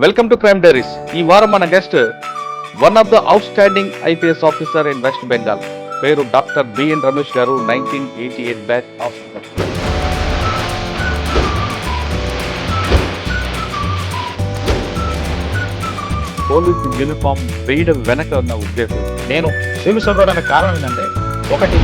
Welcome to crime diaries. ఈ వారం మన guest one of the out standing IPS officer in west Bengal. పేరు doctor B N Ramesh గారు. 1988 batch officer. Police uniform వేయడం వెనక ఉన్న ఉద్దేశం. నేను సివిల్ చదవడానికి కారణం ఏంటంటే, ఒకటి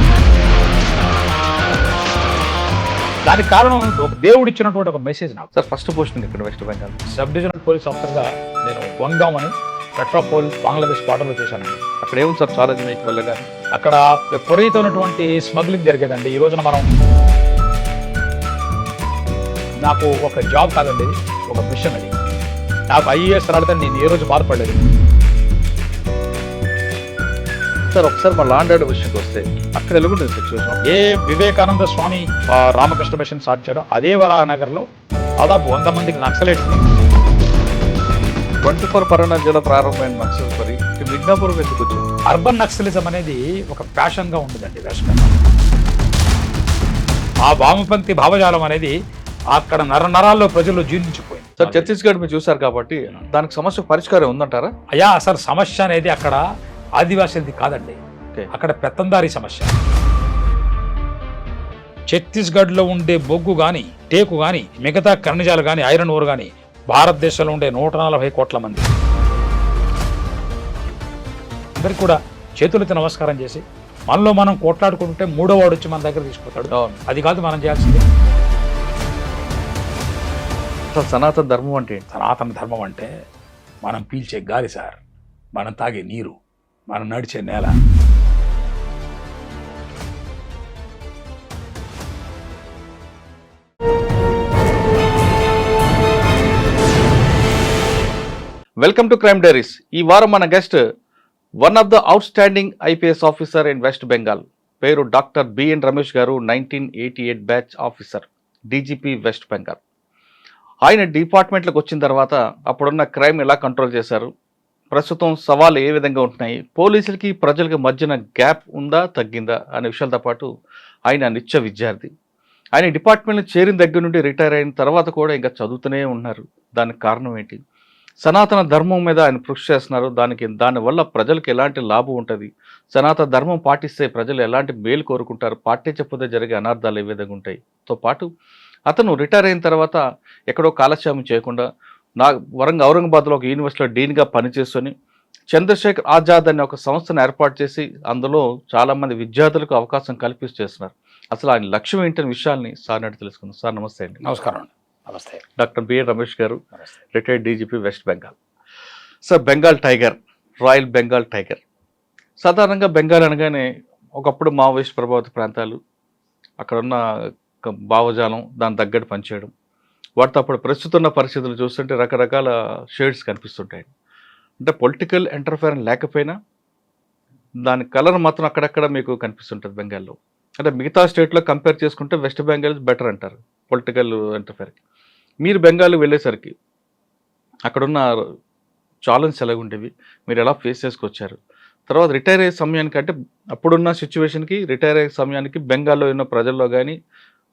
దానికి కారణం ఒక దేవుడు ఇచ్చినటువంటి ఒక మెసేజ్. నాకు సార్ ఫస్ట్ పోస్టింగ్ ఇక్కడ west Bengal sub divisional police ఆఫీసర్గా నేను వంగాం అని పెట్రోపోల్ బంగ్లాదేశ్ బార్డర్లో చేశానండి. అక్కడ ఏముంది సార్ ఛాలెంజ్ మీకు వల్ల కానీ? అక్కడ విపరీతమైనటువంటి స్మగ్లింగ్ జరిగేదండి. ఈ రోజున మనం నాకు ఒక జాబ్ కాదండి, ఒక మిషన్ అది. నాకు ఐఏఎస్ రాడితే నేను ఏ రోజు బాధపడలేదు. సార్ ఒకసారి మా లాండ్ ఆర్డర్ విషయంకి వస్తే అక్కడ ఎలాగుంటుంది సిచ్యువేషన్? ఏ వివేకానంద స్వామి రామకృష్ణ మిషన్ సాధించారో అదే వరానగర్లో దాదాపు 100 మందికి నక్సలైట్స్ 24 పరగణ జిల్లా ప్రారంభమైన నక్సల్ మరి మిడ్నాపూర్ ఎందుకు వచ్చింది? అర్బన్ నక్సలిజం అనేది ఒక ప్యాషన్గా ఉండదండి వెస్ట్ బెంగాల్. ఆ వామపంథీ భావజాలం అనేది అక్కడ నరాల్లో ప్రజల్లో జీర్ణించిపోయింది. సార్ ఛత్తీస్గఢ్ మీరు చూసారు కాబట్టి దానికి సమస్య పరిష్కారం ఉందంటారా? అయ్యా, అసలు సమస్య అనేది అక్కడ ఆదివాసీలది కాదండి, అక్కడ పెత్తందారీ సమస్య. ఛత్తీస్గఢ్లో ఉండే బొగ్గు కానీ, టేకు కానీ, మిగతా ఖనిజాలు కానీ, ఐరన్ ఓర్ కానీ భారతదేశంలో ఉండే 140 కోట్ల మంది అందరికి కూడా చేతులెత్తి నమస్కారం చేసి మనలో మనం కొట్లాడుకుంటే మూడో వాడు వచ్చి మన దగ్గర తీసుకుపోతాడు. అది కాదు మనం చేయాల్సింది. సనాతన ధర్మం అంటే సనాతన ధర్మం అంటే మనం పీల్చే గాలి సార్, మనం తాగే నీరు, మనం నడిచే నేల. Welcome to crime diaries. ఈ వారం మన guest one of the out standing IPS officer in west Bengal. పేరు డాక్టర్ బిఎన్ రమేష్ గారు. 1988 batch officer, DGP west Bengal. ఆయన డిపార్ట్మెంట్లకు వచ్చిన తర్వాత అప్పుడున్న క్రైమ్ ఎలా కంట్రోల్ చేశారు, ప్రస్తుతం సవాళ్ళు ఏ విధంగా ఉంటున్నాయి, పోలీసులకి ప్రజలకి మధ్యన గ్యాప్ ఉందా తగ్గిందా అనే విషయాలతో పాటు ఆయన నిత్య విద్యార్థి. ఆయన డిపార్ట్మెంట్లో చేరిన దగ్గర నుండి రిటైర్ అయిన తర్వాత కూడా ఇంకా చదువుతూనే ఉన్నారు. దానికి కారణం ఏంటి? సనాతన ధర్మం మీద ఆయన కృషి చేస్తున్నారు. దానివల్ల ప్రజలకు ఎలాంటి లాభం ఉంటుంది, సనాతన ధర్మం పాటిస్తే ప్రజలు ఎలాంటి మేలు కోరుకుంటారు, పాటించకపోతే జరిగే అనార్థాలు ఏ విధంగా ఉంటాయి తో పాటు అతను రిటైర్ అయిన తర్వాత ఎక్కడో కాలక్షేమం చేయకుండా ఔరంగాబాద్లో ఒక యూనివర్సిటీలో డీన్గా పనిచేసుకొని చంద్రశేఖర్ ఆజాద్ అనే ఒక సంస్థను ఏర్పాటు చేసి అందులో చాలామంది విద్యార్థులకు అవకాశం కల్పిస్తూ చేస్తున్నారు. అసలు ఆయన లక్ష్యం ఏంటనే విషయాల్ని సార్ నాటి తెలుసుకుందాం. సార్ నమస్తే అండి. నమస్కారం. నమస్తే. డాక్టర్ బిఎన్ రమేష్ గారు, retired DGP west Bengal. Sir Bengal tiger, royal Bengal tiger. సాధారణంగా బెంగాల్ అనగానే ఒకప్పుడు మావోయిస్ట్ ప్రభావిత ప్రాంతాలు, అక్కడున్న భావజాలం, దాని తగ్గట్టు పనిచేయడం, వాటితో అప్పుడు ప్రస్తుతం పరిస్థితులు చూస్తుంటే రకరకాల షేడ్స్ కనిపిస్తుంటాయి. అంటే పొలిటికల్ ఇంటర్ఫిరెన్స్ లేకపోయినా దాని కలర్ మాత్రం అక్కడక్కడ మీకు కనిపిస్తుంటుంది బెంగాల్లో. అంటే మిగతా స్టేట్లో కంపేర్ చేసుకుంటే వెస్ట్ బెంగాల్ బెటర్ అంటారు పొలిటికల్ ఇంటర్ఫిరెన్స్. మీరు బెంగాల్ వెళ్ళేసరికి అక్కడున్న ఛాలెంజ్ ఎలాగుండేవి, మీరు ఎలా ఫేస్ చేసుకొచ్చారు, తర్వాత రిటైర్ అయ్యే సమయానికి, అంటే అప్పుడున్న సిచ్యువేషన్కి రిటైర్ అయ్యే సమయానికి బెంగాల్లో ఉన్న ప్రజల్లో కానీ,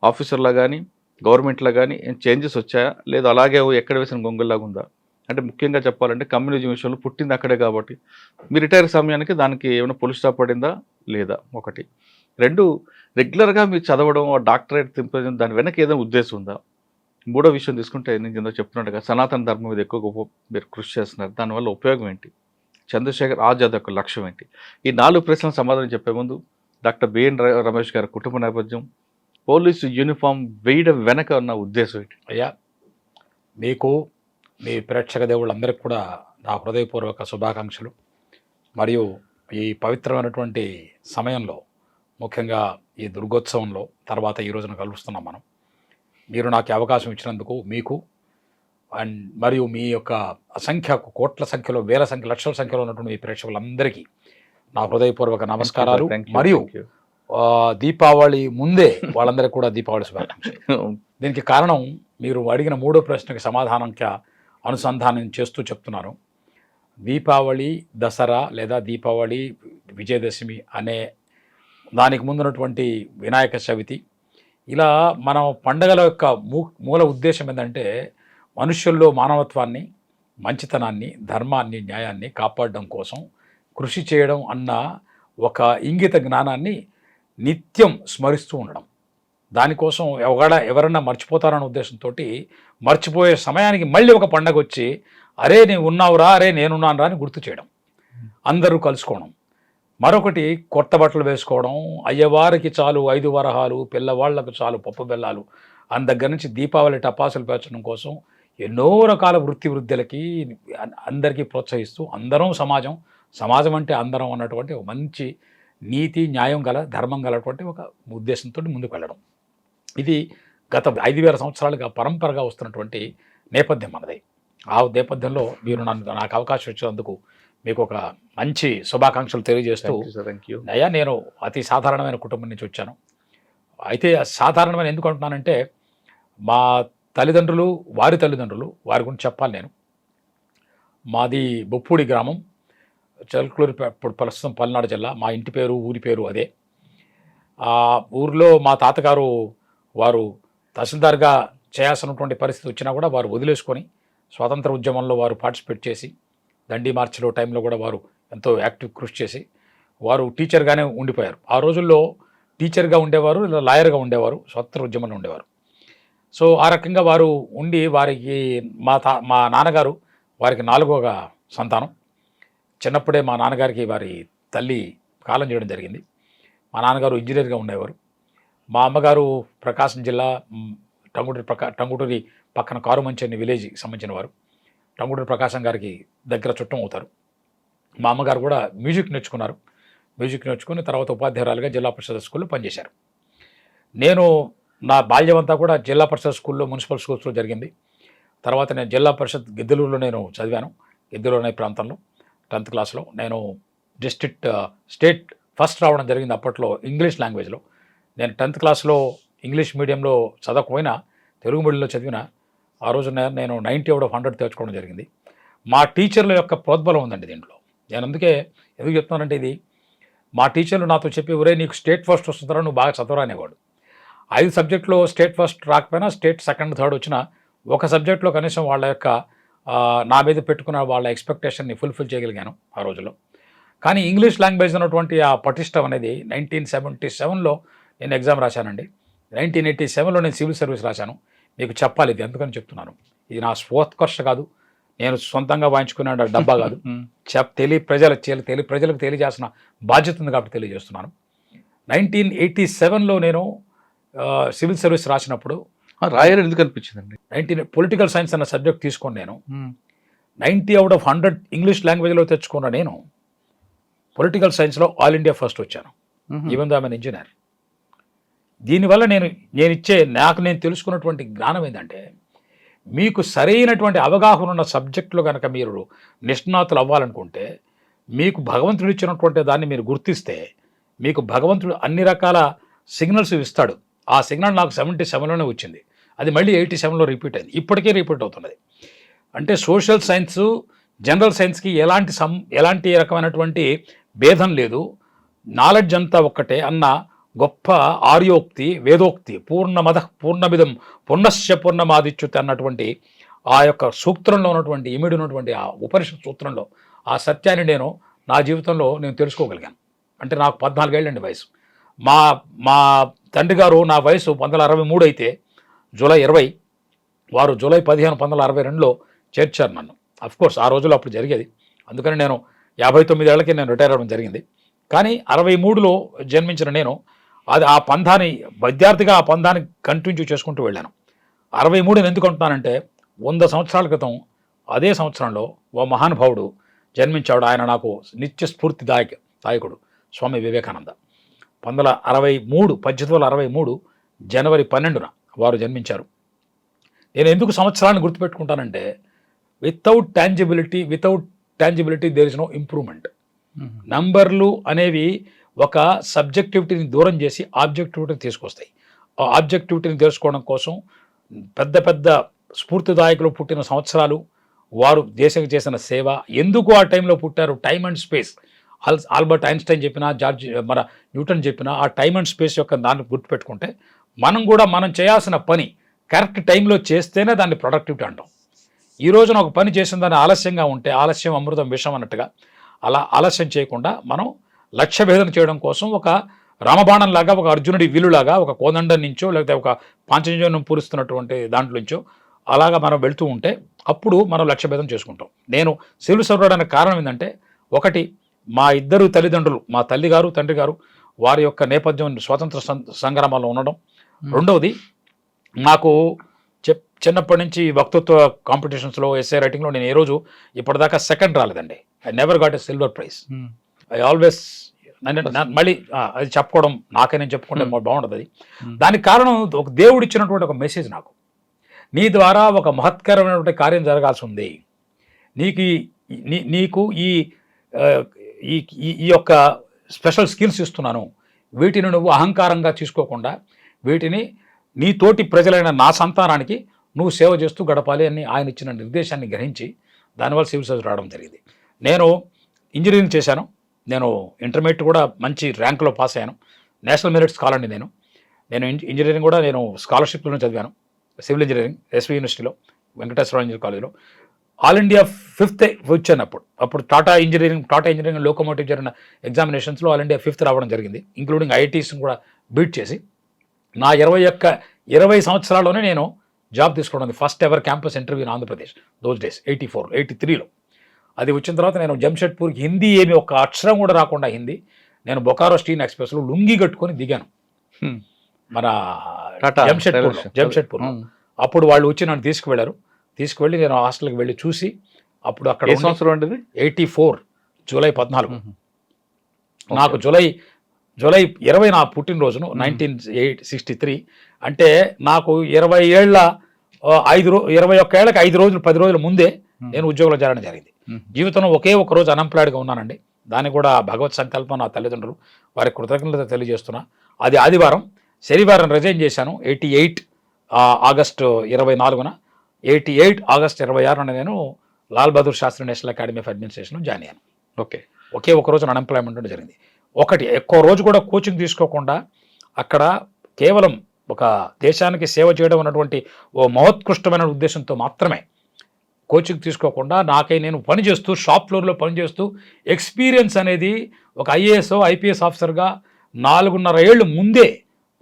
ఆఫీసర్లో కానీ, గవర్నమెంట్లో కానీ ఏం చేంజెస్ వచ్చాయా, లేదా అలాగే ఎక్కడ వేసిన గొంగుల్లాగా ఉందా? అంటే ముఖ్యంగా చెప్పాలంటే కమ్యూనిజం విషయంలో పుట్టింది అక్కడే కాబట్టి మీ రిటైర్ సమయానికి దానికి ఏమైనా పులి స్టాప్ పడిందా లేదా? ఒకటి. రెండు, రెగ్యులర్గా మీరు చదవడం, డాక్టరేట్ తింపడం, దాని వెనక ఏదైనా ఉద్దేశం ఉందా? మూడో విషయం తీసుకుంటే నేను కింద చెప్తున్నట్టుగా సనాతన ధర్మం మీద ఎక్కువ మీరు కృషి చేస్తున్నారు, దానివల్ల ఉపయోగం ఏంటి, చంద్రశేఖర్ ఆజాద్ యొక్క లక్ష్యం ఏంటి? ఈ 4 ప్రశ్నలకు సమాధానం చెప్పే ముందు డాక్టర్ బిఎన్ రమేష్ గారి కుటుంబ నేపథ్యం, పోలీసు యూనిఫామ్ వేయడం వెనక ఉన్న ఉద్దేశం ఏంటి? అయ్యా, మీకు మీ ప్రేక్షక దేవుళ్ళందరికీ కూడా నా హృదయపూర్వక శుభాకాంక్షలు. మరియు ఈ పవిత్రమైనటువంటి సమయంలో, ముఖ్యంగా ఈ దుర్గోత్సవంలో తర్వాత ఈ రోజున కలుస్తున్నాం మనం. మీరు నాకు అవకాశం ఇచ్చినందుకు మీకు అండ్ మరియు మీ యొక్క అసంఖ్యాకు కోట్ల సంఖ్యలో, వేల సంఖ్య, లక్షల సంఖ్యలో ఉన్నటువంటి మీ ప్రేక్షకులందరికీ నా హృదయపూర్వక నమస్కారాలు. మరియు దీపావళి ముందే వాళ్ళందరికీ కూడా దీపావళి శుభాకాంక్షలు. దీనికి కారణం మీరు అడిగిన మూడో ప్రశ్నకి సమాధానంగా అనుసంధానం చేస్తూ చెప్తున్నాను. దీపావళి, దసరా లేదా దీపావళి, విజయదశమి అనే దానికి ముందున్నటువంటి వినాయక చవితి, ఇలా మనం పండగల యొక్క మూల ఉద్దేశం ఏంటంటే మనుష్యుల్లో మానవత్వాన్ని, మంచితనాన్ని, ధర్మాన్ని, న్యాయాన్ని కాపాడడం కోసం కృషి చేయడం అన్న ఒక ఇంగిత జ్ఞానాన్ని నిత్యం స్మరిస్తూ ఉండడం. దానికోసం ఎవరన్నా మర్చిపోతారన్న ఉద్దేశంతో మర్చిపోయే సమయానికి మళ్ళీ ఒక పండగ వచ్చి అరే నేను ఉన్నావురా, అరే నేనున్నాను రా అని గుర్తు చేయడం, అందరూ కలుసుకోవడం. మరొకటి కొత్త బట్టలు వేసుకోవడం, అయ్యవారికి చాలు 5 వరహాలు, పిల్లవాళ్లకు చాలు పప్పు బెల్లాలు అని దగ్గర నుంచి దీపావళి టపాసులు పేర్చడం కోసం ఎన్నో రకాల వృత్తులకి అందరికీ ప్రోత్సహిస్తూ అందరం సమాజం అంటే అందరం అన్నటువంటి ఒక మంచి నీతి, న్యాయం గల, ధర్మం గలటువంటి ఒక ఉద్దేశంతో ముందుకు వెళ్ళడం. ఇది గత 5,000 సంవత్సరాలుగా పరంపరగా వస్తున్నటువంటి నేపథ్యం మనది. ఆ నేపథ్యంలో మీరు నాకు అవకాశం ఇచ్చినందుకు మీకు ఒక మంచి శుభాకాంక్షలు తెలియజేస్తూ, అయ్యా నేను అతి సాధారణమైన కుటుంబం నుంచి వచ్చాను. అయితే సాధారణమైన ఎందుకు అంటున్నానంటే మా తల్లిదండ్రులు, వారి తల్లిదండ్రులు, వారి గురించి చెప్పాలి నేను. మాది బొప్పూడి గ్రామం, చిలకలూరు, ఇప్పుడు ప్రస్తుతం పల్నాడు జిల్లా. మా ఇంటి పేరు, ఊరి పేరు అదే. ఆ ఊరిలో మా తాతగారు వారు తహసీల్దార్గా చేయాల్సినటువంటి పరిస్థితి వచ్చినా కూడా వారు వదిలేసుకొని స్వాతంత్ర ఉద్యమంలో వారు పార్టిసిపేట్ చేసి, దండి మార్చిలో టైంలో కూడా వారు ఎంతో యాక్టివ్ కృషి చేసి వారు టీచర్గానే ఉండిపోయారు. ఆ రోజుల్లో టీచర్గా ఉండేవారు, ఇలా లాయర్గా ఉండేవారు, స్వాతంత్ర ఉద్యమంలో ఉండేవారు. సో ఆ రకంగా వారు ఉండి వారికి మా నాన్నగారు వారికి 4వ సంతానం. చిన్నప్పుడే మా నాన్నగారికి వారి తల్లి కాలం చేయడం జరిగింది. మా నాన్నగారు ఇంజనీర్గా ఉండేవారు. మా అమ్మగారు ప్రకాశం జిల్లా టంగుటూరి పక్కన కారుమంచి అనే విలేజ్కి సంబంధించిన వారు. టంగుటూరి ప్రకాశం గారికి దగ్గర చుట్టం అవుతారు. మా అమ్మగారు కూడా మ్యూజిక్ నేర్చుకున్నారు. మ్యూజిక్ నేర్చుకుని తర్వాత ఉపాధ్యాయురాలుగా జిల్లా పరిషత్ స్కూల్లో పనిచేశారు. నేను నా బాల్యం అంతా కూడా జిల్లా పరిషత్ స్కూల్లో, మున్సిపల్ స్కూల్స్లో జరిగింది. తర్వాత నేను జిల్లా పరిషత్ గిద్దలూరులో నేను చదివాను. గిద్దలూరు అనే ప్రాంతంలో 10th క్లాస్లో నేను స్టేట్ ఫస్ట్ రావడం జరిగింది. అప్పట్లో ఇంగ్లీష్ లాంగ్వేజ్లో. నేను 10th క్లాస్లో ఇంగ్లీష్ మీడియంలో చదవకపోయినా తెలుగు మీడియంలో చదివిన ఆ రోజు నేను 90 out of 100 తెచ్చుకోవడం జరిగింది. మా టీచర్ల యొక్క ప్రోద్బలం ఉందండి దీంట్లో. నేను ఎందుకు చెప్తున్నానంటే ఇది మా టీచర్లు నాతో చెప్పి, ఒరే నీకు స్టేట్ ఫస్ట్ వస్తుందా, నువ్వు బాగా చదవరా అనేవాడు. 5 సబ్జెక్టులో స్టేట్ ఫస్ట్ రాకపోయినా స్టేట్ 2nd, 3rd వచ్చినా ఒక సబ్జెక్ట్లో కనీసం వాళ్ళ యొక్క నా మీద పెట్టుకున్న వాళ్ళ ఎక్స్పెక్టేషన్ని ఫుల్ఫిల్ చేయగలిగాను ఆ రోజుల్లో. కానీ ఇంగ్లీష్ లాంగ్వేజ్ అన్నటువంటి ఆ పటిష్టం అనేది 1977లో నేను ఎగ్జామ్ రాశానండి. 1987లో నేను సివిల్ సర్వీస్ రాశాను. మీకు చెప్పాలి ఇది, ఎందుకని చెప్తున్నాను. ఇది నా స్వోత్కర్ష కాదు, నేను సొంతంగా వాయించుకునే డబ్బా కాదు. ప్రజలకు తెలియజేసిన బాధ్యత ఉంది కాబట్టి తెలియజేస్తున్నాను. 1987లో నేను సివిల్ సర్వీస్ రాసినప్పుడు రాయాలని ఎందుకు అనిపించిందండి? పొలిటికల్ సైన్స్ అన్న సబ్జెక్ట్ తీసుకొని నేను 90 out of 100 ఇంగ్లీష్ లాంగ్వేజ్లో తెచ్చుకున్న నేను పొలిటికల్ సైన్స్లో ఆల్ ఇండియా ఫస్ట్ వచ్చాను. Even though I am N engineer. దీనివల్ల నాకు నేను తెలుసుకున్నటువంటి జ్ఞానం ఏంటంటే, మీకు సరైనటువంటి అవగాహన ఉన్న సబ్జెక్టులో కనుక మీరు నిష్ణాతులు అవ్వాలనుకుంటే, మీకు భగవంతుడు ఇచ్చినటువంటి దాన్ని మీరు గుర్తిస్తే, మీకు భగవంతుడు అన్ని రకాల సిగ్నల్స్ ఇస్తాడు. ఆ సిగ్నల్ నాకు 77లోనే వచ్చింది. అది మళ్ళీ 87లో రిపీట్ అయింది. ఇప్పటికే రిపీట్ అవుతున్నది. అంటే సోషల్ సైన్స్, జనరల్ సైన్స్కి ఎలాంటి రకమైనటువంటి భేదం లేదు. నాలెడ్జ్ అంతా ఒక్కటే అన్న గొప్ప ఆర్యోక్తి, వేదోక్తి, పూర్ణమిదం పూర్ణస్య పూర్ణమాదిచ్యుతి అన్నటువంటి ఆ యొక్క సూత్రంలో ఉన్నటువంటి ఇమిడి ఉన్నటువంటి ఆ ఉపనిషత్ సూత్రంలో ఆ సత్యాన్ని నా జీవితంలో నేను తెలుసుకోగలిగాను. అంటే నాకు 14 ఏళ్ళండి వయసు. మా తండ్రి గారు నా వయసు 1963 అయితే జూలై 20, వారు జూలై 15, 1962లో చేర్చారు నన్ను. అఫ్కోర్స్ ఆ రోజుల్లో అప్పుడు జరిగేది. అందుకని నేను 59 ఏళ్ళకి నేను రిటైర్ అవ్వడం జరిగింది. కానీ 63లో జన్మించిన నేను విద్యార్థిగా ఆ పందాన్ని కంటిన్యూ చేసుకుంటూ వెళ్ళాను. 63 ఎందుకు అంటున్నానంటే 100 సంవత్సరాల క్రితం అదే సంవత్సరంలో ఓ మహానుభావుడు జన్మించాడు. ఆయన నాకు నిత్య స్ఫూర్తి దాయకుడు స్వామి వివేకానంద. 1863 జనవరి 12న వారు జన్మించారు. నేను ఎందుకు సంవత్సరాన్ని గుర్తుపెట్టుకుంటానంటే, without tangibility there is no improvement. నంబర్లు అనేవి ఒక సబ్జెక్టివిటీని దూరం చేసి ఆబ్జెక్టివిటీని తీసుకొస్తాయి. ఆ ఆబ్జెక్టివిటీని తెలుసుకోవడం కోసం పెద్ద స్ఫూర్తిదాయకులు పుట్టిన సంవత్సరాలు, వారు దేశానికి చేసిన సేవ, ఎందుకు ఆ టైంలో పుట్టారు, time and space, Albert Einstein చెప్పినా, మన న్యూటన్ చెప్పినా ఆ టైమ్ అండ్ స్పేస్ యొక్క దాన్ని గుర్తుపెట్టుకుంటే మనం చేయాల్సిన పని కరెక్ట్ టైంలో చేస్తేనే దాన్ని ప్రొడక్టివిటీ అంటాం. ఈ రోజున ఒక పని చేసిన దాన్ని ఆలస్యంగా ఉంటే ఆలస్యం అమృతం విషం అన్నట్టుగా అలా ఆలస్యం చేయకుండా మనం లక్ష్య భేదన చేయడం కోసం ఒక రామబాణం లాగా, ఒక అర్జునుడి విలులాగా, ఒక కోదండం నుంచో లేకపోతే ఒక పాంచజన్యం పూరిస్తున్నటువంటి దాంట్లోంచో అలాగా మనం వెళ్తూ ఉంటే అప్పుడు మనం లక్ష్య భేదం చేసుకుంటాం. నేను సివిల్ సర్వెంట్ అవడానికి కారణం ఏంటంటే, ఒకటి మా ఇద్దరు తల్లిదండ్రులు, మా తల్లి గారు తండ్రి గారు వారి యొక్క నేపథ్యం స్వాతంత్ర సంగ్రామాల్లో ఉండడం. రెండవది నాకు చిన్నప్పటి నుంచి వక్తృత్వ కాంపిటీషన్స్లో, ఎస్ఏ రైటింగ్లో నేను ఏ రోజు ఇప్పటిదాకా సెకండ్ రాలేదండి. I never got a silver prize. I always మళ్ళీ అది చెప్పుకోవడం నాకే నేను చెప్పుకుంటే బాగుంటుంది. అది దానికి కారణం ఒక దేవుడు ఇచ్చినటువంటి ఒక మెసేజ్ నాకు. నీ ద్వారా ఒక మహత్కరమైనటువంటి కార్యం జరగాల్సి ఉంది. నీకు ఈ యొక్క స్పెషల్ స్కిల్స్ ఇస్తున్నాను. వీటిని నువ్వు అహంకారంగా తీసుకోకుండా వీటిని నీ తోటి ప్రజలైన నా సంతానానికి నువ్వు సేవ చేస్తూ గడపాలి అని ఆయన ఇచ్చిన నిర్దేశాన్ని గ్రహించి దానివల్ల సివిల్ సర్వీస్ రావడం జరిగింది. నేను ఇంజనీరింగ్ చేశాను. నేను ఇంటర్మీడియట్ కూడా మంచి ర్యాంకులో పాస్ అయ్యాను. నేషనల్ మెరిట్ స్కాలర్ అండి. నేను ఇంజనీరింగ్ కూడా నేను స్కాలర్షిప్లోనే చదివాను. సివిల్ ఇంజనీరింగ్ ఎస్వి యూనివర్సిటీలో, వెంకటేశ్వర ఇంజనీరింగ్ కాలేజ్లో. ఆల్ ఇండియా 5th వచ్చాను. అప్పుడు టాటా ఇంజనీరింగ్ లోకోమోటివ్ జరిగిన ఎగ్జామినేషన్స్లో ఆల్ ఇండియా 5th రావడం జరిగింది, ఇంక్లూడింగ్ ఐఐటీస్ని కూడా బీట్ చేసి. నా 20 సంవత్సరాల్లోనే నేను జాబ్ తీసుకోవడం, first ever campus interview in Andhra Pradesh, those days 83లో. అది వచ్చిన తర్వాత నేను జంషెడ్పూర్కి హిందీ ఏమి ఒక అక్షరం కూడా రాకుండా నేను బొకారో స్టీన్ ఎక్స్ప్రెస్లో లుంగి కట్టుకొని దిగాను మన జంషెడ్పూర్. అప్పుడు వాళ్ళు వచ్చి నన్ను తీసుకువెళ్ళి నేను హాస్టల్కి వెళ్ళి చూసి, అప్పుడు అక్కడ సంవత్సరం ఉండేది 84 జూలై 14. నాకు జూలై 20 నా పుట్టినరోజును 1963. అంటే నాకు 21 ఏళ్ళకి 5 రోజులు 10 రోజుల ముందే నేను ఉద్యోగంలో చేరడం జరిగింది. జీవితంలో ఒకే ఒక రోజు అన్ఎంప్లాయిడ్గా ఉన్నానండి. దానికి కూడా భగవత్ సంకల్పం, నా తల్లిదండ్రులు వారి కృతజ్ఞత తెలియజేస్తున్నా. అది ఆదివారం. శనివారం రిజైన్ చేశాను 88 ఆగస్టు 24న. 88 ఆగస్టు 26న నేను Lal Bahadur Shastri national academy of administration join అయ్యాను. ఒకే ఒక రోజు అన్ఎంప్లాయ్మెంట్ జరిగింది. ఎక్కువ రోజు కూడా కోచింగ్ తీసుకోకుండా అక్కడ కేవలం ఒక దేశానికి సేవ చేయడం అన్నటువంటి ఓ మహోత్కృష్టమైన ఉద్దేశంతో మాత్రమే కోచింగ్ తీసుకోకుండా నేను పనిచేస్తూ షాప్ ఫ్లోర్లో పనిచేస్తూ ఎక్స్పీరియన్స్ అనేది ఒక ఐఏఎస్ ఐపీఎస్ ఆఫీసర్గా 4.5 ఏళ్ళు ముందే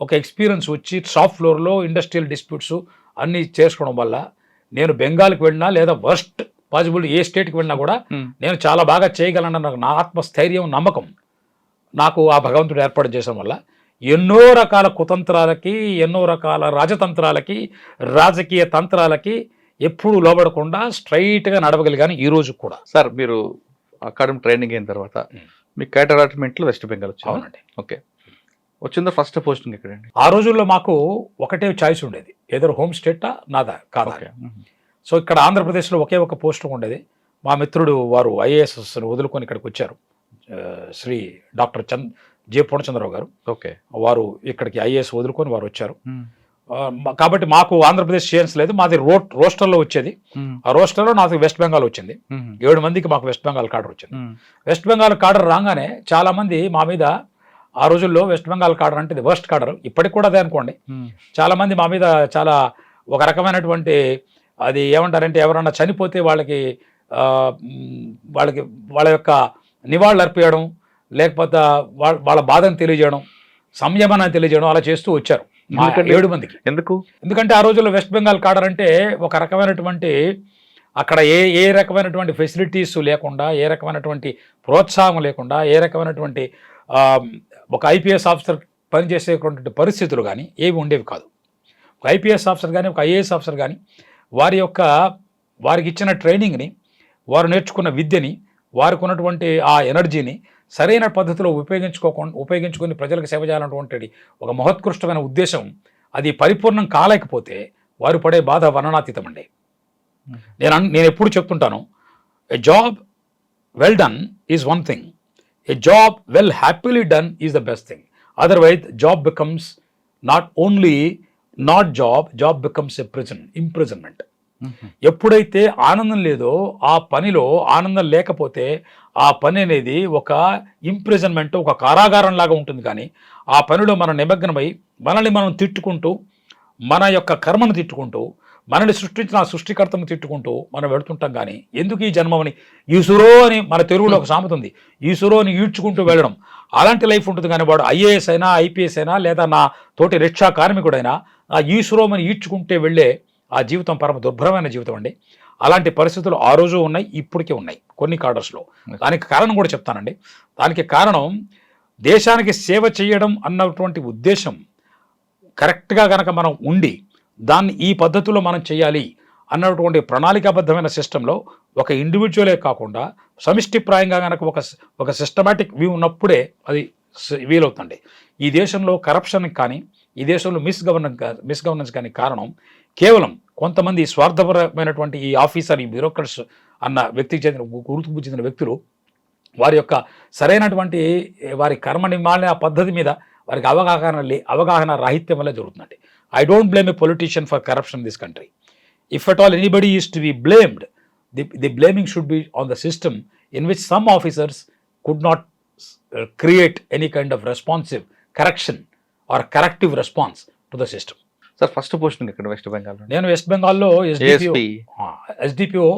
ఒక ఎక్స్పీరియన్స్ వచ్చి షాప్ ఫ్లోర్లో ఇండస్ట్రియల్ డిస్ప్యూట్స్ అన్నీ చేసుకోవడం వల్ల నేను బెంగాల్కి వెళ్ళినా లేదా వర్స్ట్ పాసిబుల్ ఏ స్టేట్కి వెళ్ళినా కూడా నేను చాలా బాగా చేయగలనన్న నా ఆత్మస్థైర్యం, నమ్మకం నాకు ఆ భగవంతుడు ఏర్పాటు చేయడం వల్ల ఎన్నో రకాల కుతంత్రాలకి, ఎన్నో రకాల రాజతంత్రాలకి, రాజకీయ తంత్రాలకి ఎప్పుడు లోబడకుండా స్ట్రైట్గా నడవగలిగాను ఈ రోజు కూడా. సార్, మీరు అకాడమిక్ ట్రైనింగ్ అయిన తర్వాత మీ క్యాడర్ అలాట్మెంట్లో వెస్ట్ బెంగాల్ వచ్చింది. అవునండి. ఓకే, వచ్చిందా ఫస్ట్ పోస్టింగ్ ఎక్కడండి? ఆ రోజుల్లో మాకు ఒకటే చాయిస్ ఉండేది, ఏదో హోమ్ స్టేటా నాదా కాదా. సో ఇక్కడ ఆంధ్రప్రదేశ్లో ఒకే ఒక పోస్టింగ్ ఉండేది. మా మిత్రుడు వారు ఐఏఎస్ని వదులుకొని ఇక్కడికి వచ్చారు, శ్రీ డాక్టర్ జె పూర్ణచంద్రరావు గారు. ఓకే, వారు ఇక్కడికి ఐఏఎస్ వదులుకొని వారు వచ్చారు. కాబట్టి మాకు ఆంధ్రప్రదేశ్ ఛాన్స్ లేదు, మాది రోస్టర్లో వచ్చేది. ఆ రోస్టర్లో నాకు వెస్ట్ బెంగాల్ వచ్చింది. 7 మందికి మాకు వెస్ట్ బెంగాల్ కార్డర్ వచ్చింది. వెస్ట్ బెంగాల్ కార్డర్ రాగానే చాలా మంది మా మీద, ఆ రోజుల్లో వెస్ట్ బెంగాల్ కార్డర్ అంటే ఇది వర్స్ట్ కార్డర్, ఇప్పటికి కూడా అదే అనుకోండి. చాలా మంది మా మీద చాలా ఒక రకమైనటువంటి, అది ఏమంటారంటే ఎవరన్నా చనిపోతే వాళ్ళకి వాళ్ళ యొక్క నివాళులు అర్పించడం, లేకపోతే వాళ్ళ బాధను తెలియజేయడం, సంయమనాన్ని తెలియజేయడం అలా చేస్తూ వచ్చారు 7 మందికి. ఎందుకంటే ఆ రోజుల్లో వెస్ట్ బెంగాల్ కార్డర్ అంటే ఒక రకమైనటువంటి, అక్కడ ఏ రకమైనటువంటి ఫెసిలిటీస్ లేకుండా, ఏ రకమైనటువంటి ప్రోత్సాహం లేకుండా, ఏ రకమైనటువంటి ఒక ఐపీఎస్ ఆఫీసర్ పనిచేసేటువంటి పరిస్థితులు కానీ ఏవి ఉండేవి కాదు. ఒక ఐపీఎస్ ఆఫీసర్ కానీ, ఒక ఐఏఎస్ ఆఫీసర్ కానీ వారికి ఇచ్చిన ట్రైనింగ్ని, వారు నేర్చుకున్న విద్యని, వారికి ఉన్నటువంటి ఆ ఎనర్జీని సరైన పద్ధతిలో ఉపయోగించుకొని ప్రజలకు సేవ చేయాలన్నటువంటి ఒక మహోత్కృష్టమైన ఉద్దేశం, అది పరిపూర్ణం కాలేకపోతే వారు పడే బాధ వర్ణనాతీతం అండి. నేను ఎప్పుడు చెప్తుంటాను, ఎ job well done is one thing, a job well happily done is the best thing. Otherwise job becomes not job becomes a imprisonment. ఎప్పుడైతే ఆనందం లేదో, ఆ పనిలో ఆనందం లేకపోతే ఆ పని అనేది ఒక ఇంప్రిజన్మెంట్, ఒక కారాగారం లాగా ఉంటుంది. కానీ ఆ పనిలో మనం నిమగ్నమై మనల్ని మనం తిట్టుకుంటూ, మన యొక్క కర్మను తిట్టుకుంటూ, మనల్ని సృష్టించిన ఆ సృష్టికర్తను తిట్టుకుంటూ మనం వెళుతుంటాం. కానీ ఎందుకు ఈ జన్మని ఈసురో అని మన తెలుగులో ఒక సామెత ఉంది, ఈసురో అని ఈడ్చుకుంటూ వెళ్ళడం. అలాంటి లైఫ్ ఉంటుంది. కానీ వాడు ఐఏఎస్ అయినా ఐపీఎస్ అయినా లేదా నా తోటి రిక్షా కార్మికుడైనా ఆ ఈసురోమని ఈడ్చుకుంటే వెళ్ళే ఆ జీవితం పరమ దుర్భరమైన జీవితం అండి. అలాంటి పరిస్థితులు ఆ రోజు ఉన్నాయి, ఇప్పటికీ ఉన్నాయి కొన్ని కార్డర్స్లో. దానికి కారణం కూడా చెప్తానండి. దానికి కారణం దేశానికి సేవ చేయడం అన్నటువంటి ఉద్దేశం కరెక్ట్గా కనుక మనం ఉండి దాన్ని ఈ పద్ధతిలో మనం చేయాలి అన్నటువంటి ప్రణాళికాబద్ధమైన సిస్టంలో ఒక ఇండివిజువలే కాకుండా సమిష్టిప్రాయంగా కనుక ఒక సిస్టమాటిక్ వ్యూ ఉన్నప్పుడే అది వీలవుతుంది. ఈ దేశంలో కరప్షన్ కానీ ఈ దేశంలో మిస్గవర్నెన్స్ కానీ కారణం కేవలం కొంతమంది స్వార్థపరమైనటువంటి ఈ ఆఫీసర్, ఈ బ్యూరోక్రట్స్ అన్న వ్యక్తికి చెందిన గుర్తుకు చెందిన వ్యక్తులు వారి యొక్క సరైనటువంటి వారి కర్మ నిర్మాణ పద్ధతి మీద వారికి అవగాహన రాహిత్యం వల్ల జరుగుతుందండి. I don't blame a politician for corruption in this country. If at all anybody is to be blamed, the blaming should be on the system in which some officers could not create any kind of responsive correction or corrective response to the system. Sir first posting ఇక్కడ west Bengal? నేను west బెంగాల్లో SDPO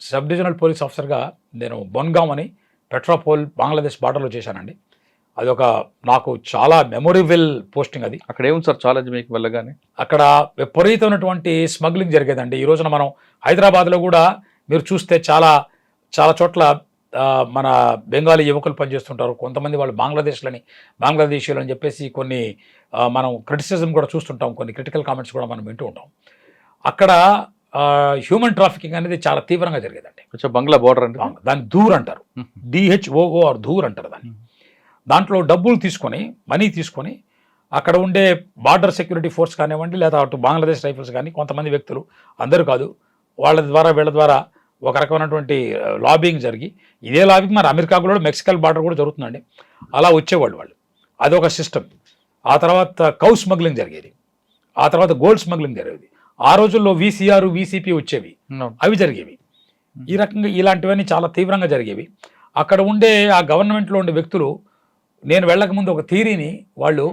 sub divisional police ఆఫీసర్గా నేను బొన్గాం అని పెట్రాపోల్ బంగ్లాదేశ్ బార్డర్లో చేశానండి. అది ఒక నాకు చాలా మెమొరబుల్ పోస్టింగ్. అది అక్కడ ఏముంది సార్ ఛాలెంజ్ మీకు వెళ్ళగానే? అక్కడ విపరీతమైనటువంటి స్మగ్లింగ్ జరిగేదండి. ఈ రోజున మనం హైదరాబాద్లో కూడా మీరు చూస్తే చాలా చాలా చోట్ల మన బెంగాలీ యువకులు పనిచేస్తుంటారు. కొంతమంది వాళ్ళు బంగ్లాదేశీయులు అని చెప్పేసి కొన్ని మనం క్రిటిసిజం కూడా చూస్తుంటాం, కొన్ని క్రిటికల్ కామెంట్స్ కూడా మనం వింటూ ఉంటాం. అక్కడ హ్యూమన్ ట్రాఫికింగ్ అనేది చాలా తీవ్రంగా జరిగేదండి. బంగ్లా బోర్డర్ అంటే దాన్ని ధూర్ అంటారు, DHOOR ధూర్ అంటారు దాన్ని. దాంట్లో డబ్బులు తీసుకొని మనీ తీసుకొని అక్కడ ఉండే బార్డర్ సెక్యూరిటీ ఫోర్స్ కానివ్వండి లేదా అటు బంగ్లాదేశ్ రైఫిల్స్ కానీ కొంతమంది వ్యక్తులు, అందరూ కాదు, వీళ్ళ ద్వారా ఒక రకమైనటువంటి లాబింగ్ జరిగి, ఇదే లాబింగ్ మరి అమెరికా కూడా మెక్సికల్ బార్డర్ కూడా జరుగుతుందండి. అలా వచ్చేవాళ్ళు వాళ్ళు. అదొక సిస్టమ్. ఆ తర్వాత కౌ స్మగ్లింగ్ జరిగేది, ఆ తర్వాత గోల్డ్ స్మగ్లింగ్ జరిగేది. ఆ రోజుల్లో VCR VCP వచ్చేవి, అవి జరిగేవి. ఈ రకంగా ఇలాంటివన్నీ చాలా తీవ్రంగా జరిగేవి. అక్కడ ఉండే ఆ గవర్నమెంట్లో ఉండే వ్యక్తులు నేను వెళ్ళకముందు ఒక థీరీని వాళ్ళు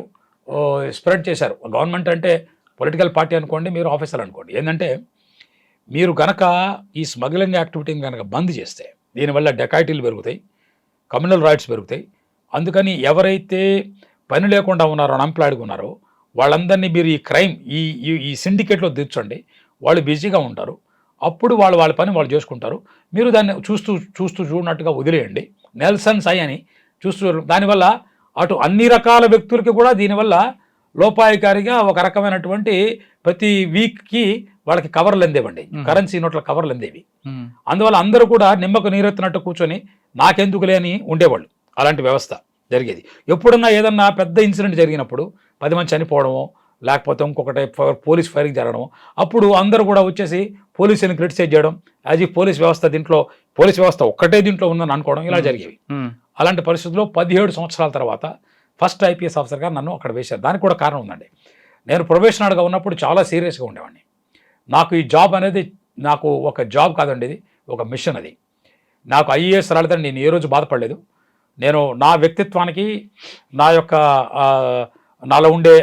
స్ప్రెడ్ చేశారు. గవర్నమెంట్ అంటే పొలిటికల్ పార్టీ అనుకోండి, మీరు ఆఫీసర్ అనుకోండి. ఏంటంటే మీరు కనుక ఈ స్మగ్లింగ్ యాక్టివిటీని కనుక బంద్ చేస్తే దీనివల్ల డెకాయిటీలు పెరుగుతాయి, కమ్యూనల్ రైట్స్ పెరుగుతాయి. అందుకని ఎవరైతే పని లేకుండా ఉన్నారో, అన్ఎంప్లాయిడ్గా ఉన్నారో వాళ్ళందరినీ మీరు ఈ క్రైమ్ ఈ సిండికేట్లో దించండి, వాళ్ళు బిజీగా ఉంటారు. అప్పుడు వాళ్ళ పని వాళ్ళు చేసుకుంటారు. మీరు దాన్ని చూస్తూ చూడనట్టుగా వదిలేయండి. నెల్సన్ సై అని చూస్తూ, దానివల్ల అటు అన్ని రకాల వ్యక్తులకి కూడా దీనివల్ల లోపాయికారిగా ఒక రకమైనటువంటి ప్రతి వీక్కి వాళ్ళకి కవర్లు అందేవండి, కరెన్సీ నోట్ల కవర్లు అందేవి. అందువల్ల అందరూ కూడా నిమ్మకు నీరెత్తినట్టు కూర్చొని నాకెందుకులే అని ఉండేవాళ్ళు. అలాంటి వ్యవస్థ జరిగేది. ఎప్పుడన్నా ఏదన్నా పెద్ద ఇన్సిడెంట్ జరిగినప్పుడు 10 మంది చనిపోవడమో లేకపోతే ఇంకొకటి పోలీస్ ఫైరింగ్ జరగడమో అప్పుడు అందరూ కూడా వచ్చేసి పోలీసుని క్రిటిసైజ్ చేయడం, యాజ్ ఈ పోలీస్ వ్యవస్థ ఒక్కటే దీంట్లో ఉందని అనుకోవడం, ఇలా జరిగేవి. అలాంటి పరిస్థితుల్లో 17 సంవత్సరాల తర్వాత ఫస్ట్ IPS ఆఫీసర్గా నన్ను అక్కడ వేశారు. దానికి కూడా కారణం ఉందండి. నేను ప్రొబేషనర్గా ఉన్నప్పుడు చాలా సీరియస్గా ఉండేవాడిని. నాకు ఈ జాబ్ అనేది నాకు ఒక జాబ్ కాదండి, ఇది ఒక మిషన్. అది నాకు IAS రాలేదని నేను ఏ రోజు బాధపడలేదు. నేను నా వ్యక్తిత్వానికి, నా యొక్క నాలో ఉండే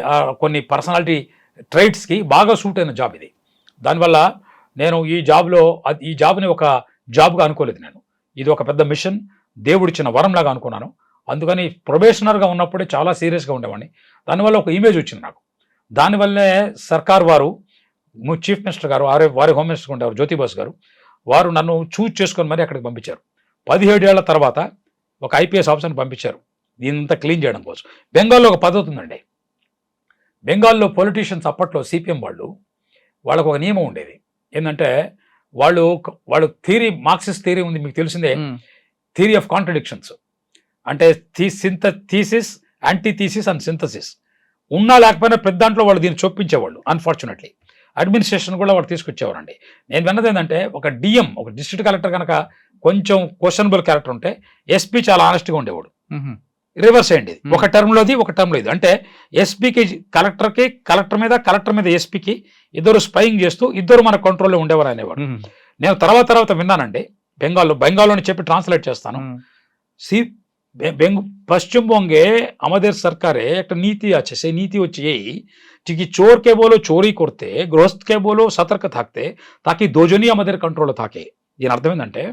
కొన్ని పర్సనాలిటీ ట్రైట్స్కి బాగా సూట్ అయిన జాబ్ ఇది. దానివల్ల నేను ఈ జాబ్ని ఒక జాబ్గా అనుకోలేదు. నేను ఇది ఒక పెద్ద మిషన్, దేవుడిచ్చిన వరంలాగా అనుకున్నాను. అందుకని ప్రొబేషనర్గా ఉన్నప్పుడే చాలా సీరియస్గా ఉండేవాడిని. దానివల్ల ఒక ఇమేజ్ వచ్చింది నాకు. దానివల్లే సర్కార్ వారు, చీఫ్ మినిస్టర్ గారు, వారి హోమ్ మినిస్టర్ ఉండేవారు జ్యోతి బసు గారు, వారు నన్ను చూజ్ చేసుకొని మరీ అక్కడికి పంపించారు. 17 ఏళ్ల తర్వాత ఒక IPS ఆఫీసర్ని పంపించారు దీనంతా క్లీన్ చేయడం కోసం. బెంగాల్లో ఒక పద్ధతి ఉందండి. బెంగాల్లో పొలిటీషియన్స్ అప్పట్లో CPM వాళ్ళకు ఒక నియమం ఉండేది. ఏంటంటే వాళ్ళు మార్క్సిస్ట్ థియరీ ఉంది, మీకు తెలిసిందే, థియరీ ఆఫ్ కాంట్రడిక్షన్స్. అంటే థీసిస్, యాంటీథీసిస్ అండ్ సింథసిస్ ఉన్నా లేకపోయినా పెద్ద దాంట్లో వాళ్ళు దీన్ని చొప్పించేవాళ్ళు. అన్ఫార్చునేట్లీ అడ్మినిస్ట్రేషన్ కూడా వాళ్ళు తీసుకొచ్చేవారండి. నేను విన్నది ఏంటంటే ఒక DM, ఒక డిస్ట్రిక్ట్ కలెక్టర్ కనుక కొంచెం క్వశ్చనబుల్ క్యారెక్టర్ ఉంటే SP చాలా ఆనెస్ట్గా ఉండేవాడు. రివర్స్ అయ్యింది, ఒక టర్మ్లో ఇది. అంటే SPకి కలెక్టర్ మీద SPకి ఇద్దరు స్పైయింగ్ చేస్తూ ఇద్దరు మన కంట్రోల్లో ఉండేవారు అనేవాడు. నేను తర్వాత విన్నానండి. బెంగాల్లోని చెప్పి ట్రాన్స్లేట్ చేస్తాను. पश्चिम बंगे আমাদের সরকারে একটা নীতি আছে, সেই নীতি হচ্ছে এই যে কি চোরকে বলো চోరీ করতে, గృహస్థకే বলো సతర్క থাকতে, తాకి దోజని আমাদের కంట్రోల్లో থাকে. దీని అర్థం ఏంటంటే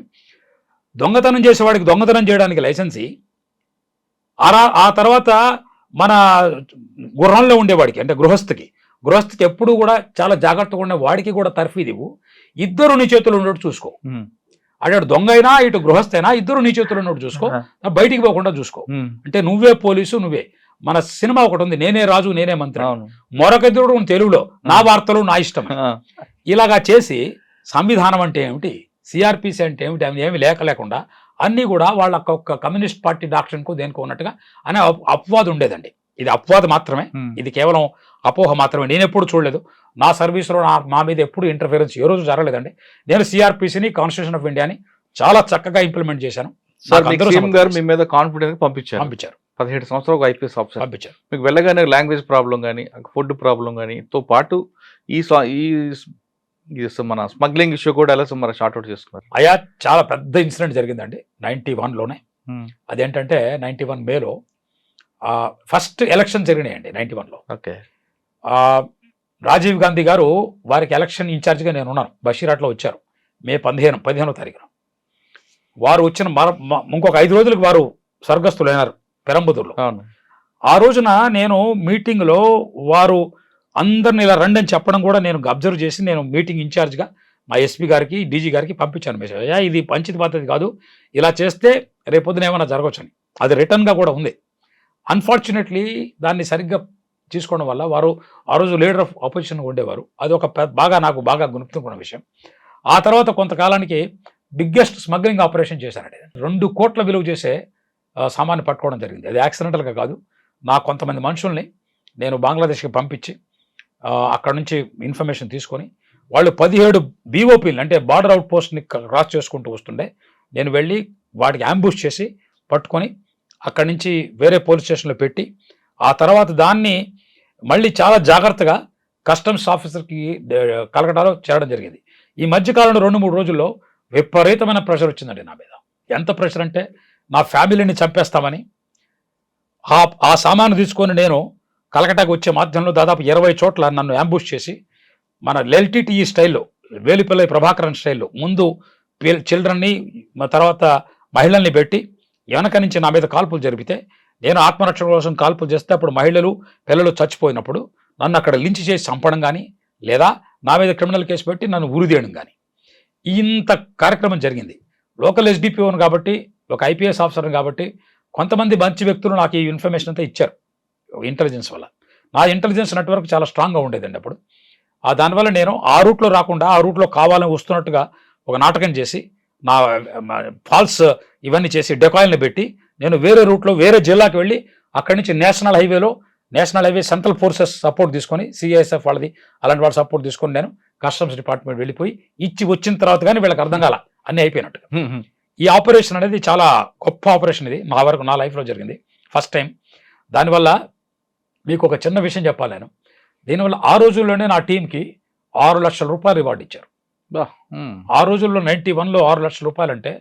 దొంగతనం చేసేవాడికి దొంగతనం చేయడానికి లైసెన్సీ, ఆ తర్వాత మన గుర్రంలో ఉండేవాడికి అంటే గృహస్థకి ఎప్పుడు కూడా చాలా జాగ్రత్తగా ఉండే వాడికి కూడా తర్ఫీదు ఇవ్వు. ఇద్దరు నీ చేతులు ఉన్నట్టు చూసుకో. అటు దొంగ అయినా ఇటు గృహస్థ అయినా ఇద్దరు నీ చేతులు ఉన్నట్టు చూసుకో, బయటికి పోకుండా చూసుకో. అంటే నువ్వే పోలీసు, నువ్వే. మన సినిమా ఒకటి ఉంది, నేనే రాజు నేనే మంత్రి. మరొకరు తెలుగులో నా వార్తలు నా ఇష్టం. ఇలాగా చేసి సంవిధానం అంటే ఏమిటి, సిఆర్పిసి అంటే ఏమిటి అని ఏమి లేకుండా అన్నీ కూడా వాళ్ళ ఒక్క కమ్యూనిస్ట్ పార్టీ డాక్టర్కో దేనికో ఉన్నట్టుగా అనే అపవాదం ఉండేదండి. ఇది అపవాదం మాత్రమే, ఇది కేవలం అపోహ మాత్రమే. నేను ఎప్పుడు చూడలేదు నా సర్వీస్లో, మా మీద ఎప్పుడు ఇంటర్ఫిరెన్స్ ఏ రోజు జరగలేదండి. నేను సిఆర్పిసిని, కాన్స్టిట్యూషన్ ఆఫ్ ఇండియాని చాలా చక్కగా ఇంప్లిమెంట్ చేశాను. గారు మీ మీద కాన్ఫిడెన్స్ పంపించారు. 17 సంవత్సరాలు ఐపీఎస్ ఆఫీసర్ పంపించారు. మీకు వెళ్ళగానే లాంగ్వేజ్ ప్రాబ్లం కానీ, ఫుడ్ ప్రాబ్లం కానీ తో పాటు ఈ మన స్మగ్లింగ్ ఇష్యూ కూడా ఎలా మరి షార్ట్అవుట్ చేసుకున్నారు? అయ్యా చాలా పెద్ద ఇన్సిడెంట్ జరిగిందండి 91లోనే. అదేంటంటే 91 మేలో ఫస్ట్ ఎలక్షన్ జరిగినాయండి 91లో. ఓకే. రాజీవ్ గాంధీ గారు వారికి ఎలక్షన్ ఇన్ఛార్జిగా నేను ఉన్నాను. బషీరాట్లో వచ్చారు మే 15వ తారీఖున. వారు వచ్చిన ఇంకొక 5 రోజులకు వారు స్వర్గస్థులైనారు పెరంబదూరులో. ఆ రోజున నేను మీటింగ్లో వారు అందరిని ఇలా రండి అని చెప్పడం కూడా నేను అబ్జర్వ్ చేసి నేను మీటింగ్ ఇన్ఛార్జ్గా మా ఎస్పీ గారికి, డీజీ గారికి పంపించాను మెసేజ్. అయ్యా ఇది పంచిత పద్ధతి కాదు, ఇలా చేస్తే రేపొద్దున ఏమైనా జరగవచ్చని. అది రిటర్న్గా కూడా ఉంది. అన్ఫార్చునేట్లీ దాన్ని సరిగ్గా తీసుకోవడం వల్ల వారు ఆ రోజు లీడర్ ఆఫ్ ఆపోజిషన్ ఉండేవారు. అది ఒక నాకు బాగా గుర్తుకున్న విషయం. ఆ తర్వాత కొంతకాలానికి బిగ్గెస్ట్ స్మగ్లింగ్ ఆపరేషన్ చేశానండి. 2 కోట్ల విలువ చేసే సామాన్ని పట్టుకోవడం జరిగింది. అది యాక్సిడెంటల్గా కాదు, నా కొంతమంది మనుషుల్ని నేను బంగ్లాదేశ్కి పంపించి అక్కడ నుంచి ఇన్ఫర్మేషన్ తీసుకొని వాళ్ళు 17 బీఓపీలు అంటే బార్డర్ అవుట్ పోస్ట్ని క్రాస్ చేసుకుంటూ వస్తుండే. నేను వెళ్ళి వాటికి అంబుష్ చేసి పట్టుకొని అక్కడి నుంచి వేరే పోలీస్ స్టేషన్లో పెట్టి ఆ తర్వాత దాన్ని మళ్ళీ చాలా జాగ్రత్తగా కస్టమ్స్ ఆఫీసర్కి కలకటాలో చేరడం జరిగింది. ఈ మధ్యకాలంలో 2-3 రోజుల్లో విపరీతమైన ప్రెషర్ వచ్చిందండి నా మీద. ఎంత ప్రెషర్ అంటే నా ఫ్యామిలీని చంపేస్తామని. ఆ సామాను తీసుకొని నేను కలకటాకు వచ్చే మాధ్యమంలో దాదాపు 20 చోట్ల నన్ను అంబుష్ చేసి మన ఎల్టీటీఈ స్టైల్లో, వేలిపల్లి ప్రభాకరన్ స్టైల్లో ముందు చిల్డ్రన్ని తర్వాత మహిళల్ని పెట్టి వెనక నుంచి నా మీద కాల్పులు జరిపితే, నేను ఆత్మరక్షణ కోసం కాల్పులు చేస్తే అప్పుడు మహిళలు పిల్లలు చచ్చిపోయినప్పుడు నన్ను అక్కడ లించ్ చేసి చంపడం కానీ, లేదా నా మీద క్రిమినల్ కేసు పెట్టి నన్ను ఉరిదేయడం కానీ, ఇంత కార్యక్రమం జరిగింది. లోకల్ ఎస్డిపిఓను కాబట్టి, ఒక ఐపీఎస్ ఆఫీసర్ని కాబట్టి కొంతమంది మంచి వ్యక్తులు నాకు ఈ ఇన్ఫర్మేషన్ అంతా ఇచ్చారు ఇంటెలిజెన్స్ వల్ల. నా ఇంటెలిజెన్స్ నెట్వర్క్ చాలా స్ట్రాంగ్గా ఉండేదండి అప్పుడు. దానివల్ల నేను ఆ రూట్లో రాకుండా ఆ రూట్లో కావాలని వస్తున్నట్టుగా ఒక నాటకం చేసి నా ఫాల్స్ ఇవన్నీ చేసి డెకాయిల్ని పెట్టి నేను వేరే రూట్లో వేరే జిల్లాకి వెళ్ళి అక్కడి నుంచి national highway central forces support తీసుకొని, సిఐఎస్ఎఫ్ వాళ్ళది అలాంటి వాళ్ళ సపోర్ట్ తీసుకొని నేను కస్టమ్స్ డిపార్ట్మెంట్ వెళ్ళిపోయి ఇచ్చి వచ్చిన తర్వాత కానీ వీళ్ళకి అర్థం కాల అన్నీ అయిపోయినట్టుగా. ఈ ఆపరేషన్ అనేది చాలా గొప్ప ఆపరేషన్. ఇది నా వరకు నా లైఫ్లో జరిగింది ఫస్ట్ టైం. దానివల్ల మీకు ఒక చిన్న విషయం చెప్పాలి నేను. దీనివల్ల ఆ రోజుల్లోనే నా టీంకి 6 లక్షల రూపాయలు రివార్డు ఇచ్చారు. ఆ రోజుల్లో 91లో 6 లక్షల రూపాయలు అంటే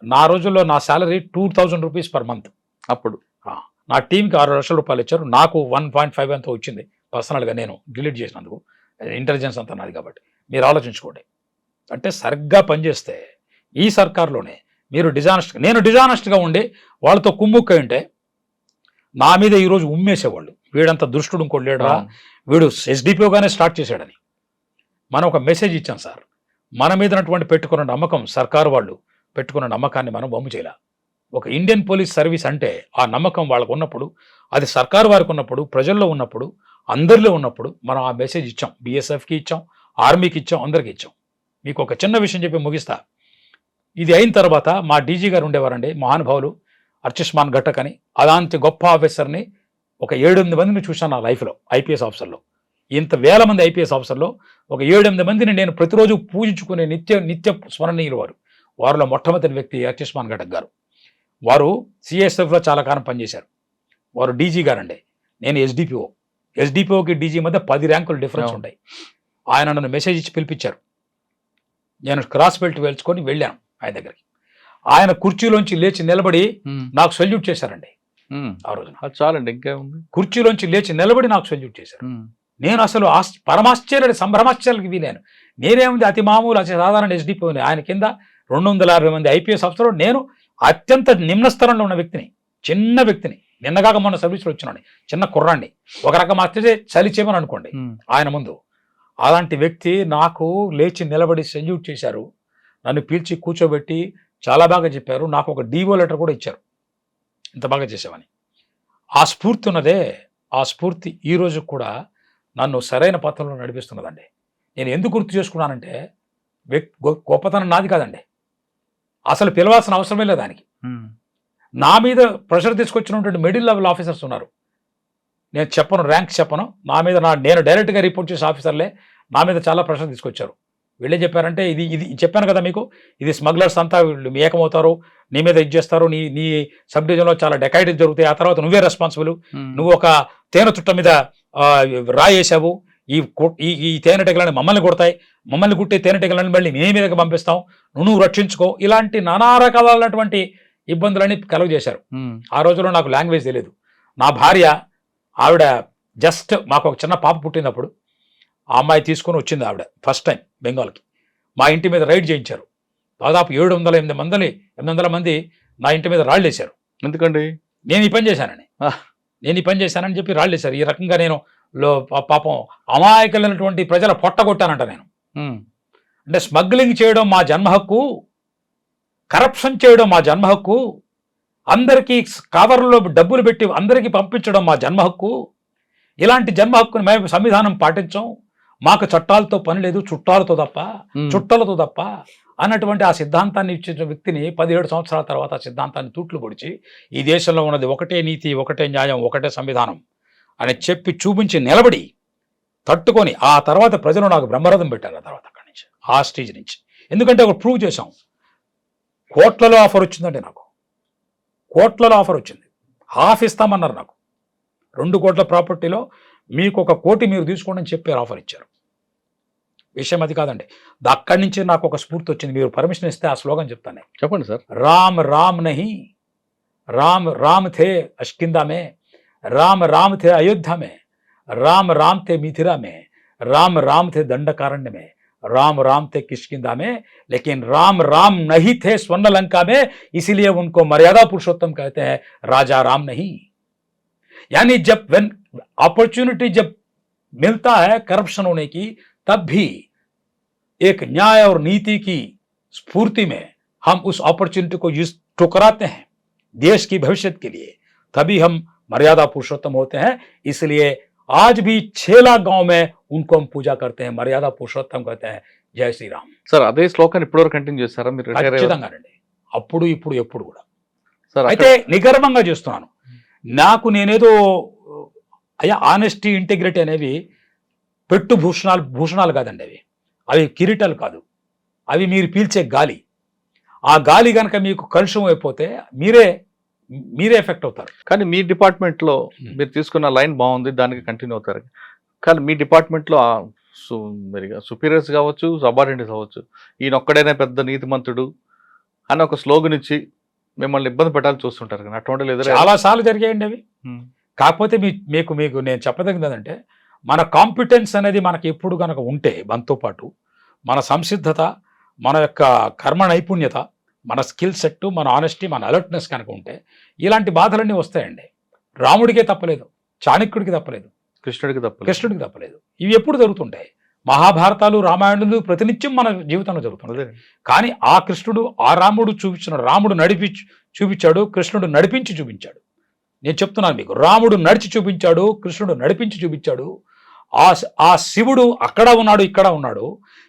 నా రోజుల్లో నా శాలరీ 2000 రూపీస్ పర్ మంత్. అప్పుడు నా టీంకి 6 లక్షల రూపాయలు ఇచ్చారు. నాకు 1.5 ఎంతో వచ్చింది పర్సనల్గా, నేను డిలీట్ చేసినందుకు. ఇంటెలిజెన్స్ అంతా నాది కాబట్టి మీరు ఆలోచించుకోండి. అంటే సరిగ్గా పనిచేస్తే ఈ సర్కార్లోనే మీరు నేను డిజానెస్ట్గా ఉండి వాళ్ళతో కుమ్ముక్కై ఉంటే నా మీద ఈరోజు ఉమ్మేసేవాళ్ళు. వీడంత దుష్టుడు ఇంకోటి లేడరా, వీడు ఎస్డిపిఓగానే స్టార్ట్ చేశాడని. మనం ఒక మెసేజ్ ఇచ్చాం సార్. మన మీద పెట్టుకున్న నమ్మకం, సర్కారు వాళ్ళు పెట్టుకున్న నమ్మకాన్ని మనం వమ్ము చేయాల. ఒక ఇండియన్ పోలీస్ సర్వీస్ అంటే ఆ నమ్మకం వాళ్ళకు ఉన్నప్పుడు, అది సర్కారు వారికి ఉన్నప్పుడు, ప్రజల్లో ఉన్నప్పుడు, అందరిలో ఉన్నప్పుడు మనం ఆ మెసేజ్ ఇచ్చాం. బిఎస్ఎఫ్కి ఇచ్చాం, ఆర్మీకి ఇచ్చాం, అందరికీ ఇచ్చాం. మీకు ఒక చిన్న విషయం చెప్పి ముగిస్తా. ఇది అయిన తర్వాత మా డీజీ గారు ఉండేవారండి, మహానుభావులు అర్చిష్మాన్ ఘటక్ అని. అలాంటి గొప్ప ఆఫీసర్ని ఒక 7-8 మందిని చూశాను నా లైఫ్లో. ఐపీఎస్ ఆఫీసర్లో ఇంత వేల మంది ఐపీఎస్ ఆఫీసర్లో ఒక 7-8 మందిని నేను ప్రతిరోజు పూజించుకునే నిత్య స్మరణీయులు వారు. వారిలో మొట్టమొదటి వ్యక్తి అర్చిష్మాన్ ఘటక్ గారు. వారు సిఎస్ఎఫ్లో చాలా కాలం పనిచేశారు. వారు డీజీ గారండి, నేను ఎస్డిపిఓకి డీజీ మధ్య 10 ర్యాంకులు డిఫరెన్స్ ఉంటాయి. ఆయన నన్ను మెసేజ్ ఇచ్చి పిలిపించారు. నేను క్రాస్ బెల్ట్ వేల్చుకొని వెళ్ళాను ఆయన దగ్గరికి. ఆయన కుర్చీలోంచి లేచి నిలబడి నాకు సల్యూట్ చేశారండి ఆ రోజున. అది చాలండి, ఇంకేముంది. కుర్చీలోంచి లేచి నిలబడి నాకు సల్యూట్ చేశారు. నేను అసలు పరమాశ్చర్య సంభ్రమాశ్చర్యాలకు వీలాను. నేనేముంది అతి మామూలు అతి సాధారణ ఎస్డిపి, ఆయన కింద 250 మంది ఐపీఎస్ ఆఫీసర్లు, నేను అత్యంత నిమ్న స్థలంలో ఉన్న వ్యక్తిని, చిన్న వ్యక్తిని, నిన్నగాక మొన్న సర్వీస్లో వచ్చినాను, చిన్న కుర్రాన్ని, ఒక రకం అత్తే చలి చేయమని అనుకోండి ఆయన ముందు. అలాంటి వ్యక్తి నాకు లేచి నిలబడి సెల్యూట్ చేశారు, నన్ను పీల్చి కూర్చోబెట్టి చాలా బాగా చెప్పారు, నాకు ఒక డివో లెటర్ కూడా ఇచ్చారు, ఇంత బాగా చేసామని. ఆ స్ఫూర్తి ఉన్నదే, ఆ స్ఫూర్తి ఈరోజు కూడా నన్ను సరైన పథంలో నడిపిస్తున్నదండి. నేను ఎందుకు గుర్తు చేసుకున్నానంటే గొప్పతనం నాది కాదండి, అసలు పిలవాల్సిన అవసరమే లేదు దానికి. నా మీద ప్రెషర్ తీసుకొచ్చినటువంటి మిడిల్ లెవెల్ ఆఫీసర్స్ ఉన్నారు, నేను చెప్పను, ర్యాంక్ చెప్పను, నా మీద నేను డైరెక్ట్గా రిపోర్ట్ చేసే ఆఫీసర్లే నా మీద చాలా ప్రెషర్ తీసుకొచ్చారు. వీళ్ళే చెప్పారంటే ఇది చెప్పాను కదా మీకు, ఇది స్మగ్లర్స్ అంతా వీళ్ళు ఏకమవుతారు, నీ మీద ఇది చేస్తారు, నీ సబ్ డివిజన్లో చాలా డెకాయిటీలు జరుగుతాయి, ఆ తర్వాత నువ్వే రెస్పాన్సిబుల్, నువ్వు ఒక తేనె చుట్ట మీద రాయేసావు, ఈ తేనెటీగలని మమ్మల్ని కొడతాయి, మమ్మల్ని కుట్టే తేనెటీగలని మళ్ళీ నీ మీదకి పంపిస్తాం, నువ్వు రక్షించుకో, ఇలాంటి నానా రకాలైనటువంటి ఇబ్బందులని కలుగజేశారు. ఆ రోజుల్లో నాకు లాంగ్వేజ్ తెలియదు. నా భార్య ఆవిడ జస్ట్ మాకు ఒక చిన్న పాప పుట్టినప్పుడు ఆ అమ్మాయి తీసుకొని వచ్చింది ఆవిడ ఫస్ట్ టైం బెంగాల్కి. మా ఇంటి మీద రైడ్ చేయించారు, దాదాపు 700-800 మంది నా ఇంటి మీద రాళ్ళు వేశారు. ఎందుకండి? నేను ఈ పని చేశానని చెప్పి రాళ్ళు వేశారు. ఈ రకంగా నేను పాపం అమాయకులైనటువంటి ప్రజల పొట్టగొట్టానంట నేను. అంటే స్మగ్లింగ్ చేయడం మా జన్మ హక్కు, కరప్షన్ చేయడం మా జన్మ హక్కు, అందరికీ కవర్లో డబ్బులు పెట్టి అందరికీ పంపించడం మా జన్మ హక్కు, ఇలాంటి జన్మ హక్కుని మేము సంవిధానం పాటించాం, మాకు చట్టాలతో పని లేదు, చుట్టాలతో తప్ప అన్నటువంటి ఆ సిద్ధాంతాన్ని ఇచ్చిన వ్యక్తిని 17 సంవత్సరాల తర్వాత ఆ సిద్ధాంతాన్ని తూట్లు పొడిచి ఈ దేశంలో ఉన్నది ఒకటే నీతి, ఒకటే న్యాయం, ఒకటే సంవిధానం అని చెప్పి చూపించి నిలబడి తట్టుకొని ఆ తర్వాత ప్రజలు నాకు బ్రహ్మరథం పెట్టారు. ఆ తర్వాత అక్కడి నుంచి ఆ స్టేజ్ నుంచి, ఎందుకంటే ఒక ప్రూవ్ చేశాం. కోట్లలో ఆఫర్ వచ్చిందండి నాకు, కోట్లలో ఆఫర్ వచ్చింది, హాఫ్ ఇస్తామన్నారు నాకు. 2 కోట్ల ప్రాపర్టీలో మీకు 1 కోటి మీరు తీసుకోండి అని చెప్పి ఆఫర్ ఇచ్చారు. విషయం అది కాదండి, అక్కడి నుంచి నాకు ఒక స్ఫూర్తి వచ్చింది. మీరు పర్మిషన్ ఇస్తే ఆ స్లోగన్ చెప్తాను. చెప్పండి సార్. రామ్ రామ్ నహీ, రామ్ రామ్ థే అష్కిందా మే, రామ్ రామ్ థే అయోధ్య మే, రామ్ రామ్ థే మిథిరా మే, రామ్ రామ్ थे दंडकारण्य में, राम राम थे किष्किंधा में, लेकिन राम राम नहीं थे स्वर्ण लंका में, इसीलिए उनको मर्यादा पुरुषोत्तम कहते हैं, राजा राम नहीं। यानी जब when अपॉर्चुनिटी जब मिलता है करप्शन होने की, तब भी एक न्याय और नीति की स्फूर्ति में हम उस अपॉर्चुनिटी को यूज ठुकराते हैं देश की भविष्य के लिए, तभी हम मर्यादा पुरुषोत्तम होते हैं। इसलिए आज भी 6 लाख गांव में उनको हम पूजा करते हैं, मर्यादा पुरुषोत्तम कहते हैं, జై శ్రీరామ్. సార్ అదే శ్లోకాన్ని ఇప్పటివరకు కంటిన్యూ చేస్తారా మీరు? ఖచ్చితంగానండి, అప్పుడు ఇప్పుడు ఎప్పుడు కూడా. అయితే నిగర్వంగా చేస్తున్నాను, నాకు నేనేదో అయ్యా ఆనెస్టీ ఇంటిగ్రిటీ అనేవి పెట్టు భూషణాలు కాదండి, అవి కిరీటాలు కాదు, అవి మీరు పీల్చే గాలి. ఆ గాలి కనుక మీకు కలుషం అయిపోతే మీరే ఎఫెక్ట్ అవుతారు. కానీ మీ డిపార్ట్మెంట్లో మీరు తీసుకున్న లైన్ బాగుంది, దానికి కంటిన్యూ అవుతారు. కానీ మీ డిపార్ట్మెంట్లో మరిగా సుపీరియర్స్ కావచ్చు, సబార్డినేట్స్ కావచ్చు, ఈయన ఒక్కడైనా పెద్ద నీతిమంతుడు అని ఒక స్లోగన్ ఇచ్చి మిమ్మల్ని ఇబ్బంది పెట్టాలని చూస్తుంటారు. కానీ అటువంటి లేదు, చాలా సార్లు జరిగాయండి అవి. కాకపోతే మీకు నేను చెప్పదగినదంటే, మన కాంపిటెన్స్ అనేది మనకి ఎప్పుడు కనుక ఉంటే, మనతో పాటు మన సంసిద్ధత, మన యొక్క కర్మ నైపుణ్యత, మన స్కిల్ సెట్, మన ఆనెస్టీ, మన అలర్ట్నెస్ కనుక ఉంటే ఇలాంటి బాధలన్నీ వస్తాయండి. రాముడికే తప్పలేదు, చాణక్యుడికి తప్పలేదు, కృష్ణుడికి తప్పలేదు. ఇవి ఎప్పుడు జరుగుతుంటాయి? మహాభారతాలు, రామాయణాలు ప్రతినిత్యం మన జీవితంలో జరుగుతుంది. కానీ ఆ కృష్ణుడు, ఆ రాముడు రాముడు చూపించాడు, కృష్ణుడు నడిపించి చూపించాడు. నేను చెప్తున్నాను మీకు, రాముడు నడిచి చూపించాడు, కృష్ణుడు నడిపించి చూపించాడు. ఆ శివుడు అక్కడ ఉన్నాడు, ఇక్కడ ఉన్నాడు.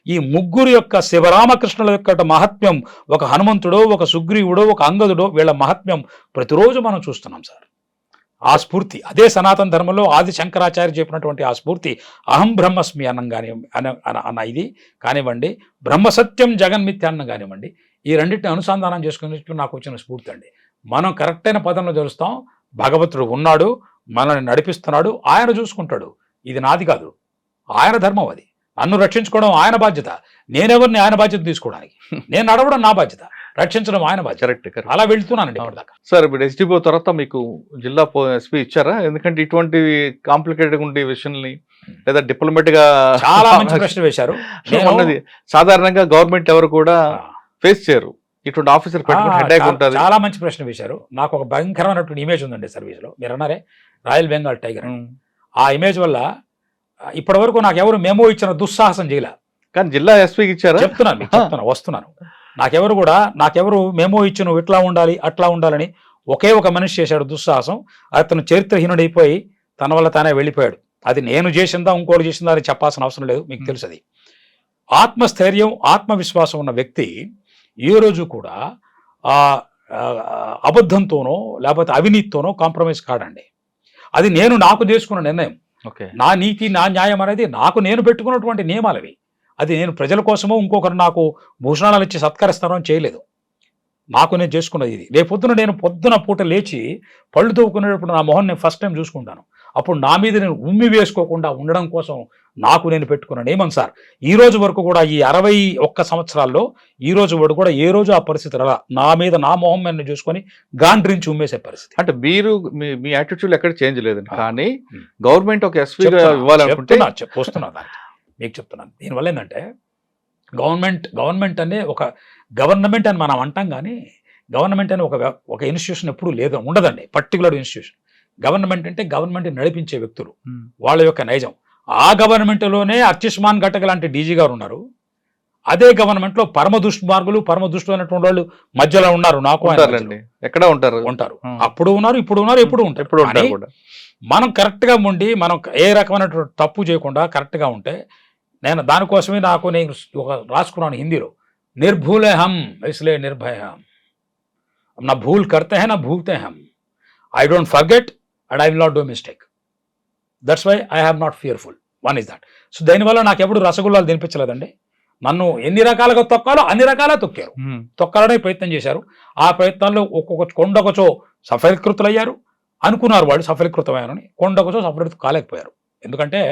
ఈ ముగ్గురు యొక్క శివరామకృష్ణుల యొక్క మహత్యం, ఒక హనుమంతుడో, ఒక సుగ్రీవుడో, ఒక అంగదుడో, వీళ్ళ మహత్యం ప్రతిరోజు మనం చూస్తున్నాం సార్. ఆ స్ఫూర్తి అదే సనాతన ధర్మంలో ఆది శంకరాచార్య చెప్పినటువంటి ఆ స్ఫూర్తి, అహం బ్రహ్మస్మి అన్న ఇది కానివ్వండి, బ్రహ్మసత్యం జగన్మిథ్య అన్న కానివ్వండి, ఈ రెండింటిని అనుసంధానం చేసుకుని నాకు వచ్చిన స్ఫూర్తి అండి. మనం కరెక్ట్ అయిన పదంలో తెలుస్తాం, భగవంతుడు ఉన్నాడు, మనల్ని నడిపిస్తున్నాడు, ఆయన చూసుకుంటాడు. ఇది నాది కాదు, ఆయన ధర్మం, అది నన్ను రక్షించుకోవడం ఆయన బాధ్యత. నేనెవరిని ఆయన బాధ్యత తీసుకోవడానికి, నేను నడవడం నా బాధ్యత. రక్షించడం ఆయన బాధ్యత. కరెక్ట్. అలా వెళ్తున్నానండి ఇప్పటిదాకా. సార్ ఇప్పుడు ఎస్డిఓ తర్వాత మీకు జిల్లా ఎస్పీ ఇచ్చారా? ఎందుకంటే ఇటువంటి కాంప్లికేటెడ్ ఉండే విషయాల్ని లేదా డిప్లొమాట్ గా చాలా మంచి ప్రశ్న వేశారు. అన్నది సాధారణంగా గవర్నమెంట్ ఎవరు కూడా ఫేస్ చేయరు. ఇటువంటి ఆఫీసర్ పెట్టుకుని హెడేక్ ఉంటుంది. చాలా మంచి ప్రశ్న వేశారు. నాకు ఒక భయంకరమైనటువంటి ఇమేజ్ ఉందండి సర్వీస్ లో. మీరు అన్నారే రాయల్ బెంగాల్ టైగర్, ఆ ఇమేజ్ వల్ల ఇప్పటి వరకు నాకు ఎవరు మెమో ఇచ్చిన దుస్సాహసం చేయలే. కానీ జిల్లా ఎస్పీకి ఇచ్చారా? చెప్తున్నా వస్తున్నాను. నాకెవరు మెమో ఇచ్చి నువ్వు ఇట్లా ఉండాలి అట్లా ఉండాలని ఒకే ఒక మనిషి చేశాడు దుస్సాహసం. అతను చరిత్రహీనుడైపోయి తన వల్ల తానే వెళ్ళిపోయాడు. అది నేను చేసిందా ఇంకోటి చేసిందా అని చెప్పాల్సిన అవసరం లేదు, మీకు తెలుసు. అది ఆత్మస్థైర్యం ఆత్మవిశ్వాసం ఉన్న వ్యక్తి ఏ రోజు కూడా అబద్ధంతోనో లేకపోతే అవినీతితోనో కాంప్రమైజ్ కాడండి. అది నాకు చేసుకున్న నిర్ణయం. నా నీతి నా న్యాయం అనేది నేను పెట్టుకున్నటువంటి నియమాలు అవి. అది నేను ప్రజల కోసమో ఇంకొకరు నాకు భూషణాలు ఇచ్చి సత్కరిస్తానో చేయలేదు. నేను చేసుకున్నది ఇది. రేపొద్దున నేను పొద్దున పూట లేచి పళ్ళు తవ్వుకునేటప్పుడు నా మొహం నేను ఫస్ట్ టైం చూసుకుంటాను. అప్పుడు నా మీద నేను ఉమ్మి వేసుకోకుండా ఉండడం కోసం నేను పెట్టుకున్న నియమం సార్. ఈ రోజు వరకు కూడా ఈ 61 సంవత్సరాల్లో ఈ రోజు వరకు కూడా ఏ రోజు ఆ పరిస్థితి అలా నా మీద నా మొహం మీద చూసుకొని గాండ్రించి ఉమ్మేసే పరిస్థితి. అంటే మీరు మీ యాటిట్యూడ్ ఎక్కడ చేంజ్ లేదండి. కానీ గవర్నమెంట్ ఒక ఎస్పీగా ఇవ్వాలనుకుంటే వస్తున్నా దానికి మీకు చెప్తున్నాను. దీనివల్ల ఏంటంటే గవర్నమెంట్ అనే ఒక గవర్నమెంట్ అని మనం అంటాం, కానీ గవర్నమెంట్ అని ఒక ఇన్స్టిట్యూషన్ ఎప్పుడు లేదు, ఉండదండి. Particular institution. గవర్నమెంట్ అంటే గవర్నమెంట్ నడిపించే వ్యక్తులు, వాళ్ళ యొక్క నైజం. ఆ గవర్నమెంట్లోనే అర్చిష్మాన్ ఘటక లాంటి డీజీ గారు ఉన్నారు. అదే గవర్నమెంట్లో పరమ దుష్మార్గులు పరమ దుష్టులైనటువంటి వాళ్ళు మధ్యలో ఉన్నారు. ఎక్కడ ఉంటారు అప్పుడు ఉన్నారు, ఇప్పుడు ఉన్నారు, ఎప్పుడు ఉంటారు. మనం కరెక్ట్గా ఉండి మనం ఏ రకమైనటువంటి తప్పు చేయకుండా కరెక్ట్గా ఉంటే, నేను దానికోసమే నేను ఒక రాసుకున్నాను హిందీలో, నిర్భూలే హమ్ ఇస్లే నిర్భయ హమ్, నా భూల్ కర్తే హై నా భూల్తే హమ్, I don't forget and I will not do mistake. That's why I have not fearful. One is that. So దానివల్ల నాకు ఎప్పుడు రసగుల్లాలు తినిపించలేదండి. నన్ను ఎన్ని రకాలుగా తొక్కాలో అన్ని రకాలుగా తొక్కారు, తొక్కాలనే ప్రయత్నం చేశారు. ఆ ప్రయత్నాల్లో ఒక్కొక్క కొండకొచ్చో సఫలీకృతులయ్యారు అనుకున్నారు వాళ్ళు, సఫలీకృతమయ్యారని. కొండకొచ్చో సఫలీకృతం కాలేకపోయారు. ఎందుకంటే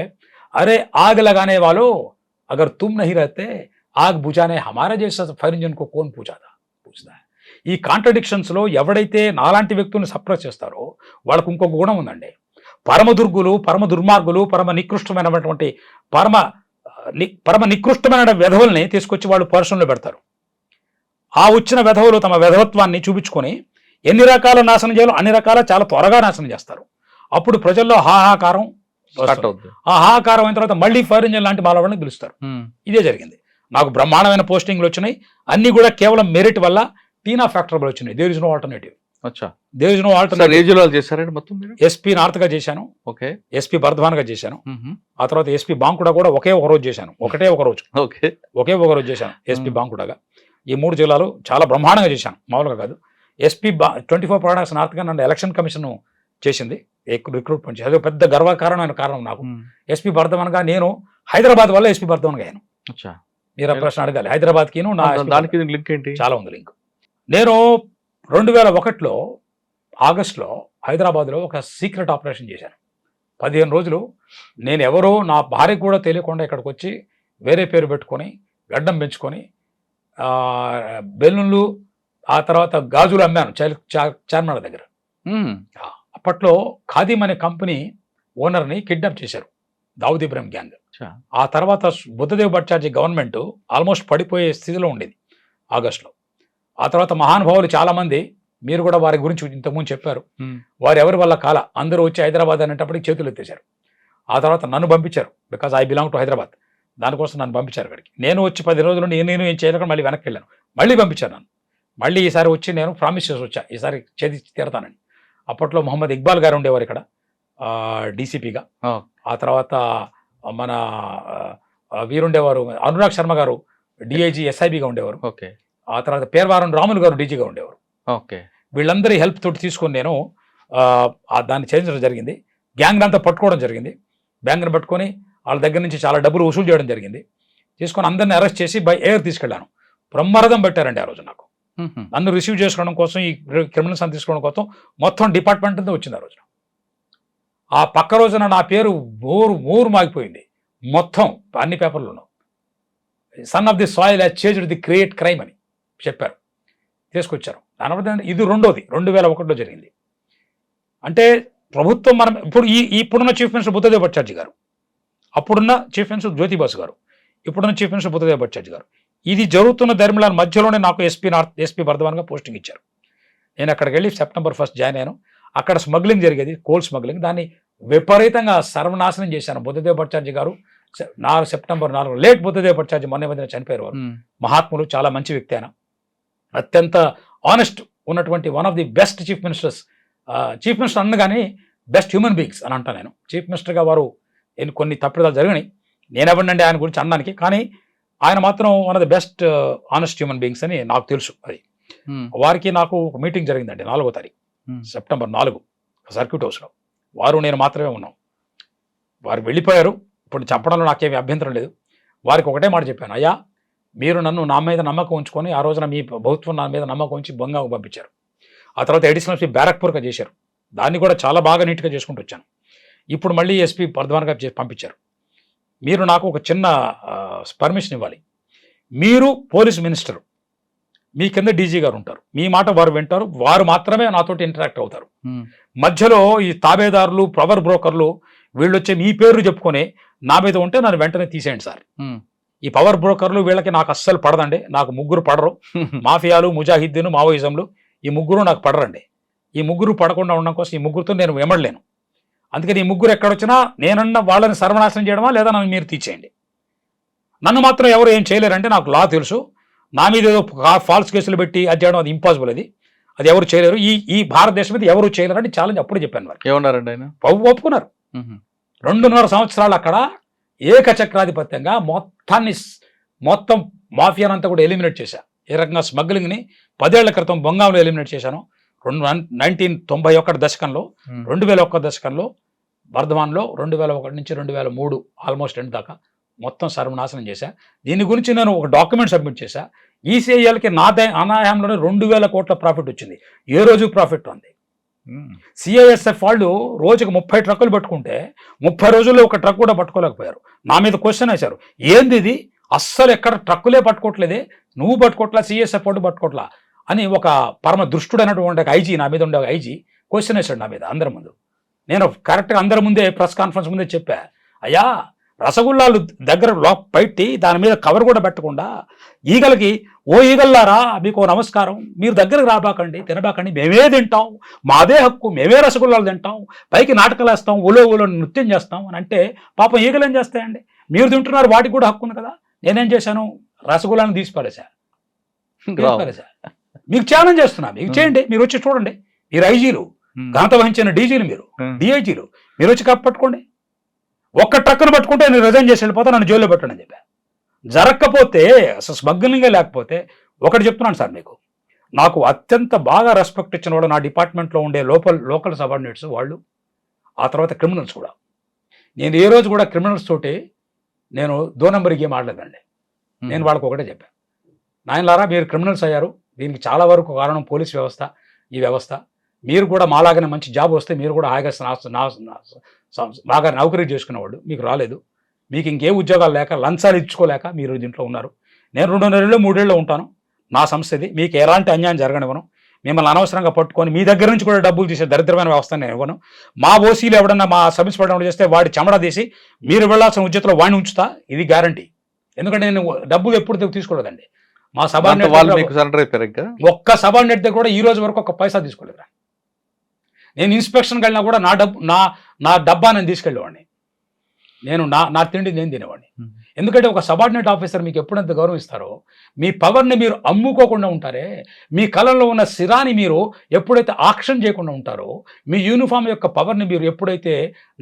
అరే ఆగ్ लगाने वालों अगर तुम नहीं रहते आग बुझाने हमारा जैसा ఫైర్ ఇంజిన్ को कौन पूछता. ఈ కాంట్రడిక్షన్స్లో ఎవడైతే నాలాంటి వ్యక్తులను సప్రెస్ చేస్తారో వాళ్ళకు ఇంకొక గుణం ఉందండి. పరమ దుర్గులు పరమ దుర్మార్గులు పరమ నికృష్టమైనటువంటి పరమ నికృష్టమైన వెధవుల్ని తీసుకొచ్చి వాళ్ళు పరుషంలో పెడతారు. ఆ వచ్చిన వెధవులు తమ వెధవత్వాన్ని చూపించుకొని ఎన్ని రకాల నాశనం చేయాలో అన్ని రకాల చాలా త్వరగా నాశనం చేస్తారు. అప్పుడు ప్రజల్లో హాహాకారం. ఆ హాహాకారం అయిన తర్వాత మళ్ళీ ఫైర్ ఇంజిన్ లాంటి మాలవాళ్ళని పిలుస్తారు. ఇదే జరిగింది. నాకు బ్రహ్మాండమైన పోస్టింగ్లు వచ్చినాయి. అన్ని కూడా కేవలం మెరిట్ వల్ల టీనా ఫ్యాక్టర్ వచ్చినాయి. There is no alternative. SP north గా చేశాను, ఎస్పీ బర్ధమాన్ గా చేశాను, ఆ తర్వాత ఎస్పీ బాంకుడా కూడా ఒకే ఒక రోజు చేశాను. ఒకే ఒక రోజు చేశాను ఎస్పీ బాంకుడాగా. ఈ 3 జిల్లాలు చాలా బ్రహ్మాండంగా చేశాను, మామూలుగా కాదు. ఎస్పీ 24 ప్రోడక్ట్స్ నార్త్ గా నన్ను ఎలక్షన్ కమిషన్ చేసింది, రిక్రూట్మెంట్ చేసి. అది పెద్ద గర్వకారణమైన కారణం నాకు. ఎస్పీ బర్ధమాన్ గా నేను హైదరాబాద్ వల్ల ఎస్పీ బర్ధమాన్ గా అయ్యాను. మీరు ప్రశ్న అడగాలి. హైదరాబాద్ కి దానికి లింక్ ఏంటి? చాలా ఉంది లింక్. నేను 2001లో ఆగస్టులో హైదరాబాద్లో ఒక సీక్రెట్ ఆపరేషన్ చేశాను. 15 రోజులు నేను ఎవరో నా భార్యకు కూడా తెలియకుండా ఇక్కడికి వచ్చి వేరే పేరు పెట్టుకొని గడ్డం పెంచుకొని బెలూన్లు ఆ తర్వాత గాజులు అమ్మాను చార్మినార్ దగ్గర. అప్పట్లో ఖాదీం అనే కంపెనీ ఓనర్ని కిడ్నాప్ చేశారు దావుద్ ఇబ్రాహిం గ్యాంగ్. ఆ తర్వాత బుద్ధదేవ్ భట్టాచార్య గవర్నమెంట్ ఆల్మోస్ట్ పడిపోయే స్థితిలో ఉండేది ఆగస్టులో. ఆ తర్వాత మహానుభావులు చాలామంది, మీరు కూడా వారి గురించి ఇంతకుముందు చెప్పారు, వారు ఎవరి వల్ల కాల అందరూ వచ్చి హైదరాబాద్ అనేటప్పటికి చేతులు ఎత్తేశారు. ఆ తర్వాత నన్ను పంపించారు, because I belong to Hyderabad. దానికోసం నన్ను పంపించారు అక్కడికి. నేను వచ్చి 10 రోజులు నేను ఏం చేయలేక మళ్ళీ వెనక్కి వెళ్ళాను. మళ్ళీ పంపించాను నన్ను. మళ్ళీ ఈసారి వచ్చి నేను ప్రామిస్ చేసి వచ్చా, ఈసారి చేతి తీరతానని. అప్పట్లో మొహమ్మద్ ఇక్బాల్ గారు ఉండేవారు ఇక్కడ డీసీపీగా. ఆ తర్వాత మన వీరుండేవారు అనురాగ్ శర్మ గారు డిఐజీ ఎస్ఐబిగా ఉండేవారు. ఆ తర్వాత పేర్వారం రాములు గారు డీజీగా ఉండేవారు. వీళ్ళందరి హెల్ప్ తోటి తీసుకొని నేను దాన్ని చేయించడం జరిగింది. గ్యాంగ్ అంతా పట్టుకోవడం జరిగింది. బ్యాంక్ని పట్టుకొని వాళ్ళ దగ్గర నుంచి చాలా డబ్బులు వసూలు చేయడం జరిగింది. తీసుకొని అందరిని అరెస్ట్ చేసి బై ఎయిర్ తీసుకెళ్ళాను. బ్రహ్మరథం పెట్టారండి ఆ రోజు నాకు. నన్ను రిసీవ్ చేసుకోవడం కోసం, ఈ క్రిమినల్స్ అని తీసుకోవడం కోసం మొత్తం డిపార్ట్మెంట్ అంతా వచ్చింది ఆ రోజున. ఆ పక్క రోజున నా పేరు ఊరు మాగిపోయింది మొత్తం అన్ని పేపర్లోనూ. Son of the soil has changed the great crime అని చెప్పారు. తీసుకొచ్చారు. దానివల్ల ఇది రెండోది 2001లో జరిగింది. అంటే ప్రభుత్వం మనం ఇప్పుడున్న చీఫ్ మినిస్టర్ బుద్ధదేవ్ భట్టాచార్య గారు, అప్పుడున్న చీఫ్ మినిస్టర్ జ్యోతిబాసు గారు, ఇప్పుడున్న చీఫ్ మినిస్టర్ బుద్ధదేవ్ భట్టాచార్య గారు, ఇది జరుగుతున్న ధర్మిలాన్ మధ్యలోనే నాకు ఎస్పీ బర్ధమాన్గా పోస్టింగ్ ఇచ్చారు. నేను అక్కడికి వెళ్ళి September 1 జాయిన్ అయ్యాను. అక్కడ స్మగ్లింగ్ జరిగేది, కోల్ స్మగ్లింగ్. దాన్ని విపరీతంగా సర్వనాశనం చేశాను. బుద్ధదేవ్ భట్టాచార్య గారు September 4 లేట్ బుద్ధదేవ్ భట్టాచార్య మొన్న మధ్యన చనిపోయారు. వారు మహాత్ములు, చాలా మంచి వ్యక్తి. ఆయన అత్యంత ఆనెస్ట్ ఉన్నటువంటి one of the best chief ministers. Chief minister అనగానే బెస్ట్ హ్యూమన్ బీయింగ్స్ అని అంటాను నేను. చీఫ్ మినిస్టర్గా వారు కొన్ని తప్పిదాలు జరిగినాయి, నేనెవరినండి ఆయన గురించి అనడానికి, కానీ ఆయన మాత్రం one of the best honest human beings అని నాకు తెలుసు. అది వారికి నాకు ఒక మీటింగ్ జరిగిందండి 4వ తారీఖు September 4 సర్క్యూట్ హౌస్లో. వారు నేను మాత్రమే ఉన్నాం. వారు వెళ్ళిపోయారు. ఇప్పుడు చెప్పడంలో నాకేమీ అభ్యంతరం లేదు. వారికి ఒకటే మాట చెప్పాను, అయ్యా మీరు నా మీద నమ్మకం ఉంచుకొని ఆ రోజున మీ ప్రభుత్వం నా మీద నమ్మకం ఉంచి బొంగాకు పంపించారు. ఆ తర్వాత అడిషనల్ ఎస్పీ బ్యారక్పూర్గా చేశారు. దాన్ని కూడా చాలా బాగా నీట్గా చేసుకుంటూ వచ్చాను. ఇప్పుడు మళ్ళీ ఎస్పీ బర్ధమాన్గా పంపించారు. మీరు నాకు ఒక చిన్న పర్మిషన్ ఇవ్వాలి. మీరు పోలీస్ మినిస్టర్, మీ కింద డీజీ గారు ఉంటారు, మీ మాట వారు వింటారు, వారు మాత్రమే నాతోటి ఇంటరాక్ట్ అవుతారు. మధ్యలో ఈ తాబేదారులు, పవర్ బ్రోకర్లు వీళ్ళు వచ్చే మీ పేర్లు చెప్పుకొని నా మీద ఉంటే నన్ను వెంటనే తీసేయండి సార్. ఈ పవర్ బ్రోకర్లు వీళ్ళకి నాకు అస్సలు పడదండి. నాకు ముగ్గురు పడరు. మాఫియాలు, ముజాహిద్దీను, మావోయిజంలు, ఈ ముగ్గురు నాకు పడరండి. ఈ ముగ్గురు పడకుండా ఉండడం కోసం ఈ ముగ్గురుతో నేను వెమడలేను. అందుకని ఈ ముగ్గురు ఎక్కడొచ్చినా నేనన్న వాళ్ళని సర్వనాశనం చేయడమా లేదా నన్ను మీరు తీసేయండి. నన్ను మాత్రం ఎవరు ఏం చేయలేరంటే నాకు లా తెలుసు. నా మీద ఏదో ఫాల్స్ కేసులు పెట్టి అది చేయడం అది ఇంపాసిబుల్. అది ఎవరు చేయలేరు. ఈ భారతదేశం మీద ఎవరు చేయలేరు అని ఛాలెంజ్ అప్పుడే చెప్పాను. వారు ఏమన్నారండి? ఆయన ఒప్పుకున్నారు. 2.5 సంవత్సరాలు అక్కడ ఏకచక్రాధిపత్యంగా మొత్తం మాఫియానంతా కూడా ఎలిమినేట్ చేశా. ఏ రకంగా స్మగ్లింగ్ని 10 ఏళ్ల క్రితం బొంగాంలో ఎలిమినేట్ చేశాను. 1991 దశకంలో 2001 దశకంలో బర్ధమాన్లో 2001 నుంచి 2003 ఆల్మోస్ట్ ఎండ్ దాకా మొత్తం సర్వనాశనం చేశా. దీని గురించి నేను ఒక డాక్యుమెంట్ సబ్మిట్ చేశా. ఈసీఐఎల్కి నా అనాయంలోనే 2,000 కోట్ల ప్రాఫిట్ వచ్చింది. ఏ రోజు ప్రాఫిట్ ఉంది. సిఐఎస్ఎఫ్ వాళ్ళు రోజుకు 30 ట్రక్కులు పట్టుకుంటే 30 రోజుల్లో ఒక ట్రక్ కూడా పట్టుకోలేకపోయారు. నా మీద క్వశ్చన్ వేశారు, ఏంది ఇది, అస్సలు ఎక్కడ ట్రక్కులే పట్టుకోవట్లేదే, నువ్వు పట్టుకోవట్లా, సిఐఎస్ఎఫ్ వాళ్ళు పట్టుకోవట్లా అని ఒక పరమ దృష్టుడైనటువంటి ఒక ఐజీ, నా మీద ఉండే ఒక ఐజీ క్వశ్చన్ వేశాడు నా మీద అందరి ముందు. నేను కరెక్ట్గా అందరి ముందే ప్రెస్ కాన్ఫరెన్స్ ముందే చెప్పా, అయ్యా రసగుల్లాలు దగ్గర పెట్టి దాని మీద కవర్ కూడా పెట్టకుండా ఈగలకి, ఓ ఈగల్లారా మీకు నమస్కారం, మీరు దగ్గరకు రాబాకండి, తినబాకండి, మేమే తింటాం, మాదే హక్కు, మేమే రసగుల్లాలు తింటాం, పైకి నాటకాలు వేస్తాం, ఓలో నృత్యం చేస్తాం అని అంటే పాపం ఈగలు ఏం చేస్తాయండి? మీరు తింటున్నారు, వాటికి కూడా హక్కు ఉంది కదా. నేనేం చేశాను, రసగుల్లాను తీసి పారేశా. మీకు ఛాలెంజ్ చేస్తున్నా, మీకు చేయండి, మీరు వచ్చి చూడండి. మీరు ఐజీలు, ఘనత వహించిన డీజీలు, మీరు డిఐజీలు, మీరు వచ్చి పట్టుకోండి. ఒక్క ట్రక్కును పట్టుకుంటే నేను రిజైన్ చేసి వెళ్ళిపోతా, నన్ను జైల్లో పెట్టండి అని చెప్పా. జరగకపోతే అసలు స్మగ్లింగే లేకపోతే ఒకటి చెప్తున్నాను సార్, మీకు నాకు అత్యంత బాగా రెస్పెక్ట్ ఇచ్చిన వాడు నా డిపార్ట్మెంట్లో ఉండే లోకల్ సబార్డినేట్స్ వాళ్ళు, ఆ తర్వాత క్రిమినల్స్ కూడా. నేను ఏ రోజు కూడా క్రిమినల్స్ తోటి నేను 2 నెంబర్ గేమ్ ఆడలేదండి. నేను వాళ్ళకి ఒకటే చెప్పాను, నాయనలారా మీరు క్రిమినల్స్ అయ్యారు, దీనికి చాలా వరకు కారణం పోలీస్ వ్యవస్థ, ఈ వ్యవస్థ. మీరు కూడా మాలాగానే మంచి జాబ్ వస్తే మీరు కూడా హాయిగా బాగా నౌకరీ చేసుకునేవాళ్ళు, మీకు రాలేదు. మీకు ఇంకే ఉద్యోగాలు లేక, లంచాలు ఇచ్చుకోలేక మీరు దీంట్లో ఉన్నారు. నేను 2.5 3 ఏళ్ళు ఉంటాను, నా సంస్థది, మీకు ఎలాంటి అన్యాయం జరగనివ్వను. మిమ్మల్ని అనవసరంగా పట్టుకొని మీ దగ్గర నుంచి కూడా డబ్బులు తీసే దరిద్రమైన వ్యవస్థ నేను ఇవ్వను. మా ఓసీలు ఎవడన్నా మా సర్వీస్ పడడం చేస్తే వాడి చెమడా తీసి మీరు వెళ్లాల్సిన ఉద్యోగంలో వాడిని ఉంచుతా, ఇది గ్యారంటీ. ఎందుకంటే నేను డబ్బులు ఎప్పుడు తీసుకోలేదండి. మా సబార్డినేట్ ఒక్క సబార్డినేట్ దగ్గర కూడా ఈ రోజు వరకు ఒక పైసా తీసుకోలేదు. నేను ఇన్స్పెక్షన్కి వెళ్ళినా కూడా నా డబ్బా నేను తీసుకెళ్ళేవాడిని. నేను నా తిండి నేను తినేవాడిని. ఎందుకంటే ఒక సబార్డినేట్ ఆఫీసర్ మీకు ఎప్పుడెంత గౌరవిస్తారో, మీ పవర్ని మీరు అమ్ముకోకుండా ఉంటారే, మీ కళలో ఉన్న సిరాని మీరు ఎప్పుడైతే ఆక్షన్ చేయకుండా ఉంటారో, మీ యూనిఫామ్ యొక్క పవర్ని మీరు ఎప్పుడైతే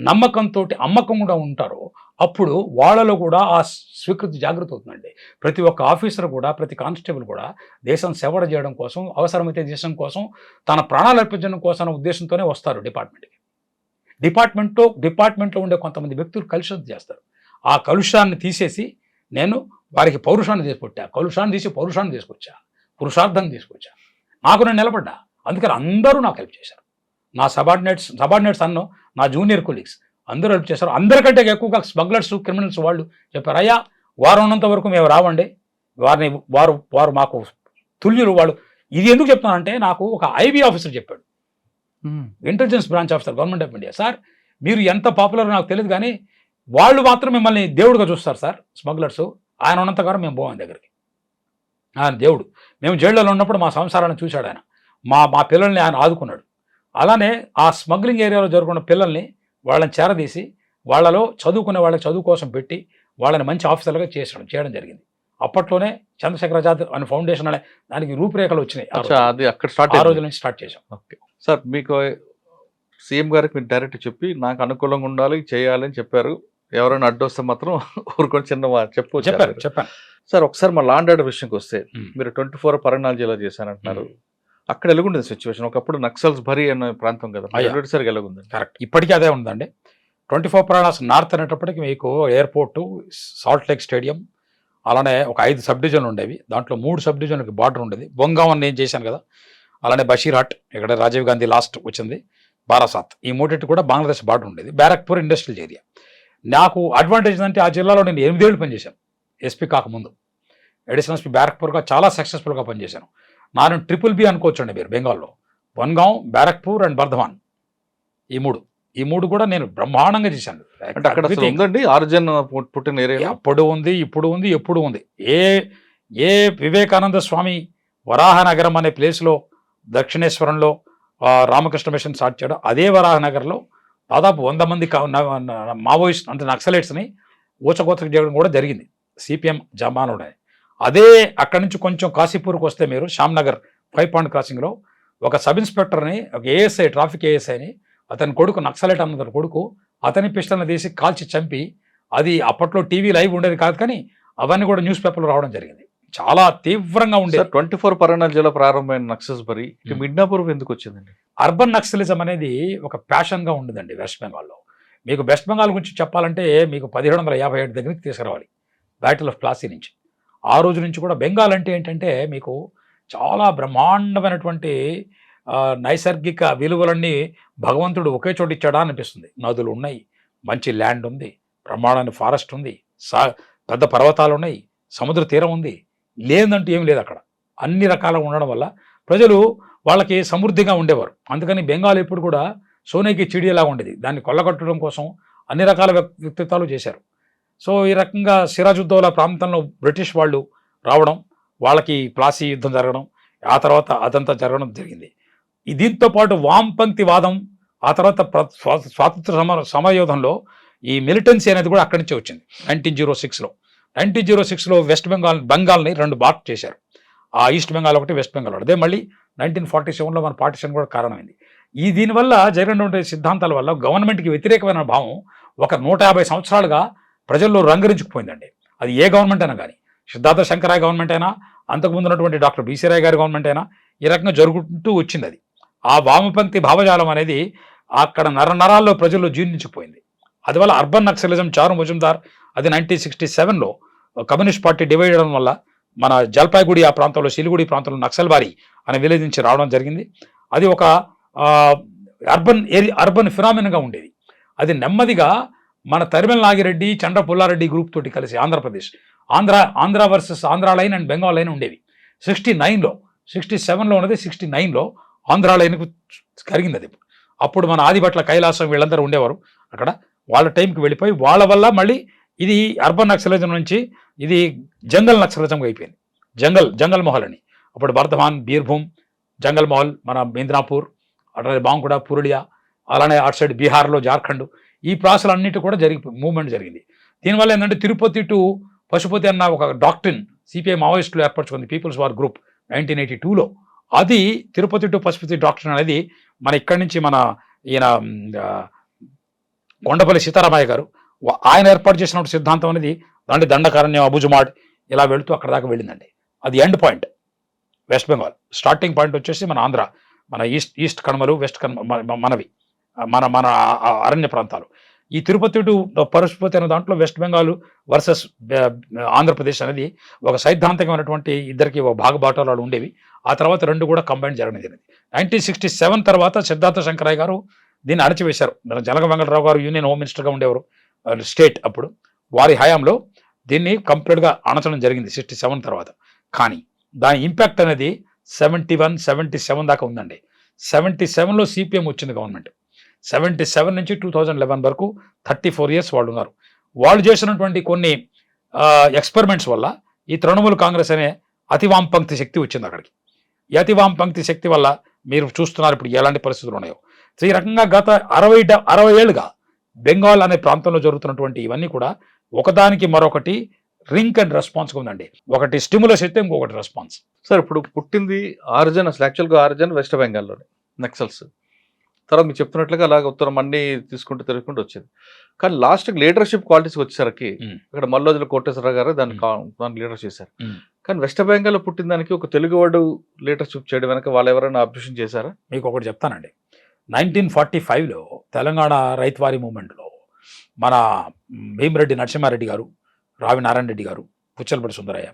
నమ్మకంతో అమ్మకంగా ఉంటారో, అప్పుడు వాళ్ళలో కూడా ఆ స్వీకృతి జాగృతి అవుతుందండి. ప్రతి ఒక్క ఆఫీసర్ కూడా, ప్రతి కానిస్టేబుల్ కూడా దేశం సేవ చేయడం కోసం, అవసరమైతే దేశం కోసం తన ప్రాణాలు అర్పించడం కోసం ఉద్దేశంతోనే వస్తారు డిపార్ట్మెంట్కి. డిపార్ట్మెంట్లో ఉండే కొంతమంది వ్యక్తులు కలుషితం చేస్తారు. ఆ కలుషాన్ని తీసేసి నేను వారికి పౌరుషాన్ని తీసుకొచ్చా, కలుషాన్ని తీసి పౌరుషాన్ని తీసుకొచ్చా, పురుషార్థాన్ని తీసుకొచ్చా. నాకు నేను నిలబడ్డా. అందుకని అందరూ నాకు హెల్ప్ చేశారు. నా సబార్డినేట్స్ అన్నో, నా జూనియర్ కొలీగ్స్ అందరూ హెల్ప్ చేశారు. అందరికంటే ఎక్కువగా స్మగ్లర్స్, క్రిమినల్స్ వాళ్ళు చెప్పారు, అయ్యా వారు ఉన్నంత వరకు మేము రావండి, వారు మాకు తుల్యులు, వాళ్ళు ఇది ఎందుకు చెప్తున్నానంటే నాకు ఒక ఐబీ ఆఫీసర్ చెప్పాడు, intelligence branch officer government of India, sir మీరు ఎంత పాపులర్ నాకు తెలియదు కానీ వాళ్ళు మాత్రం మిమ్మల్ని దేవుడిగా చూస్తారు సార్ స్మగ్లర్స్, ఆయన ఉన్నంతకాలం మేము పోవాలి దగ్గరికి, ఆయన దేవుడు. మేము జైళ్ళలో ఉన్నప్పుడు మా సంసారాన్ని చూశాడు ఆయన, మా పిల్లల్ని ఆయన ఆదుకున్నాడు. అలానే ఆ స్మగ్లింగ్ ఏరియాలో జరుగుతున్న పిల్లల్ని వాళ్ళని చేరదీసి వాళ్ళలో చదువుకునే వాళ్ళకి చదువు కోసం పెట్టి వాళ్ళని మంచి ఆఫీసర్లుగా చేయడం జరిగింది. అప్పట్లోనే చంద్రశేఖర్ ఆజాద్ అనే ఫౌండేషన్ అనే దానికి రూపురేఖలు వచ్చినాయి. అది అక్కడ స్టార్ట్, ఆ రోజుల నుంచి స్టార్ట్ చేశాం. ఓకే సార్, మీకు సీఎం గారికి మీరు డైరెక్ట్ చెప్పి నాకు అనుకూలంగా ఉండాలి చేయాలి అని చెప్పారు, ఎవరైనా అడ్డు వస్తే మాత్రం ఊరుకొని చిన్న చెప్పాను సార్. ఒకసారి మా లాండ్ ఆర్డర్ విషయంకి వస్తే మీరు 24 పరగణాల జిల్లా చేశానంటున్నారు, అక్కడ ఎలాగుండేది సిచ్యువేషన్? ఒకప్పుడు నక్సల్స్ భరీ అనే ప్రాంతం కదా, సార్ ఎలాగుంది? కరెక్ట్, ఇప్పటికీ అదే ఉందండి. 24 పరగణాస్ నార్త్ అనేటప్పటికి మీకు ఎయిర్పోర్టు, సాల్ట్ లేక్ స్టేడియం, అలానే ఒక 5 సబ్ డివిజన్లు ఉండేవి. దాంట్లో 3 సబ్ డివిజన్లకి బార్డర్ ఉండేది. బొంగావ్ నేను చేశాను కదా, అలానే బషీర్హాట్ ఇక్కడ రాజీవ్ గాంధీ లాస్ట్ వచ్చింది, బారాసాత్, ఈ మూడింటి కూడా బంగ్లాదేశ్ బార్డర్ ఉండేది. బ్యారక్పూర్ ఇండస్ట్రియల్ ఏరియా. నాకు అడ్వాంటేజ్ అంటే ఆ జిల్లాలో నేను 8 ఏళ్ళు పనిచేశాను ఎస్పీ కాకముందు. అడిషనల్ ఎస్పీ బ్యారక్పూర్గా చాలా సక్సెస్ఫుల్గా పనిచేశాను. నేను BBB అనుకోవచ్చండి మీరు బెంగాల్లో. వన్గావ్, బ్యారక్పూర్ అండ్ బర్ధమాన్, ఈ మూడు కూడా నేను బ్రహ్మాండంగా చేశాను. అంటే అక్కడ ఉందండి ఆర్జన్ పుట్టిన ఏరియా, అప్పుడు ఉంది, ఇప్పుడు ఉంది, ఎప్పుడు ఉంది. ఏ వివేకానంద స్వామి వరాహనగరం అనే ప్లేస్లో దక్షిణేశ్వరంలో రామకృష్ణ మిషన్ స్టార్ట్ చేయడం, అదే వరాహనగర్లో దాదాపు 100 మంది మావోయిస్ట్ అంటే నక్సలైట్స్ని ఊచకోతకు చేయడం కూడా జరిగింది సిపిఎం జమానుడే. అదే అక్కడి నుంచి కొంచెం కాశీపూర్కి వస్తే మీరు శ్యామ్నగర్ 5 పాయింట్ క్రాసింగ్లో ఒక సబ్ ఇన్స్పెక్టర్ని, ఒక ఏఎస్ఐ, ట్రాఫిక్ ఏఎస్ఐని, అతని కొడుకు నక్సలైట్ అన్న కొడుకు, అతని పిస్టల్ని తీసి కాల్చి చంపి, అది అప్పట్లో టీవీ లైవ్ ఉండేది కాదు కానీ అవన్నీ కూడా న్యూస్ పేపర్లో రావడం జరిగింది. చాలా తీవ్రంగా ఉండేది. 24 పరగణాల జిల్లా ప్రారంభమైన నక్సల్స్ బరి మిడ్నాపూర్ ఎందుకు వచ్చిందండి? అర్బన్ నక్సలిజం అనేది ఒక ప్యాషన్గా ఉండదండి వెస్ట్ బెంగాల్లో. మీకు వెస్ట్ బెంగాల్ గురించి చెప్పాలంటే మీకు 1757 దగ్గరికి తీసుకురావాలి, బ్యాటిల్ ఆఫ్ ప్లాసీ నుంచి. ఆ రోజు నుంచి కూడా బెంగాల్ అంటే ఏంటంటే మీకు చాలా బ్రహ్మాండమైనటువంటి నైసర్గిక విలువలన్నీ భగవంతుడు ఒకే చోటు ఇచ్చాడా అనిపిస్తుంది. నదులు ఉన్నాయి, మంచి ల్యాండ్ ఉంది, బ్రహ్మాండమైన ఫారెస్ట్ ఉంది, పెద్ద పర్వతాలు ఉన్నాయి, సముద్ర తీరం ఉంది, లేదంటూ ఏం లేదు అక్కడ. అన్ని రకాలుగా ఉండడం వల్ల ప్రజలు వాళ్ళకి సమృద్ధిగా ఉండేవారు. అందుకని బెంగాల్ ఎప్పుడు కూడా సోనేకి చిడియలాగా ఉండేది. దాన్ని కొల్లగొట్టడం కోసం అన్ని రకాల వ్యక్తిత్వాలు చేశారు. సో ఈ రకంగా సిరాజుద్దౌలా ప్రాంతంలో బ్రిటిష్ వాళ్ళు రావడం, వాళ్ళకి ప్లాసీ యుద్ధం జరగడం, ఆ తర్వాత అదంతా జరగడం జరిగింది. దీంతో పాటు వామపంక్తి వాదం, ఆ తర్వాత స్వాతంత్ర సమరయోధంలో ఈ మిలిటెన్సీ అనేది కూడా అక్కడి నుంచే వచ్చింది. 1906లో వెస్ట్ బెంగాల్ని 2 పార్ట్ చేశారు. ఆ ఈస్ట్ బెంగాల్ ఒకటి, వెస్ట్ బెంగాల్ ఒకటి. అదే మళ్ళీ 1947లో మన పార్టిషన్ కూడా కారణమైంది. దీనివల్ల జరిగినటువంటి సిద్ధాంతాల వల్ల గవర్నమెంట్కి వ్యతిరేకమైన భావం ఒక 150 సంవత్సరాలుగా ప్రజల్లో రంగరించుకుపోయిందండి. అది ఏ గవర్నమెంట్ అయినా కానీ, సిద్ధార్థ శంకరాయ గవర్నమెంట్ అయినా, అంతకుముందు ఉన్నటువంటి డాక్టర్ బీసీ రాయ్ గారి గవర్నమెంట్ అయినా, ఈ రకంగా జరుగుతూ వచ్చింది. అది ఆ వామపంక్తి భావజాలం అనేది అక్కడ నరాల్లో ప్రజల్లో జీర్ణించిపోయింది. అందువల్ల అర్బన్ నక్సలిజం చారు ముజుందార్ అది 1967లో కమ్యూనిస్ట్ పార్టీ డివైడ్ అవడం వల్ల మన జల్పాయిగూడి ఆ ప్రాంతంలో, సిలిగుడి ప్రాంతంలో నక్సల్బారీ అనే విలేజ్ నుంచి రావడం జరిగింది. అది ఒక అర్బన్ ఫినామినన్గా ఉండేది. అది నెమ్మదిగా మన తరిమల నాగిరెడ్డి, చంద్ర పుల్లారెడ్డి గ్రూప్ తోటి కలిసి Andhra Pradesh, Andhra versus Andhra line and Bengal line ఉండేవి. 67లో ఉన్నది, 69లో ఆంధ్ర లైన్కు కలిగింది. అది అప్పుడు మన ఆదిభట్ల కైలాసం వీళ్ళందరూ ఉండేవారు అక్కడ. వాళ్ళ టైంకి వెళ్ళిపోయి వాళ్ళ వల్ల మళ్ళీ ఇది అర్బన్ నక్సలిజం నుంచి ఇది జంగల్ నక్సలిజంగా అయిపోయింది. జంగల్ మహల్ అని అప్పుడు బర్ధమాన్, బీర్భూమ్, జంగల్ మహల్, మన మింద్నాపూర్, అట్లానే బాంకుడా, పురులియా, అలానే అటు సైడ్ బీహార్లో జార్ఖండ్, ఈ ప్రాసలన్నిటి కూడా మూవ్మెంట్ జరిగింది. దీనివల్ల ఏంటంటే తిరుపతి టు పశుపతి అన్న ఒక డాక్ట్రిన్ సిపిఐ మావోయిస్టులు ఏర్పరచుకుంది, పీపుల్స్ వార్ గ్రూప్ 1982లో. అది తిరుపతి టు పశుపతి డాక్ట్రిన్ అనేది మన ఇక్కడి నుంచి మన ఈయన కొండపల్లి సీతారామయ్య గారు ఆయన ఏర్పాటు చేసిన సిద్ధాంతం అనేది దాంట్లో దండకారణ్యం, అబుజుమాడ్ ఇలా వెళుతూ అక్కడ దాకా వెళ్ళిందండి. అది end point west Bengal. Starting point వచ్చేసి మన ఆంధ్ర, మన ఈస్ట్ కనుమలు, వెస్ట్ మనవి మన అరణ్య ప్రాంతాలు. ఈ తిరుపతి టు పశుపతి అనే దాంట్లో వెస్ట్ బెంగాల్ వర్సెస్ ఆంధ్రప్రదేశ్ అనేది ఒక సైద్ధాంతికమైనటువంటి ఇద్దరికి భాగబాటాలు ఉండేవి. ఆ తర్వాత 2 కూడా కంబైన్ జరగడం జరిగింది. 1967 తర్వాత సిద్ధార్థ శంకరాయ్ గారు దీన్ని అణచివేశారు. జలగ వెంకటరావు గారు యూనియన్ హోమ్ మినిస్టర్గా ఉండేవారు స్టేట్ అప్పుడు. వారి హయాంలో దీన్ని కంప్లీట్గా అణచడం జరిగింది 67 తర్వాత. కానీ దాని ఇంపాక్ట్ అనేది 71, 77 దాకా ఉందండి. 77లో సిపిఎం వచ్చింది గవర్నమెంట్. 77 నుంచి 2011 వరకు 34 ఇయర్స్ వాళ్ళు ఉన్నారు. వాళ్ళు చేసినటువంటి కొన్ని ఎక్స్పెరిమెంట్స్ వల్ల ఈ తృణమూల్ కాంగ్రెస్ అనే అతి వామపంక్తి శక్తి వచ్చింది అక్కడికి. ఈ అతి వామపంక్తి శక్తి వల్ల మీరు చూస్తున్నారు ఇప్పుడు ఎలాంటి పరిస్థితులు ఉన్నాయో. సో ఈ రకంగా గత 60 ఏళ్ళుగా బెంగాల్ అనే ప్రాంతంలో జరుగుతున్నటువంటి ఇవన్నీ కూడా ఒకదానికి మరొకటి రింక్ అండ్ రెస్పాన్స్ ఉందండి. ఒకటి స్టిములస్ అయితే ఇంకొకటి రెస్పాన్స్. సార్ ఇప్పుడు పుట్టింది ఆరిజిన్, అసలు యాక్చువల్గా ఆరిజిన్ వెస్ట్ బెంగాల్లోనే నక్సల్స్. తర్వాత మీరు చెప్తున్నట్లుగా అలాగ ఉత్తరం అన్ని తీసుకుంటూ తిరుగుకుంటూ వచ్చింది. కానీ లాస్ట్కి లీడర్షిప్ క్వాలిటీస్ వచ్చేసరికి ఇక్కడ మల్లోజుల కోటేశ్వరరావు గారు దాన్ని లీడర్ చేశారు. కానీ వెస్ట్ బెంగాల్లో పుట్టిన దానికి ఒక తెలుగువాడు లీడర్షిప్ చేయడం వెనక వాళ్ళు ఎవరైనా అబ్జెక్షన్ చేశారా? మీకు ఒకటి చెప్తానండి. 1945లో తెలంగాణ రైతువారీ మూవ్మెంట్లో మన భీమిరెడ్డి నరసింహారెడ్డి గారు, రావి నారాయణ రెడ్డి గారు, పుచ్చలపల్లి సుందరయ్య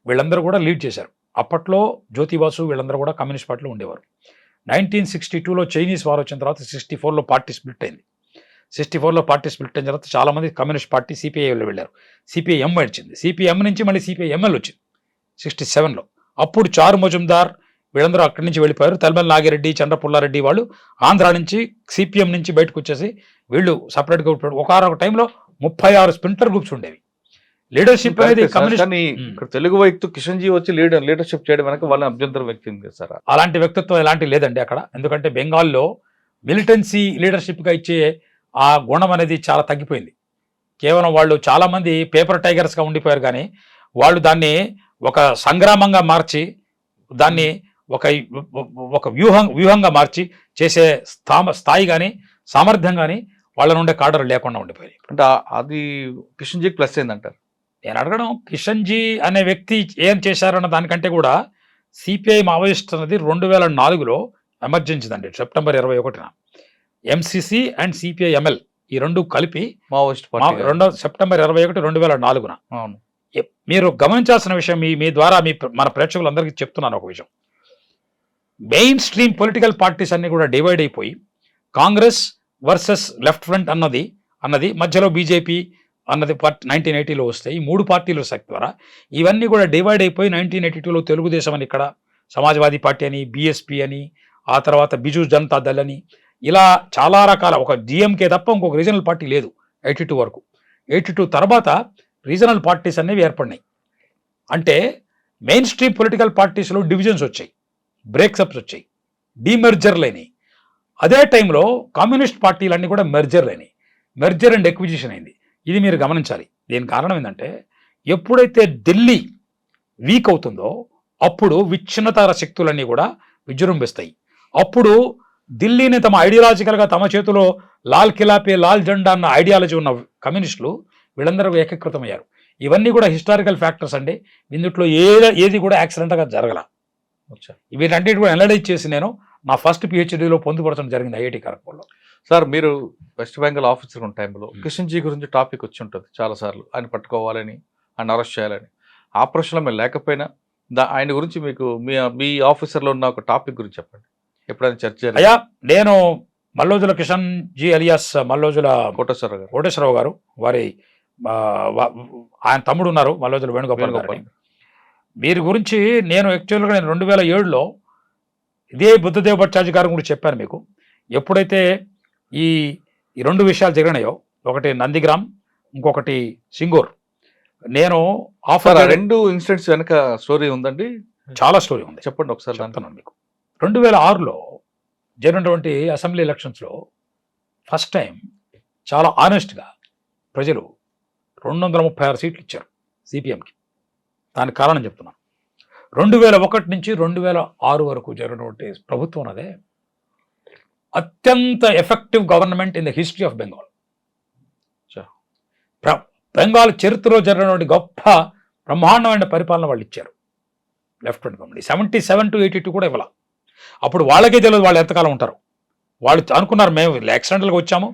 వీళ్ళందరూ కూడా లీడ్ చేశారు. అప్పట్లో జ్యోతిబాసు వీళ్ళందరూ కూడా కమ్యూనిస్ట్ పార్టీలో ఉండేవారు. 1962లో చైనీస్ వార్ వచ్చిన తర్వాత 64లో పార్టీ స్ప్లిట్ అయింది. 64లో పార్టీ స్ప్లిట్ అయిన తర్వాత చాలామంది కమ్యూనిస్ట్ పార్టీ సిపిఐలో వెళ్ళారు. సిపిఐఎం వచ్చింది. సిపిఎం నుంచి మళ్ళీ సిపిఐఎంఎల్ వచ్చింది 67లో. అప్పుడు చారు మజుందార్ వీళ్ళందరూ అక్కడి నుంచి వెళ్ళిపోయారు. తలమల్ నాగిరెడ్డి, చంద్రపుల్లారెడ్డి వాళ్ళు ఆంధ్ర నుంచి సిపిఎం నుంచి బయటకు వచ్చేసి వీళ్ళు సపరేట్గా ఒక టైంలో 36 స్ప్లింటర్ గ్రూప్స్ ఉండేవి. లీడర్షిప్ అనేది ఇక్కడ తెలుగు వ్యక్తి కిషన్ జీ వచ్చి లీడర్షిప్ చేయడం వెనక వాళ్ళని అభ్యంతరం వ్యక్తం చేశారు. అలాంటి వ్యక్తిత్వం ఎలాంటి లేదండి అక్కడ. ఎందుకంటే బెంగాల్లో మిలిటెన్సీ లీడర్షిప్గా ఇచ్చే ఆ గుణం అనేది చాలా తగ్గిపోయింది. కేవలం వాళ్ళు చాలామంది పేపర్ టైగర్స్గా ఉండిపోయారు. కానీ వాళ్ళు దాన్ని ఒక సంగ్రామంగా మార్చి దాన్ని ఒక వ్యూహంగా మార్చి చేసే స్థాయి కానీ సామర్థ్యం కానీ వాళ్ళ నుండే కాడర్ లేకుండా ఉండిపోయాయి. అంటే అది కిషన్ జీకి ప్లస్ ఏందంటారు? నేను అడగడం, కిషన్ జీ అనే వ్యక్తి ఏం చేశారన్న దానికంటే కూడా సిపిఐ మావోయిస్ట్ అనేది 2004లో ఎమర్జెన్సీ అండి. సెప్టెంబర్ 21న ఎంసిసి అండ్ సిపిఐఎంఎల్ ఈ రెండు కలిపి మావోయిస్ట్ సెప్టెంబర్ 21, 2004న. మీరు గమనించాల్సిన విషయం, మీ ద్వారా మన ప్రేక్షకులందరికీ చెప్తున్నాను ఒక విషయం. మెయిన్ స్ట్రీమ్ పొలిటికల్ పార్టీస్ అన్ని కూడా డివైడ్ అయిపోయి కాంగ్రెస్ వర్సెస్ లెఫ్ట్ ఫ్రంట్ అన్నది మధ్యలో బీజేపీ అన్నది 1980లో వస్తాయి. ఈ 3 పార్టీల శక్తి ద్వారా ఇవన్నీ కూడా డివైడ్ అయిపోయి 1982లో తెలుగుదేశం అని, ఇక్కడ సమాజ్వాదీ పార్టీ అని, బీఎస్పీ అని, ఆ తర్వాత బిజు జనతా దళ్ అని, ఇలా చాలా రకాల, ఒక డిఎంకే తప్ప ఇంకొక రీజనల్ పార్టీ లేదు 82 వరకు. 82 తర్వాత రీజనల్ పార్టీస్ అనేవి ఏర్పడినాయి. అంటే మెయిన్ స్ట్రీమ్ పొలిటికల్ పార్టీస్లో డివిజన్స్ వచ్చాయి, బ్రేక్సప్స్ వచ్చాయి, డీమెర్జర్లు అయినాయి. అదే టైంలో కమ్యూనిస్ట్ పార్టీలన్నీ కూడా మెర్జర్లు అయినాయి. మెర్జర్ అండ్ ఎక్విజిషన్ అయింది. ఇది మీరు గమనించాలి. దీనికి కారణం ఏంటంటే ఎప్పుడైతే ఢిల్లీ వీక్ అవుతుందో అప్పుడు విచ్ఛిన్నతార శక్తులన్నీ కూడా విజృంభిస్తాయి. అప్పుడు ఢిల్లీని తమ ఐడియాలజికల్గా తమ చేతిలో లాల్ కిలాపే లాల్ జెండా అన్న ఐడియాలజీ ఉన్న కమ్యూనిస్టులు వీళ్ళందరూ ఏకీకృతమయ్యారు. ఇవన్నీ కూడా హిస్టారికల్ ఫ్యాక్టర్స్ అండి. ఇందులో ఏది కూడా యాక్సిడెంట్గా జరగల. వీటన్నిటి కూడా అనలైజ్ చేసి నేను నా ఫస్ట్ పిహెచ్డీలో పొందుపరచడం జరిగింది ఐఐటి ఖరగ్పూర్లో. సార్, మీరు వెస్ట్ బెంగాల్ ఆఫీసర్ ఉన్న టైంలో కిషన్ జీ గురించి టాపిక్ వచ్చి ఉంటుంది చాలాసార్లు. ఆయన పట్టుకోవాలని, ఆయన అరెస్ట్ చేయాలని. ఆపరేషన్లో మీరు లేకపోయినా ఆయన గురించి మీకు మీ ఆఫీసర్లో ఉన్న ఒక టాపిక్ గురించి చెప్పండి. ఎప్పుడైనా చర్చ? అయ్యా, నేను మల్లోజుల కిషన్ జీ అలియాస్ మల్లోజుల కోటేశ్వరరావు గారు, వారి ఆయన తమ్ముడు ఉన్నారు మల్లోజుల వేణుగోపాల్ గారు. వీరి గురించి నేను యాక్చువల్గా 2007లో ఇదే బుద్ధదేవ్ భట్టాచార్య గారి గురించి చెప్పాను మీకు. ఎప్పుడైతే ఈ 2 విషయాలు జరిగినాయో, ఒకటి నందిగ్రామ్, ఇంకొకటి సింగూర్, నేను ఆఫర్ 2 ఇన్సిడెంట్స్ వెనక స్టోరీ ఉందండి. చాలా స్టోరీ ఉంది, చెప్పండి ఒకసారి. చెప్తాను మీకు. 2006లో జరిగినటువంటి అసెంబ్లీ ఎలక్షన్స్లో ఫస్ట్ టైం చాలా ఆనెస్ట్గా ప్రజలు 236 సీట్లు ఇచ్చారు సిపిఎంకి. దానికి కారణం చెప్తున్నాను. 2001 నుంచి 2006 వరకు జరిగినటువంటి ప్రభుత్వం అదే అత్యంత effective government in the history of Bengal. Bengal చరిత్రలో జరిగినటువంటి గొప్ప బ్రహ్మాండమైన పరిపాలన వాళ్ళు ఇచ్చారు లెఫ్ట్ ఫ్రంట్ గవర్నమెంట్. 77 to 82 కూడా ఇవ్వాల. అప్పుడు వాళ్ళకే తెలియదు వాళ్ళు ఎంతకాలం ఉంటారు. వాళ్ళు అనుకున్నారు మేము యాక్సిడెంటల్గా వచ్చాము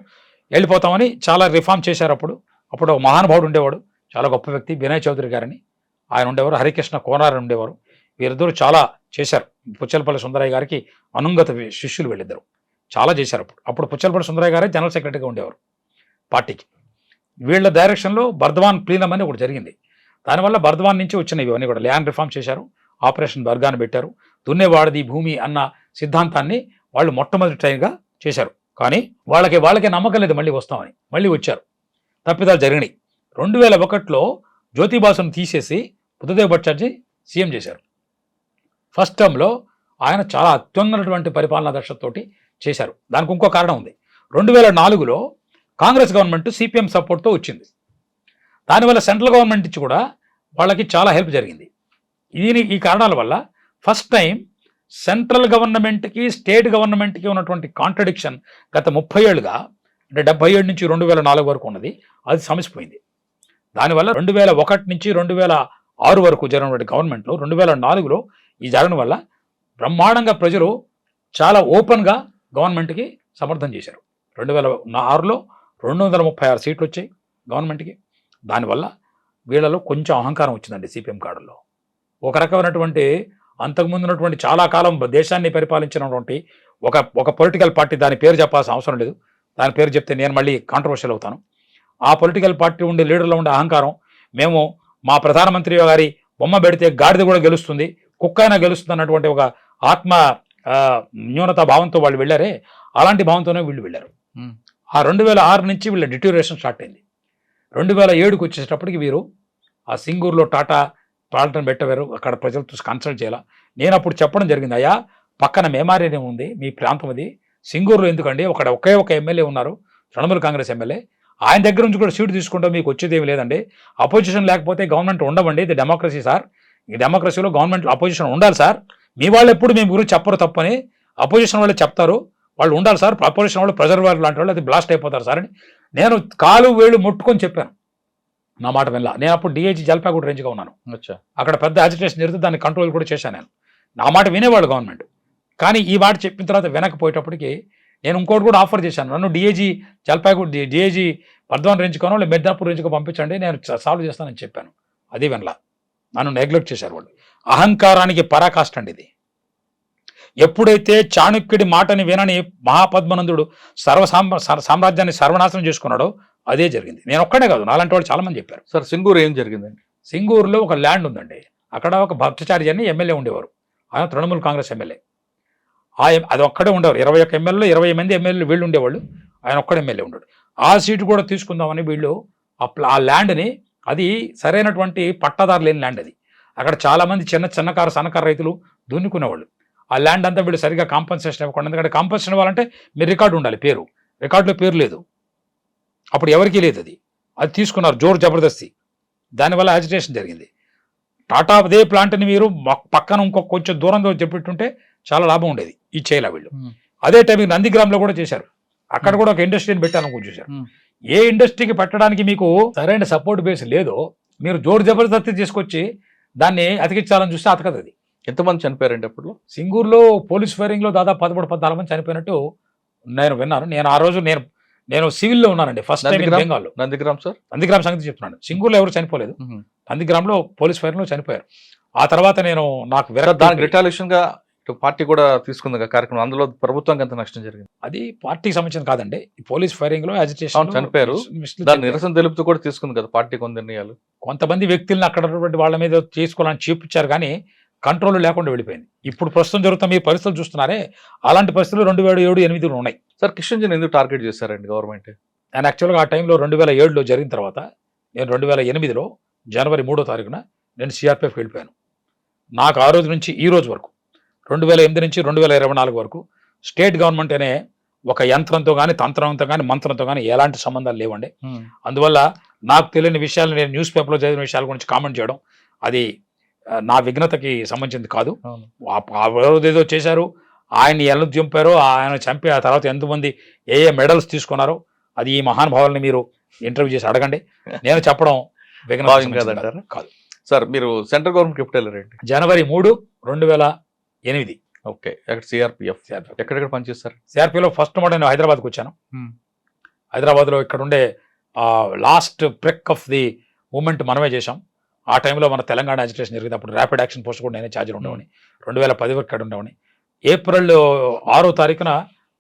వెళ్ళిపోతామని. చాలా రిఫార్మ్ చేశారు. అప్పుడు ఒక మహానుభావుడు ఉండేవాడు, చాలా గొప్ప వ్యక్తి, వినయ్ చౌదరి గారని ఆయన ఉండేవారు. హరికృష్ణ కోనార్ ఉండేవారు. వీరిద్దరూ చాలా చేశారు. పుచ్చలపల్లి సుందరయ్య గారికి అనుంగత శిష్యులు వీళ్ళిద్దరు చాలా చేశారు. అప్పుడు పుచ్చలపల్లి సుందరయ్య గారే జనరల్ సెక్రటరీగా ఉండేవారు పార్టీకి. వీళ్ళ డైరెక్షన్లో బర్ధవాన్ ప్లీనం అని ఒకటి జరిగింది. దానివల్ల బర్ధవాన్ నుంచి వచ్చినవి ఇవన్నీ కూడా ల్యాండ్ రిఫార్మ్ చేశారు. ఆపరేషన్ బర్గాని పెట్టారు. దున్నేవాడిది భూమి అన్న సిద్ధాంతాన్ని వాళ్ళు మొట్టమొదటి టైంగా చేశారు. కానీ వాళ్ళకే నమ్మకం లేదు మళ్ళీ వస్తామని. మళ్ళీ వచ్చారు. తప్పిదాలు జరిగినాయి. 2001లో జ్యోతిబాసును తీసేసి బుద్ధదేవ్ భట్టాచార్జీ సీఎం చేశారు. ఫస్ట్ టర్మ్లో ఆయన చాలా అత్యున్నతటువంటి పరిపాలనా దక్షతతోటి చేశారు. దానికి ఇంకో కారణం ఉంది. 2004లో కాంగ్రెస్ గవర్నమెంట్ సిపిఎం సపోర్ట్తో వచ్చింది. దానివల్ల సెంట్రల్ గవర్నమెంట్ నుంచి కూడా వాళ్ళకి చాలా హెల్ప్ జరిగింది. ఈ కారణాల వల్ల ఫస్ట్ టైం సెంట్రల్ గవర్నమెంట్కి స్టేట్ గవర్నమెంట్కి ఉన్నటువంటి కాంట్రడిక్షన్ గత 30 ఏళ్ళుగా, అంటే 77 నుంచి 2004 వరకు ఉన్నది, అది సమసిపోయింది. దానివల్ల 2001 నుంచి 2006 వరకు జరిగినటువంటి గవర్నమెంట్లో 2004లో ఈ జరగడం వల్ల బ్రహ్మాండంగా ప్రజలు చాలా ఓపెన్గా గవర్నమెంట్కి సమర్థన చేశారు. 2006లో 236 సీట్లు వచ్చాయి గవర్నమెంట్కి. దానివల్ల వీళ్ళలో కొంచెం అహంకారం వచ్చిందండి సిపిఎం కాడల్లో. ఒక రకమైనటువంటి అంతకుముందు ఉన్నటువంటి చాలా కాలం దేశాన్ని పరిపాలించినటువంటి ఒక పొలిటికల్ పార్టీ, దాని పేరు చెప్పాల్సిన అవసరం లేదు, దాని పేరు చెప్తే నేను మళ్ళీ కాంట్రవర్షియల్ అవుతాను. ఆ పొలిటికల్ పార్టీ ఉండే లీడర్లో ఉండే అహంకారం, మేము మా ప్రధానమంత్రి గారి బొమ్మ పెడితే గాడిద కూడా గెలుస్తుంది, కుక్క అయినా గెలుస్తుంది అన్నటువంటి ఒక ఆత్మ న్యూనత భావంతో వాళ్ళు వెళ్ళారే, అలాంటి భావంతోనే వీళ్ళు వెళ్ళారు. ఆ 2006 నుంచి వీళ్ళ డిట్యూరేషన్ స్టార్ట్ అయింది. 2007కు వచ్చేటప్పటికి వీరు ఆ సింగూరులో టాటా పాలటను పెట్టారు. అక్కడ ప్రజలతో కన్సల్ట్ చేయాల. నేను అప్పుడు చెప్పడం జరిగింది, అయ్యా పక్కన మేమారేనే ఉంది, మీ ప్రాంతం అది, సింగూరులో ఎందుకండి, ఒకే ఒక ఎమ్మెల్యే ఉన్నారు, తృణమూల్ కాంగ్రెస్ ఎమ్మెల్యే, ఆయన దగ్గర నుంచి కూడా సీటు తీసుకుంటే మీకు వచ్చేది ఏమి లేదండి, అపోజిషన్ లేకపోతే గవర్నమెంట్ ఉండవండి, ఇది డెమోక్రసీ సార్, ఈ డెమోక్రసీలో గవర్నమెంట్ అపోజిషన్ ఉండాలి సార్, మీ వాళ్ళు ఎప్పుడు మేము గురించి చెప్పరు తప్పని, అపోజిషన్ వాళ్ళు చెప్తారు, వాళ్ళు ఉండాలి సార్, అపోజిషన్ వాళ్ళు ప్రెజర్వర్ లాంటి వాళ్ళు అది బ్లాస్ట్ అయిపోతారు సార్ అని నేను కాలు వేళ్ళు ముట్టుకొని చెప్పాను. నా మాట వినలా. నేను అప్పుడు డిఐజీ జల్పాగూడ రేంజ్గా ఉన్నాను. అక్కడ పెద్ద అజిటేషన్ జరిగితే దాన్ని కంట్రోల్ కూడా చేశాను నేను. నా మాట వినేవాళ్ళు గవర్నమెంట్. కానీ ఈ మాట చెప్పిన తర్వాత వెనకపోయేటప్పటికి నేను ఇంకోటి కూడా ఆఫర్ చేశాను, నన్ను డిఐజీ జల్పాగూడ డిఐజీ బర్ధవాన్ రేంజ్కోనో లేదా మిడ్నాపూర్ రేంజ్కో పంపించండి, నేను సాల్వ్ చేస్తానని చెప్పాను. అది వినలా. నన్ను నెగ్లెక్ట్ చేశారు వాళ్ళు. అహంకారానికి పరాకాష్ట అండి ఇది. ఎప్పుడైతే చాణక్యుడి మాటని వినని మహాపద్మనందుడు సామ్రాజ్యాన్ని సర్వనాశనం చేసుకున్నాడో అదే జరిగింది. నేను ఒక్కడే కాదు, నాలాంటి వాళ్ళు చాలా మంది చెప్పారు. సార్ సింగూరు ఏం జరిగిందండి? సింగూరులో ఒక ల్యాండ్ ఉందండి. అక్కడ ఒక భట్టాచార్య అని ఎమ్మెల్యే ఉండేవారు. ఆయన తృణమూల్ కాంగ్రెస్ ఎమ్మెల్యే. అది ఒక్కడే ఉండేవారు. 21 ఎమ్మెల్యేలు 20 మంది ఎమ్మెల్యేలు వీళ్ళు ఉండేవాళ్ళు, ఆయన ఒక్కడే ఎమ్మెల్యే ఉండాడు. ఆ సీటు కూడా తీసుకుందామని వీళ్ళు ఆ ల్యాండ్ని, అది సరైనటువంటి పట్టాదారు లేని ల్యాండ్ అది. అక్కడ చాలామంది సన్నకారు రైతులు దున్నుకునేవాళ్ళు. ఆ ల్యాండ్ అంతా వీళ్ళు సరిగా కాంపన్సేషన్ ఇవ్వకుండా, ఎందుకంటే కాంపన్సేషన్ ఇవ్వాలంటే మీరు రికార్డు ఉండాలి, రికార్డులో పేరు లేదు, అప్పుడు ఎవరికీ లేదు. అది తీసుకున్నారు జోరు జబర్దస్తి. దానివల్ల యాజిటేషన్ జరిగింది. టాటా అదే ప్లాంట్ని మీరు పక్కన ఇంకొక కొంచెం దూరంలో చెప్పిట్టుంటే చాలా లాభం ఉండేది. ఈ చేయలే వీళ్ళు. అదే టైం నందిగ్రామ్లో కూడా చేశారు. అక్కడ కూడా ఒక ఇండస్ట్రీని పెట్టాలని చూశారు. ఏ ఇండస్ట్రీకి పెట్టడానికి మీకు సరైన సపోర్ట్ బేస్ లేదో మీరు జోరు జబర్దస్తి తీసుకొచ్చి దాన్ని అతికించాలని చూస్తే అతకదు. అది ఎంతమంది చనిపోయారండి అప్పుడు? సింగూరులో పోలీస్ ఫైరింగ్లో దాదాపు 13-14 మంది చనిపోయినట్టు నేను విన్నాను. నేను ఆ రోజు నేను సివిల్లో ఉన్నానండి ఫస్ట్ టైం బెంగాల్లో. నందిగ్రామ్ సార్, నందిగ్రామ్ సంగతి చెప్తున్నాను. సింగూరులో ఎవరు చనిపోలేదు, నందిగ్రామ్లో పోలీస్ ఫైరింగ్లో చనిపోయారు. ఆ తర్వాత నాకు దానికి రిటాలియేషన్ గా పార్టీ కూడా తీసుకుంది కార్యక్రమం, అందులో ప్రభుత్వానికి ఎంత నష్టం జరిగింది? అది పార్టీకి సంబంధించిన కాదండి. పోలీస్ ఫైరింగ్ లో అజిటేషన్ చనిపోయారు. దాని నిరసన తెలుపుతూ కూడా తీసుకుంది కదా పార్టీ కొన్ని నిర్ణయాలు. కొంతమంది వ్యక్తులను అక్కడ వాళ్ళ మీద చేసుకోవాలని చూపించారు, కానీ కంట్రోల్ లేకుండా వెళ్ళిపోయింది. ఇప్పుడు ప్రస్తుతం జరుగుతున్న మీ పరిస్థితులు చూస్తున్నారే, అలాంటి పరిస్థితులు 2007-8లో ఉన్నాయి. సార్ కిషన్ ఎందుకు టార్గెట్ చేశారండి గవర్నమెంట్? నేను యాక్చువల్గా ఆ టైంలో 2007లో జరిగిన తర్వాత నేను 2008లో జనవరి 3వ తారీఖున నేను సిఆర్పిఎఫ్ వెళ్ళిపోయాను. నాకు ఆ రోజు నుంచి ఈ రోజు వరకు 2008 నుంచి 2024 వరకు స్టేట్ గవర్నమెంట్ అనే ఒక యంత్రంతో కానీ తంత్రంతో కానీ మంత్రంతో కానీ ఎలాంటి సంబంధాలు లేవండి. అందువల్ల నాకు తెలియని విషయాలు నేను న్యూస్ పేపర్లో చదివిన విషయాల గురించి కామెంట్ చేయడం అది నా విఘ్నతకి సంబంధించింది కాదు. ఏదో చేశారు, ఆయన్ని ఎలా చంపారో, ఆయన చంపి ఆ తర్వాత ఎంతమంది ఏ మెడల్స్ తీసుకున్నారో అది ఈ మహానుభావుల్ని మీరు ఇంటర్వ్యూ చేసి అడగండి. నేను చెప్పడం విఘ్నం కాదు. సార్ మీరు సెంట్రల్ గవర్నమెంట్ ఎప్పుడు వెళ్ళారండి? జనవరి 3, 2008. ఓకే. అక్కడ సిఆర్పిఎఫ్ ఎక్కడెక్కడ పనిచేస్తారు? సిఆర్పిఎఫ్లో ఫస్ట్ మొదట నేను హైదరాబాద్కి వచ్చాను. హైదరాబాద్లో ఇక్కడ ఉండే last break of the moment మనమే చేశాం. ఆ టైంలో మన తెలంగాణ అజిటేషన్ జరిగింది. అప్పుడు ర్యాపిడ్ యాక్షన్ పోస్ట్ కూడా నేనే ఛార్జీలు ఉండేవాడిని. 2010 వరకు ఇక్కడ ఉండేవాడిని. ఏప్రిల్ 6వ తారీఖున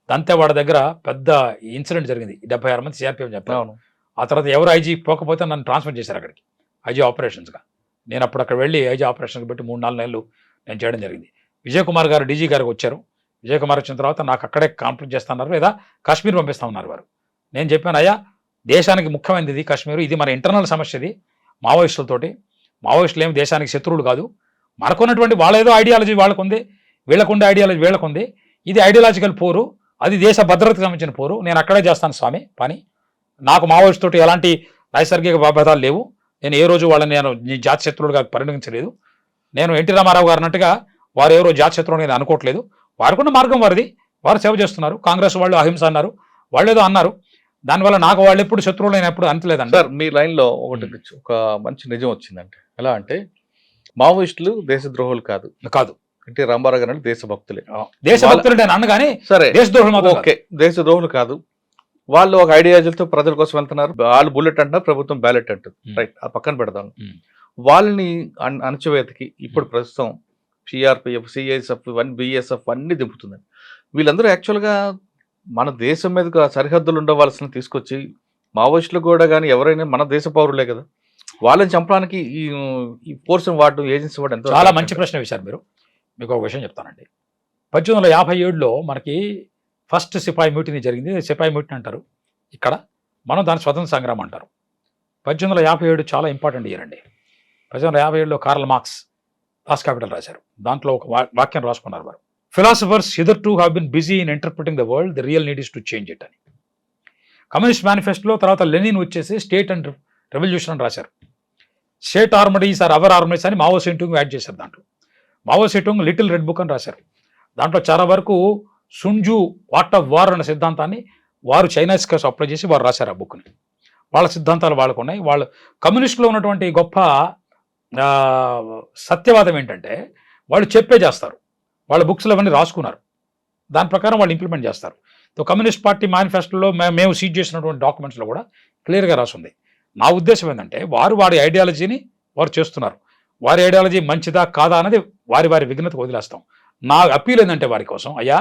దంతేవాడ దగ్గర పెద్ద ఇన్సిడెంట్ జరిగింది. 76 మంది సిఆర్పిఎఫ్ చెప్పాను. ఆ తర్వాత ఎవరు ఐజీ పోకపోతే నన్ను ట్రాన్స్ఫర్ చేశారు అక్కడికి ఐజీ ఆపరేషన్స్గా. నేను అప్పుడు అక్కడ వెళ్ళి ఐజీ ఆపరేషన్కి పెట్టి 3-4 నెలలు నేను చేయడం జరిగింది. విజయ్ కుమార్ గారు డీజీ గారికి వచ్చారు. విజయ్ కుమార్ వచ్చిన తర్వాత నాకు అక్కడే కాన్ఫ్లిక్ట్ చేస్తున్నారు, లేదా కాశ్మీర్ పంపిస్తా ఉన్నారు వారు. నేను చెప్పాను, అయ్యా దేశానికి ముఖ్యమైనది ఇది కాశ్మీర్, ఇది మన ఇంటర్నల్ సమస్య, ఇది మావోయిస్టులతోటి. మావోయిస్టులు ఏమి దేశానికి శత్రువులు కాదు, మనకున్నటువంటి వాళ్ళ ఏదో ఐడియాలజీ వాళ్ళకుంది, వీళ్ళకుండే ఐడియాలజీ వీళ్ళకుంది, ఇది ఐడియాలజికల్ పోరు, అది దేశ భద్రతకు సంబంధించిన పోరు. నేను అక్కడే చేస్తాను స్వామి పని. నాకు మావోయిస్ట్ తోటి ఎలాంటి నైసర్గిక బాధ్యతలు లేవు. నేను ఏ రోజు వాళ్ళని నేను జాతి శత్రువులుగా పరిగణించలేదు. నేను ఎన్టీ రామారావు గారు అన్నట్టుగా వారు ఎవరో జాతి శత్రువులు నేను అనుకోవట్లేదు. వారికున్న మార్గం వారిది, వారు సేవ చేస్తున్నారు. కాంగ్రెస్ వాళ్ళు అహింస అన్నారు, వాళ్ళు ఏదో అన్నారు, దానివల్ల నాకు వాళ్ళు ఎప్పుడు శత్రువులు నేను ఎప్పుడు అంతలేదండి. సార్ మీ లైన్లో ఒక మంచి నిజం వచ్చిందంటే ఎలా అంటే మావోయిస్టులు దేశద్రోహులు కాదు. కాదు, ఎన్టీ రామారావు గారు అంటే దేశభక్తులే. దేశభక్తులు నేను అన్నగానే సరే, దేశద్రోహులు మాత్రం ఓకే, దేశద్రోహులు కాదు. వాళ్ళు ఒక ఐడియాలజీతో ప్రజల కోసం వెళ్తున్నారు. వాళ్ళు బుల్లెట్ అంటున్నారు, ప్రభుత్వం బ్యాలెట్ అంటుంది. రైట్, ఆ పక్కన పెడదాం. వాళ్ళని అణచివేతకి ఇప్పుడు ప్రస్తుతం సిఆర్పిఎఫ్, సిఐఎస్ఎఫ్, బిఎస్ఎఫ్ అన్ని దింపుతుందండి. వీళ్ళందరూ యాక్చువల్గా మన దేశం మీద సరిహద్దులు ఉండవలసిన తీసుకొచ్చి మావోయిస్టులు కూడా కానీ ఎవరైనా మన దేశ పౌరులే కదా, వాళ్ళని చంపడానికి ఈ ఫోర్స్ వాడడం, ఏజెన్సీ వాడడం ఎంతో. చాలా మంచి ప్రశ్న వేశారు మీరు. మీకు ఒక విషయం చెప్తానండి. 1857లో మనకి ఫస్ట్ సిపాయి మ్యూటినీ జరిగింది. సిపాయి మ్యూటినీ అంటారు ఇక్కడ, మనం దాని స్వతంత్ర సంగ్రామం అంటారు. 1857 చాలా ఇంపార్టెంట్ ఇయర్ అండి. 1857లో కార్ల్ మార్క్స్ దాస్ క్యాపిటల్ రాశారు. దాంట్లో ఒక వాక్యం రాసుకున్నారు వారు, philosophers hitherto have been busy in interpreting the world, the real need is to change it అని. కమ్యూనిస్ట్ మేనిఫెస్టోలో తర్వాత లెనిన్ వచ్చేసి స్టేట్ అండ్ రెవల్యూషన్ అని రాశారు. State armies are our armies అని మావో సెటూంగ్ యాడ్ చేశారు. దాంట్లో Mao Tsetung little red book అని రాశారు. దాంట్లో చాలా వరకు సుంజు వాట్ ఆఫ్ వార్ అనే సిద్ధాంతాన్ని వారు చైనీస్కి అప్లై చేసి వారు రాశారు ఆ బుక్ని. వాళ్ళ సిద్ధాంతాలు వాళ్ళకు ఉన్నాయి. వాళ్ళు కమ్యూనిస్టులో ఉన్నటువంటి గొప్ప సత్యవాదం ఏంటంటే వాళ్ళు చెప్పే చేస్తారు. వాళ్ళ బుక్స్లో అవన్నీ రాసుకున్నారు, దాని ప్రకారం వాళ్ళు ఇంప్లిమెంట్ చేస్తారు. కమ్యూనిస్ట్ పార్టీ మేనిఫెస్టోలో మేము సీజ్ చేసినటువంటి డాక్యుమెంట్స్లో కూడా క్లియర్గా రాసుంది. నా ఉద్దేశం ఏంటంటే వారి ఐడియాలజీని వారు చేస్తున్నారు. వారి ఐడియాలజీ మంచిదా కాదా అనేది వారి విఘ్నతకు వదిలేస్తాం. నా అప్పీల్ ఏంటంటే వారి కోసం, అయ్యా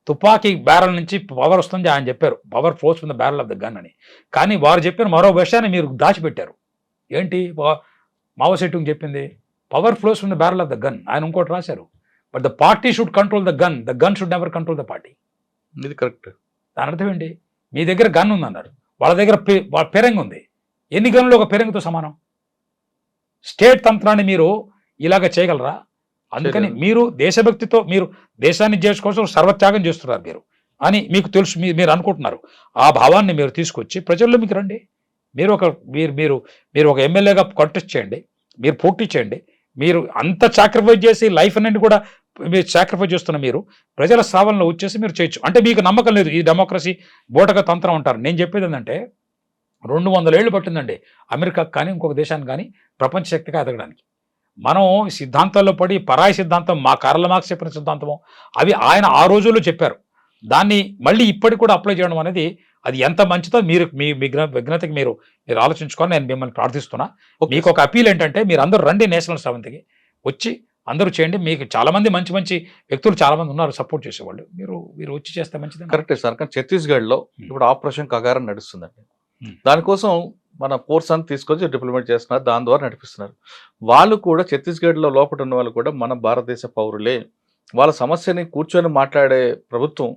తుపాకీ బ్యారల్ నుంచి పవర్ వస్తుంది ఆయన చెప్పారు, power flows from the barrel of the gun అని. కానీ వారు చెప్పిన మరో విషయాన్ని మీరు దాచిపెట్టారు. ఏంటి మావో సెటూంగ్ చెప్పింది? Power flows from the barrel of the gun. ఆయన ఇంకోటి రాశారు, but the party should control the gun should never control the party. ఇది కరెక్ట్. దాని అర్థం ఏంటి? మీ దగ్గర గన్ ఉందన్నారు, వాళ్ళ దగ్గర పెరంగి ఉంది. ఎన్ని గన్నులు ఒక పెరంగితో సమానం? స్టేట్ తంత్రాన్ని మీరు ఇలాగ చేయగలరా? అందుకని మీరు దేశభక్తితో మీరు దేశాన్ని చేసుకోసం సర్వత్యాగం చేస్తున్నారు మీరు అని మీకు తెలుసు, మీరు అనుకుంటున్నారు. ఆ భావాన్ని మీరు తీసుకొచ్చి ప్రజల్లో మీకు రండి. మీరు ఒక ఎమ్మెల్యేగా కంటెస్ట్ చేయండి, మీరు పోటీ చేయండి. మీరు అంత సాక్రిఫైస్ చేసి లైఫ్ అనేది కూడా మీరు సాక్రిఫైస్ చేస్తున్న మీరు ప్రజల శ్రావణలో వచ్చేసి మీరు చేయొచ్చు. అంటే మీకు నమ్మకం లేదు, ఈ డెమోక్రసీ బోటక తంత్రం అంటారు. నేను చెప్పేది ఏంటంటే 200 ఏళ్ళు పట్టిందండి అమెరికాకు కానీ ఇంకొక దేశానికి కానీ ప్రపంచ శక్తిగా ఎదగడానికి. మనం సిద్ధాంతాల్లో పడి పరాయి సిద్ధాంతం, మా కార్ల్ మార్క్స్ చెప్పిన సిద్ధాంతము, అవి ఆయన ఆ రోజుల్లో చెప్పారు. దాన్ని మళ్ళీ ఇప్పటికి కూడా అప్లై చేయడం అనేది అది ఎంత మంచిదో మీరు మీ విఘ్నతకి మీరు ఆలోచించుకొని నేను మిమ్మల్ని ప్రార్థిస్తున్నా. మీకు ఒక అపీల్ ఏంటంటే మీరు అందరూ రండి నేషనల్ సెవెంత్కి వచ్చి అందరూ చేయండి. మీకు చాలా మంది మంచి వ్యక్తులు చాలా మంది ఉన్నారు సపోర్ట్ చేసేవాళ్ళు. మీరు వచ్చి చేస్తే మంచిది. కరెక్టే సార్. కానీ ఛత్తీస్గఢ్లో ఇప్పుడు ఆపరేషన్ కగారం నడుస్తుందండి. దానికోసం మన ఫోర్స్ అని తీసుకొచ్చి డిప్లిమెంట్ చేస్తున్నారు, దాని ద్వారా నడిపిస్తున్నారు. వాళ్ళు కూడా ఛత్తీస్గఢ్లో లోపల ఉన్న వాళ్ళు కూడా మన భారతదేశ పౌరులే. వాళ్ళ సమస్యని కూర్చొని మాట్లాడే ప్రభుత్వం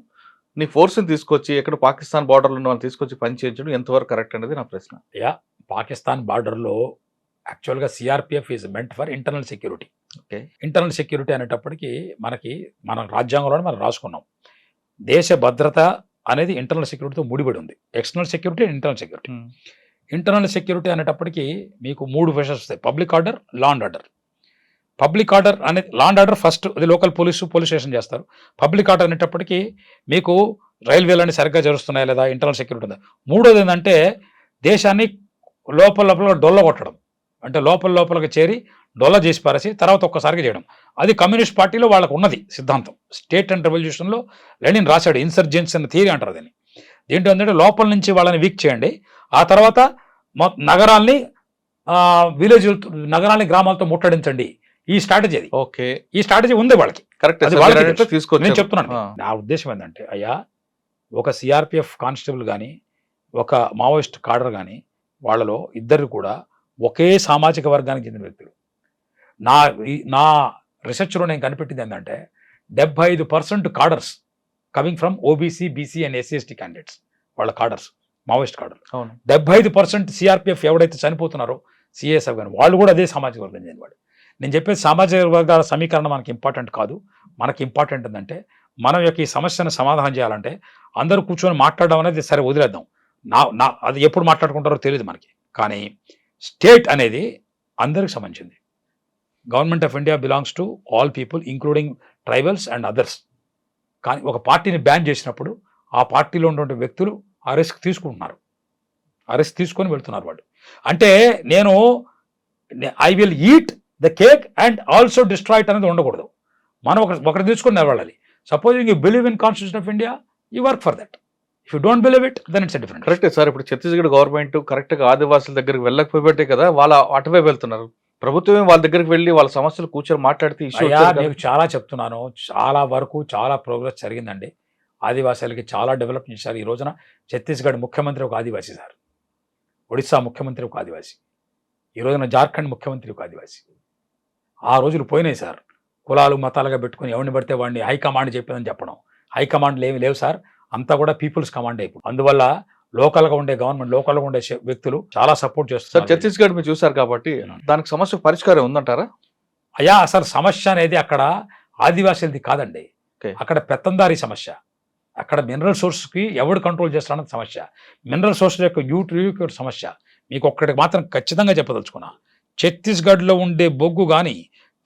నీ ఫోర్స్ని తీసుకొచ్చి ఎక్కడ పాకిస్తాన్ బార్డర్లో ఉన్న వాళ్ళు తీసుకొచ్చి పని చేయించడం ఎంతవరకు కరెక్ట్ అనేది నా ప్రశ్న. పాకిస్తాన్ బార్డర్లో యాక్చువల్గా CRPF is meant for internal security. Okay, internal security అనేటప్పటికీ మన రాజ్యాంగంలోనే మనం రాసుకున్నాం, దేశ భద్రత అనేది ఇంటర్నల్ సెక్యూరిటీతో ముడిపడి ఉంది. External security, internal security. Internal security అనేటప్పటికీ మీకు 3 విషయాలు వస్తాయి: public order, law and order. Public order అనేది లా అండ్ ఆర్డర్ ఫస్ట్, అది లోకల్ పోలీస్ స్టేషన్ చేస్తారు. పబ్లిక్ ఆర్డర్ అనేటప్పటికీ మీకు రైల్వేలన్నీ సరిగ్గా జరుస్తున్నాయా లేదా, ఇంటర్నల్ సెక్యూరిటీ ఉందా. మూడోది ఏంటంటే దేశాన్ని లోపల డొల్ల కొట్టడం, అంటే లోపలకి చేరి డొల్ల చేసి పారేసి తర్వాత ఒక్కసారిగా చేయడం. అది కమ్యూనిస్ట్ పార్టీలో వాళ్ళకు ఉన్నది సిద్ధాంతం. స్టేట్ అండ్ రెవల్యూషన్లో లెనిన్ రాశాడు, ఇన్సర్జెన్స్ అనే థియరీ అంటారు దీన్ని. ఏంటో ఏంటంటే లోపల నుంచి వాళ్ళని వీక్ చేయండి, ఆ తర్వాత నగరాల్ని నగరాల్ని గ్రామాలతో ముట్టడించండి. ఈ స్ట్రాటజీ అది. ఓకే, ఈ స్ట్రాటజీ ఉంది వాళ్ళకి. కరెక్ట్. నేను చెప్తున్నాను, నా ఉద్దేశం ఏంటంటే అయ్యా ఒక సిఆర్పిఎఫ్ కానిస్టేబుల్ కానీ ఒక మావోయిస్ట్ కాడర్ కానీ వాళ్ళలో ఇద్దరు కూడా ఒకే సామాజిక వర్గానికి చెందిన వ్యక్తులు. నా రీసెర్చ్లో నేను కనిపెట్టింది ఏంటంటే 75% cadres coming from OBC BC and SC candidates, వాళ్ళ కాడర్స్, మావోయిస్ట్ కాడర్. అవును. 75% సిఆర్పిఎఫ్ ఎవడైతే చనిపోతున్నారో సిఎస్ఎఫ్ కానీ వాళ్ళు కూడా అదే సామాజిక వర్గం చెందినవాడు. నేను చెప్పేది సామాజిక వర్గాల సమీకరణ మనకి ఇంపార్టెంట్ కాదు. మనకి ఇంపార్టెంట్ ఏంటంటే మనం యొక్క ఈ సమస్యను సమాధానం చేయాలంటే అందరూ కూర్చొని మాట్లాడడం అనేది సరే వదిలేద్దాం. అది ఎప్పుడు మాట్లాడుకుంటారో తెలియదు మనకి. కానీ స్టేట్ అనేది అందరికి సంబంధించింది. Government of India belongs to all people including tribals and others. కానీ ఒక పార్టీని బ్యాన్ చేసినప్పుడు ఆ పార్టీలో ఉన్నటువంటి వ్యక్తులు ఆ రిస్క్ తీసుకుంటున్నారు, ఆ రిస్క్ తీసుకొని వెళ్తున్నారు వాళ్ళు. అంటే నేను I will eat the cake and also destroy it అనేది ఉండకూడదు. మనం ఒకటి తీసుకొని నిలబడాలి. Supposing you believe in constitution of India, you work for that. If you don't believe it then it's different. కరెక్టే సార్. ఇప్పుడు ఛత్తీస్గఢ్ గవర్నమెంట్ కరెక్ట్గా ఆదివాసుల దగ్గరికి వెళ్ళకపోబట్టే కదా వాళ్ళు అటువైపు వెళ్తున్నారు. ప్రభుత్వమే వాళ్ళ దగ్గరికి వెళ్ళి వాళ్ళ సమస్యలు కూర్చొని మాట్లాడితే ఇష్యూ. నేను చాలా చెప్తున్నాను, చాలా వరకు చాలా ప్రోగ్రెస్ జరిగిందండి. ఆదివాసీలకి చాలా డెవలప్ చేశారు. ఈ రోజున ఛత్తీస్గఢ్ ముఖ్యమంత్రి ఒక ఆదివాసీ సార్, ఒడిశా ముఖ్యమంత్రి ఒక ఆదివాసీ, ఈ రోజున జార్ఖండ్ ముఖ్యమంత్రి ఒక ఆదివాసీ. ఆ రోజులు పోయినాయి సార్. కులాలు మతాలుగా పెట్టుకుని ఎవరిని పడితే వాడిని హైకమాండ్ చెప్పిందని చెప్పడం. హైకమాండ్లు ఏమి లేవు సార్, అంతా కూడా పీపుల్స్ కమాండ్ అయిపోయింది. అందువల్ల లోకల్గా ఉండే గవర్నమెంట్, లోకల్గా ఉండే వ్యక్తులు చాలా సపోర్ట్ చేస్తారు. ఛత్తీస్గఢ్ మీరు చూసారు కాబట్టి దానికి సమస్య పరిష్కారం ఉందంటారా? అయ్యా అసలు సమస్య అనేది అక్కడ ఆదివాసీలది కాదండి, అక్కడ పెత్తందారీ సమస్య. అక్కడ మినరల్ సోర్స్కి ఎవడు కంట్రోల్ చేస్తారన్నది సమస్య. మినరల్ సోర్స్ యొక్క యూటిలిటీ సమస్య. మీకు ఒక్కడికి మాత్రం ఖచ్చితంగా చెప్పదలుచుకున్నా, ఛత్తీస్గఢ్లో ఉండే బొగ్గు కానీ,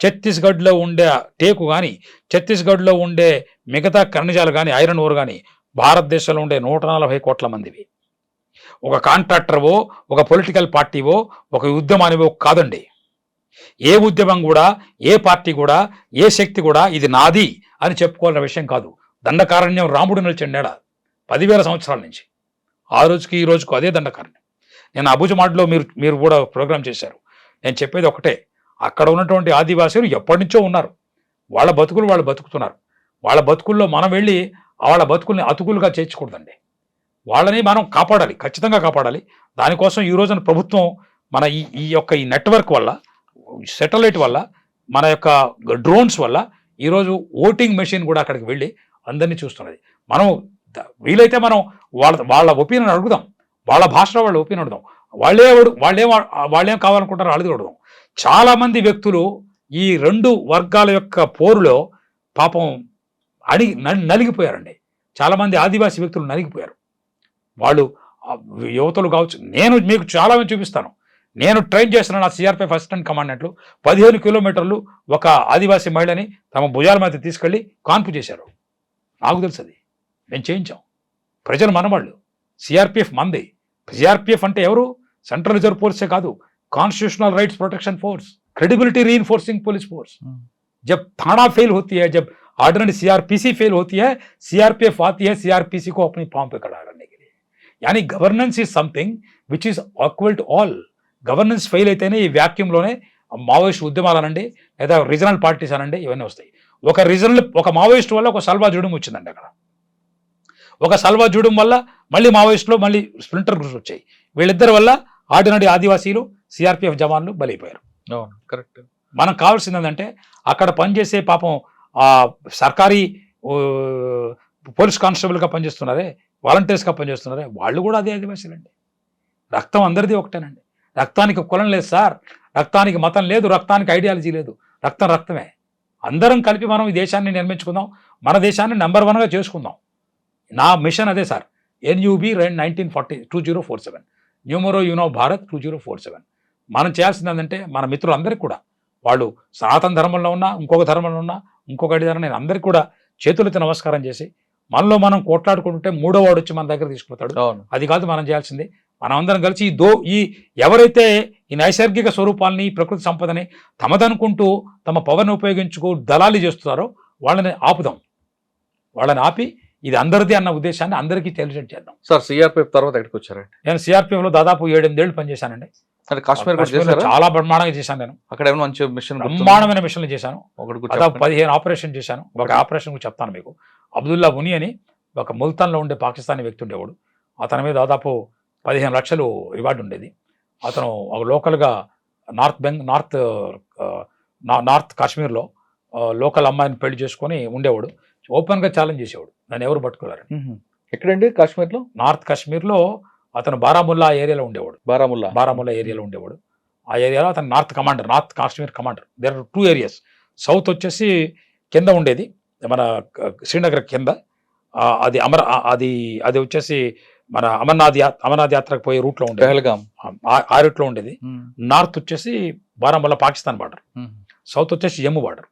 ఛత్తీస్గఢ్లో ఉండే టేకు కానీ, ఛత్తీస్గఢ్లో ఉండే మిగతా ఖనిజాలు కానీ, ఐరన్ ఓర్ కానీ భారతదేశంలో ఉండే 140 కోట్ల మందివి. ఒక కాంట్రాక్టర్వో, ఒక పొలిటికల్ పార్టీవో, ఒక ఉద్యమానివో కాదండి. ఏ ఉద్యమం కూడా, ఏ పార్టీ కూడా, ఏ శక్తి కూడా ఇది నాది అని చెప్పుకోవాలన్న విషయం కాదు. దండకారణ్యం రాముడు నిలిచిండా 10,000 సంవత్సరాల నుంచి. ఆ రోజుకి ఈ రోజుకు అదే దండకారణ్యం. నేను అబుజమాడ్లో మీరు కూడా ప్రోగ్రామ్ చేశారు. నేను చెప్పేది ఒకటే, అక్కడ ఉన్నటువంటి ఆదివాసీలు ఎప్పటి నుంచో ఉన్నారు. వాళ్ళ బతుకులు వాళ్ళు బతుకుతున్నారు. వాళ్ళ బతుకుల్లో మనం వెళ్ళి వాళ్ళ బతుకుల్ని అతుకులుగా చేర్చకూడదండి. వాళ్ళని మనం కాపాడాలి, ఖచ్చితంగా కాపాడాలి. దానికోసం ఈ రోజున ప్రభుత్వం మన ఈ నెట్వర్క్ వల్ల, శాటిలైట్ వల్ల, మన యొక్క డ్రోన్స్ వల్ల ఈరోజు ఓటింగ్ మెషిన్ కూడా అక్కడికి వెళ్ళి అందరినీ చూస్తున్నది. మనం వీలైతే మనం వాళ్ళ ఒపీనియన్ అడుగుదాం, వాళ్ళ భాషలో వాళ్ళ ఒపీనియన్ అడుగుదాం. వాళ్ళేం కావాలనుకుంటారో వాళ్ళది అడుగుదాం. చాలామంది వ్యక్తులు ఈ రెండు వర్గాల యొక్క పోరులో పాపం నలిగిపోయారండి. చాలామంది ఆదివాసీ వ్యక్తులు నలిగిపోయారు. వాళ్ళు యువతలు కావచ్చు. నేను మీకు చాలా మంది చూపిస్తాను. నేను ట్రైన్ చేస్తున్నాను నా సిఆర్పిఎఫ్ అసిస్టెంట్ కమాండెంట్లు 15 కిలోమీటర్లు ఒక ఆదివాసీ మహిళని తమ భుజాల మీద తీసుకెళ్ళి కాన్పు చేశారు. నాకు తెలుసు, అది మేము చేయించాం. ప్రజలు మనవాళ్ళు. సిఆర్పిఎఫ్ మంది. సిఆర్పిఎఫ్ అంటే ఎవరు? సెంట్రల్ రిజర్వ్ ఫోర్సే కాదు, constitutional rights protection force, credibility reinforcing police force. जब थाना फेल होती है, जब ऑर्डिनरी सीआरपीसी फेल होती है, सीआरपीएफ आती है सीआरपीसी को अपनी पांव पे खड़ा करने के लिए. यानी governance is something which is equal to all. Governance fail అయితేనే ఈ వ్యాక్యూమ్లోనే మావోయిస్ట్ ఉద్యమాలు అనండి, లేదా రీజనల్ పార్టీస్ అనండి, ఇవన్నీ వస్తాయి. ఒక మావోయిస్ట్ వల్ల ఒక సల్వా జూడూం వచ్చిందండి. అక్కడ ఒక సల్వా జూడూం వల్ల మళ్ళీ మావోయిస్టులో మళ్ళీ స్ప్లింటర్ గ్రూప్స్ వచ్చాయి. వీళ్ళిద్దరి వల్ల ఆర్డినరీ ఆదివాసీలు, సిఆర్పిఎఫ్ జవాన్లు బలైపోయారు. కరెక్ట్. మనకు కావాల్సింది ఏంటంటే అక్కడ పనిచేసే పాపం సర్కారీ పోలీస్ కానిస్టేబుల్గా పనిచేస్తున్నారే, వాలంటీర్స్గా పనిచేస్తున్నారే, వాళ్ళు కూడా అదే ఆదివాసీలండి. రక్తం అందరిది ఒకటేనండి. రక్తానికి కులం లేదు సార్, రక్తానికి మతం లేదు, రక్తానికి ఐడియాలజీ లేదు. రక్తం రక్తమే. అందరం కలిపి మనం ఈ దేశాన్ని నిర్మించుకుందాం, మన దేశాన్ని నెంబర్ 1గా చేసుకుందాం. నా మిషన్ అదే సార్. ఎన్యూబీ 2047 numero you know Bharat 2047. మనం చేయాల్సింది ఏంటంటే మన మిత్రులందరికీ కూడా, వాళ్ళు సనాతన ధర్మంలో ఉన్నా, ఇంకొక ధర్మంలో ఉన్నా, ఇంకొకటి ధర్మం, నేను అందరికీ కూడా చేతులెత్తి నమస్కారం చేసి మనలో మనం కొట్లాడుకుంటుంటే మూడో వాడు వచ్చి మన దగ్గర తీసుకుపోతాడు. అది కాదు మనం చేయాల్సింది. మనం అందరం కలిసి ఈ ఎవరైతే ఈ నైసర్గిక స్వరూపాలని, ప్రకృతి సంపదని తమదనుకుంటూ తమ పవర్ని ఉపయోగించుకో దళాలి చేస్తున్నారో వాళ్ళని ఆపుదాం. వాళ్ళని ఆపి ఇది అందరిది అన్న ఉద్దేశాన్ని అందరికీ తెలిసేట్ చేద్దాం. సార్, సిఆర్పిఎఫ్ తర్వాత ఎక్కడికి వచ్చారండి? నేను సిఆర్పిఎఫ్లో దాదాపు 7-8 ఏళ్ళు పనిచేశానండి. కాశ్మీర్ చాలా బ్రహ్మాండంగా చేశాను. నేను అక్కడ మంచి మిషన్, బ్రహ్మాండమైన మిషన్లు చేశాను. దాదాపు 15 ఆపరేషన్ చేశాను. ఒక ఆపరేషన్ చెప్తాను మీకు. అబ్దుల్లా ఉని అని ఒక ముల్తాన్లో ఉండే పాకిస్తానీ వ్యక్తి ఉండేవాడు. అతని మీద దాదాపు 15 లక్షలు రివార్డు ఉండేది. అతను ఒక లోకల్గా నార్త్ కాశ్మీర్లో లోకల్ అమ్మాయిని పెళ్లి చేసుకొని ఉండేవాడు. ఓపెన్గా ఛాలెంజ్ చేసేవాడు, నన్ను ఎవరు పట్టుకోలేరు. ఎక్కడండి కాశ్మీర్లో? నార్త్ కాశ్మీర్లో అతను బారాముల్లా ఏరియాలో ఉండేవాడు. బారాముల్లా ఏరియాలో ఉండేవాడు. ఆ ఏరియాలో అతను north Kashmir commander. There are 2 areas. South వచ్చేసి కింద ఉండేది, మన శ్రీనగర్ కింద. అది అది వచ్చేసి మన అమర్నాథ్ యాత్రకు పోయే రూట్లో ఉండేది, పహల్గామ్. ఆ రూట్లో ఉండేది. నార్త్ వచ్చేసి బారాముల్లా పాకిస్తాన్ బార్డర్, సౌత్ వచ్చేసి జమ్మూ బార్డర్.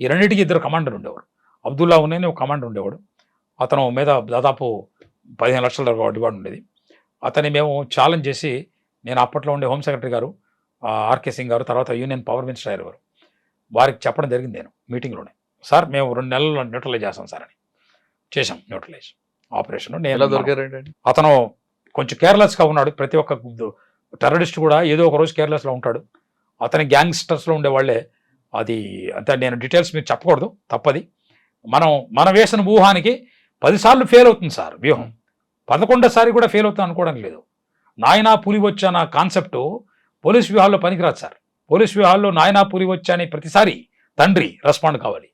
ఈ రెండింటికి 2 కమాండర్ ఉండేవారు. అబ్దుల్లా ఉన్నని ఒక కమాండర్ ఉండేవాడు. అతను మీద దాదాపు 15 లక్షల డిమాండ్ ఉండేది. అతన్ని మేము ఛాలెంజ్ చేసి, నేను అప్పట్లో ఉండే హోమ్ సెక్రటరీ గారు ఆర్కే సింగ్ గారు, తర్వాత యూనియన్ పవర్ మినిస్టర్ అయ్యారు వారు, వారికి చెప్పడం జరిగింది నేను మీటింగ్లోనే. సార్ మేము 2 నెలల్లో న్యూట్రలైజ్ చేస్తాం సార్ అని. చేశాం న్యూట్రలైజ్ ఆపరేషన్. ఎలా దొరికారండి? అతను కొంచెం కేర్లెస్గా ఉన్నాడు. ప్రతి ఒక్క టెర్రరిస్ట్ కూడా ఏదో ఒక రోజు కేర్లెస్లో ఉంటాడు. అతని గ్యాంగ్స్టర్స్లో ఉండేవాళ్ళే. అది అంతే, నేను డీటెయిల్స్ మీకు చెప్పకూడదు, తప్పది. మనం వేసిన వ్యూహానికి 10 సార్లు ఫెయిల్ అవుతుంది సార్ వ్యూహం. 11వ కూడా ఫెయిల్ అవుతుంది అనుకోవడానికి లేదు. నాయనా పులి వచ్చాన కాన్సెప్ట్ పోలీస్ వ్యూహాల్లో పనికిరాదు సార్. పోలీస్ వ్యూహాల్లో నాయనా పులి వచ్చాని ప్రతిసారి తండ్రి రెస్పాండ్ కావాలి.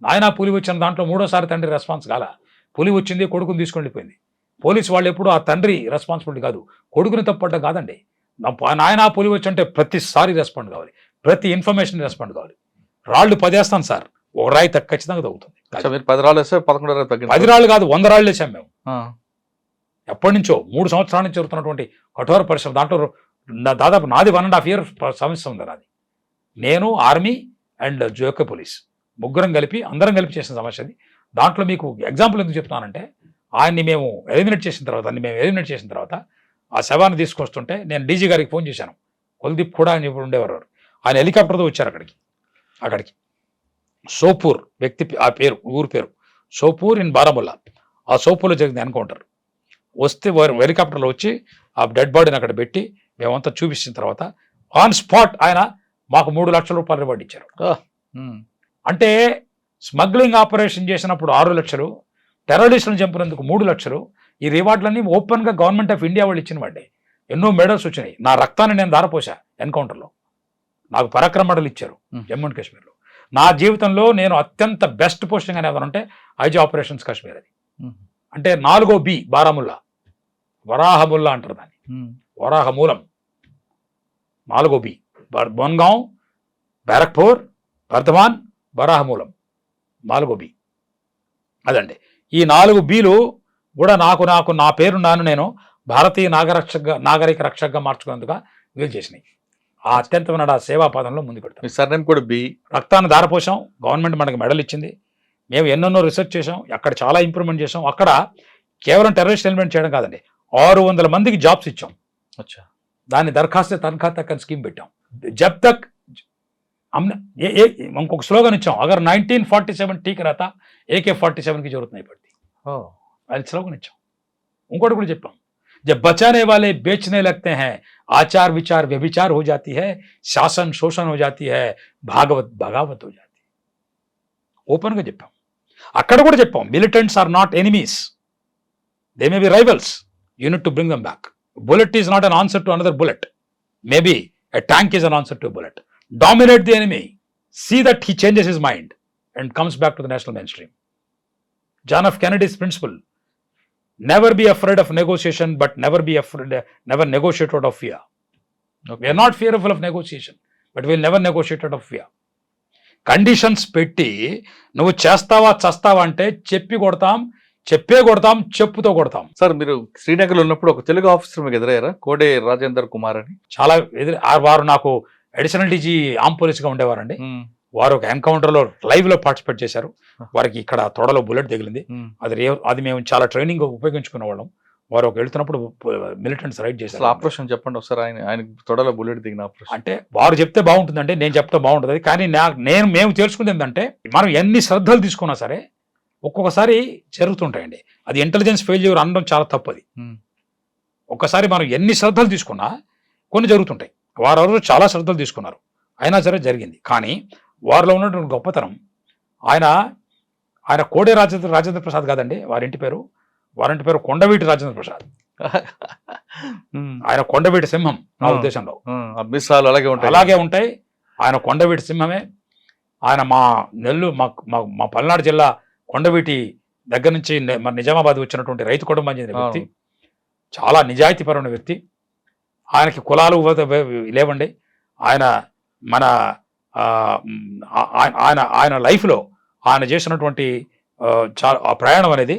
నాయనా పులి వచ్చిన దాంట్లో 3వసారి తండ్రి రెస్పాన్స్ కాల. పులి వచ్చింది, కొడుకుని తీసుకొని వెళ్ళిపోయింది. పోలీసు వాళ్ళు ఎప్పుడు ఆ తండ్రి రెస్పాన్సిబిలిటీ కాదు, కొడుకుని తప్పడం కాదండి. నాయనా పులి వచ్చి అంటే ప్రతిసారి రెస్పాండ్ కావాలి, ప్రతి ఇన్ఫర్మేషన్ రెస్పాండ్ కావాలి. రాళ్ళు 10 వేస్తాను సార్, ఒక రాయి ఖచ్చితంగా తగ్గుతుంది. 10 రాళ్ళు వేస్తే 11 రాళ్ళు తగ్గింది. 10 రాళ్ళు కాదు, 100 రాళ్ళు వేసాం మేము. ఎప్పటి నుంచో 3 సంవత్సరాల నుంచి జరుగుతున్నటువంటి కఠోర పరిశ్రమ. దాంట్లో దాదాపు నాది 1.5 year సమస్య ఉంది. నాది, నేను, ఆర్మీ అండ్ జోకే పోలీస్ అందరం కలిపి చేసిన సమస్య అది. దాంట్లో మీకు ఎగ్జాంపుల్ ఎందుకు చెప్తున్నానంటే, ఆయన్ని మేము ఎలిమినేట్ చేసిన తర్వాత ఆ శవాన్ని తీసుకొస్తుంటే నేను డీజీ గారికి ఫోన్ చేశాను. కుల్దీప్ కూడా అని ఇప్పుడు ఉండేవారు. ఆయన హెలికాప్టర్తో వచ్చారు అక్కడికి. సోపూర్ వ్యక్తి ఆ పేరు, ఊరు పేరు సోపూర్ ఇన్ బారాముల్లా. ఆ సోపూర్లో జరిగింది ఎన్కౌంటర్. వస్తే వారు హెలికాప్టర్లో వచ్చి ఆ డెడ్ బాడీని అక్కడ పెట్టి మేమంతా చూపించిన తర్వాత ఆన్ స్పాట్ ఆయన మాకు 3 లక్షల రూపాయలు రివార్డ్ ఇచ్చారు. అంటే స్మగ్లింగ్ ఆపరేషన్ చేసినప్పుడు 6 లక్షలు, టెర్రరిస్టులను చంపినందుకు 3 లక్షలు. ఈ రివార్డులన్నీ ఓపెన్గా గవర్నమెంట్ ఆఫ్ ఇండియా వాళ్ళు ఇచ్చినవండి. ఎన్నో మెడల్స్ వచ్చినాయి. నా రక్తాన్ని నేను ధారపోసా ఎన్కౌంటర్లో. నాకు పరాక్రమ మెడల్ ఇచ్చారు జమ్మూ అండ్ కాశ్మీర్లో. నా జీవితంలో నేను అత్యంత బెస్ట్ పోస్టింగ్ అనేది ఏమనంటే ఐజీ ఆపరేషన్స్ కాశ్మీర్. అది అంటే 4వ B బారాముల్లా, వరాహముల్లా అంటారు దాన్ని, వరాహమూలం. 4వ B బొన్గాం, బ్యారక్పూర్, బర్ధమాన్, వరాహమూలం, 4వ B. అదండి. ఈ 4 Bలు కూడా నాకు నా పేరు నేను భారతీయ నాగరిక రక్షకగా మార్చుకునేందుకు వీలు చేసినాయి. ఆ అత్యంతమైన సేవా పదంలో ముందు పెడతాం. మీ సర్నేమ్ కూడా B. రక్తాన్ని ధారపోసాం, గవర్నమెంట్ మనకి మెడల్ ఇచ్చింది. మేము ఎన్నెన్నో రీసెర్చ్ చేసాం, అక్కడ చాలా ఇంప్రూవ్మెంట్ చేసాం. అక్కడ కేవలం టెర్రరిస్ట్ ఎలిమెంట్ చేయడం కాదండి, 600 మందికి జాబ్స్ ఇచ్చాం. దాన్ని దరఖాస్తు తనఖా తక్ అని స్కీమ్ పెట్టాం. జబ్ తక్ ఇంకొక స్లోగన్ ఇచ్చాం, అగర్ 1947 టీకి రాత AK-47కి జరుగుతుంది అయిపోయింది. అది స్లోగన్ ఇచ్చాం. ఇంకోటి కూడా చెప్పాం, जब बचाने वाले बेचने लगते हैं आचार विचार व्यभिचार हो जाती है, शासन शोषण हो जाती है, भागवत बगावत हो जाती है. ఓపెన్ గా చెప్పాం. అక్కడ కూడా చెప్పాం, militants are not enemies, they may be rivals, you need to bring them back. Bullet is not an answer to another bullet, maybe a tank is an answer to bullet. Dominate the enemy, see that he changes his mind and comes back to the national mainstream. John F Kennedy's principle, never be afraid of negotiation, but never negotiate out of fear. We are not fearful of negotiation, but we'll never negotiate out of fear. Conditions పెట్టి నువ్వు చేస్తావా చస్తావా అంటే చెప్పే కొడతాం, చెప్పుతో కొడతాం. Sir, మీరు శ్రీనగర్లో ఉన్నప్పుడు ఒక తెలుగు ఆఫీసర్ మీకు ఎదురయ్యారా, కోడే రాజేందర్ కుమార్ అని? చాలా వారు నాకు అడిషనల్ డీజీ ఆర్మ్ పోలీస్గా ఉండేవారండి. వారు ఒక ఎన్కౌంటర్లో లైవ్లో పార్టిసిపేట్ చేశారు. వారికి ఇక్కడ తొడలో బుల్లెట్ తగిలింది. అది మేము చాలా ట్రైనింగ్ ఉపయోగించుకునే వాళ్ళం. వారు ఒక వెళ్తున్నప్పుడు మిలిటెంట్స్ రైడ్ చేశారు. ఆపరేషన్ చెప్పండి ఒకసారి, ఆయన తొడలో బుల్లెట్ దిగిన ఆపరేషన్. అంటే వారు చెప్తే బాగుంటుందంటే నేను చెప్తే బాగుంటుంది, కానీ మేము తెలుసుకుంది ఏంటంటే, మనం ఎన్ని శ్రద్ధలు తీసుకున్నా సరే ఒక్కొక్కసారి జరుగుతుంటాయండి. అది ఇంటెలిజెన్స్ ఫెయిల్యూర్ అనడం చాలా తప్పది. ఒక్కసారి మనం ఎన్ని శ్రద్ధలు తీసుకున్నా కొన్ని జరుగుతుంటాయి. వారెవరు చాలా శ్రద్ధలు తీసుకున్నారు, అయినా సరే జరిగింది. కానీ వారిలో ఉన్నటువంటి గొప్పతనం, ఆయన కోడే రాజేంద్ర ప్రసాద్ కాదండి, వారింటి పేరు కొండవీటి రాజేంద్ర ప్రసాద్. ఆయన కొండవీటి సింహం నా ఉద్దేశంలో. అలాగే ఉంటాయి. ఆయన కొండవీటి సింహమే. ఆయన మా నెల్లూరు మా పల్నాడు జిల్లా కొండవీటి దగ్గర నుంచి మన నిజామాబాద్ వచ్చినటువంటి రైతు కుటుంబం చెందిన వ్యక్తి, చాలా నిజాయితీపరమైన వ్యక్తి. ఆయనకి కులాలు లేవండి. ఆయన మన ఆయన లైఫ్లో ఆయన చేసినటువంటి ఆ ప్రయాణం అనేది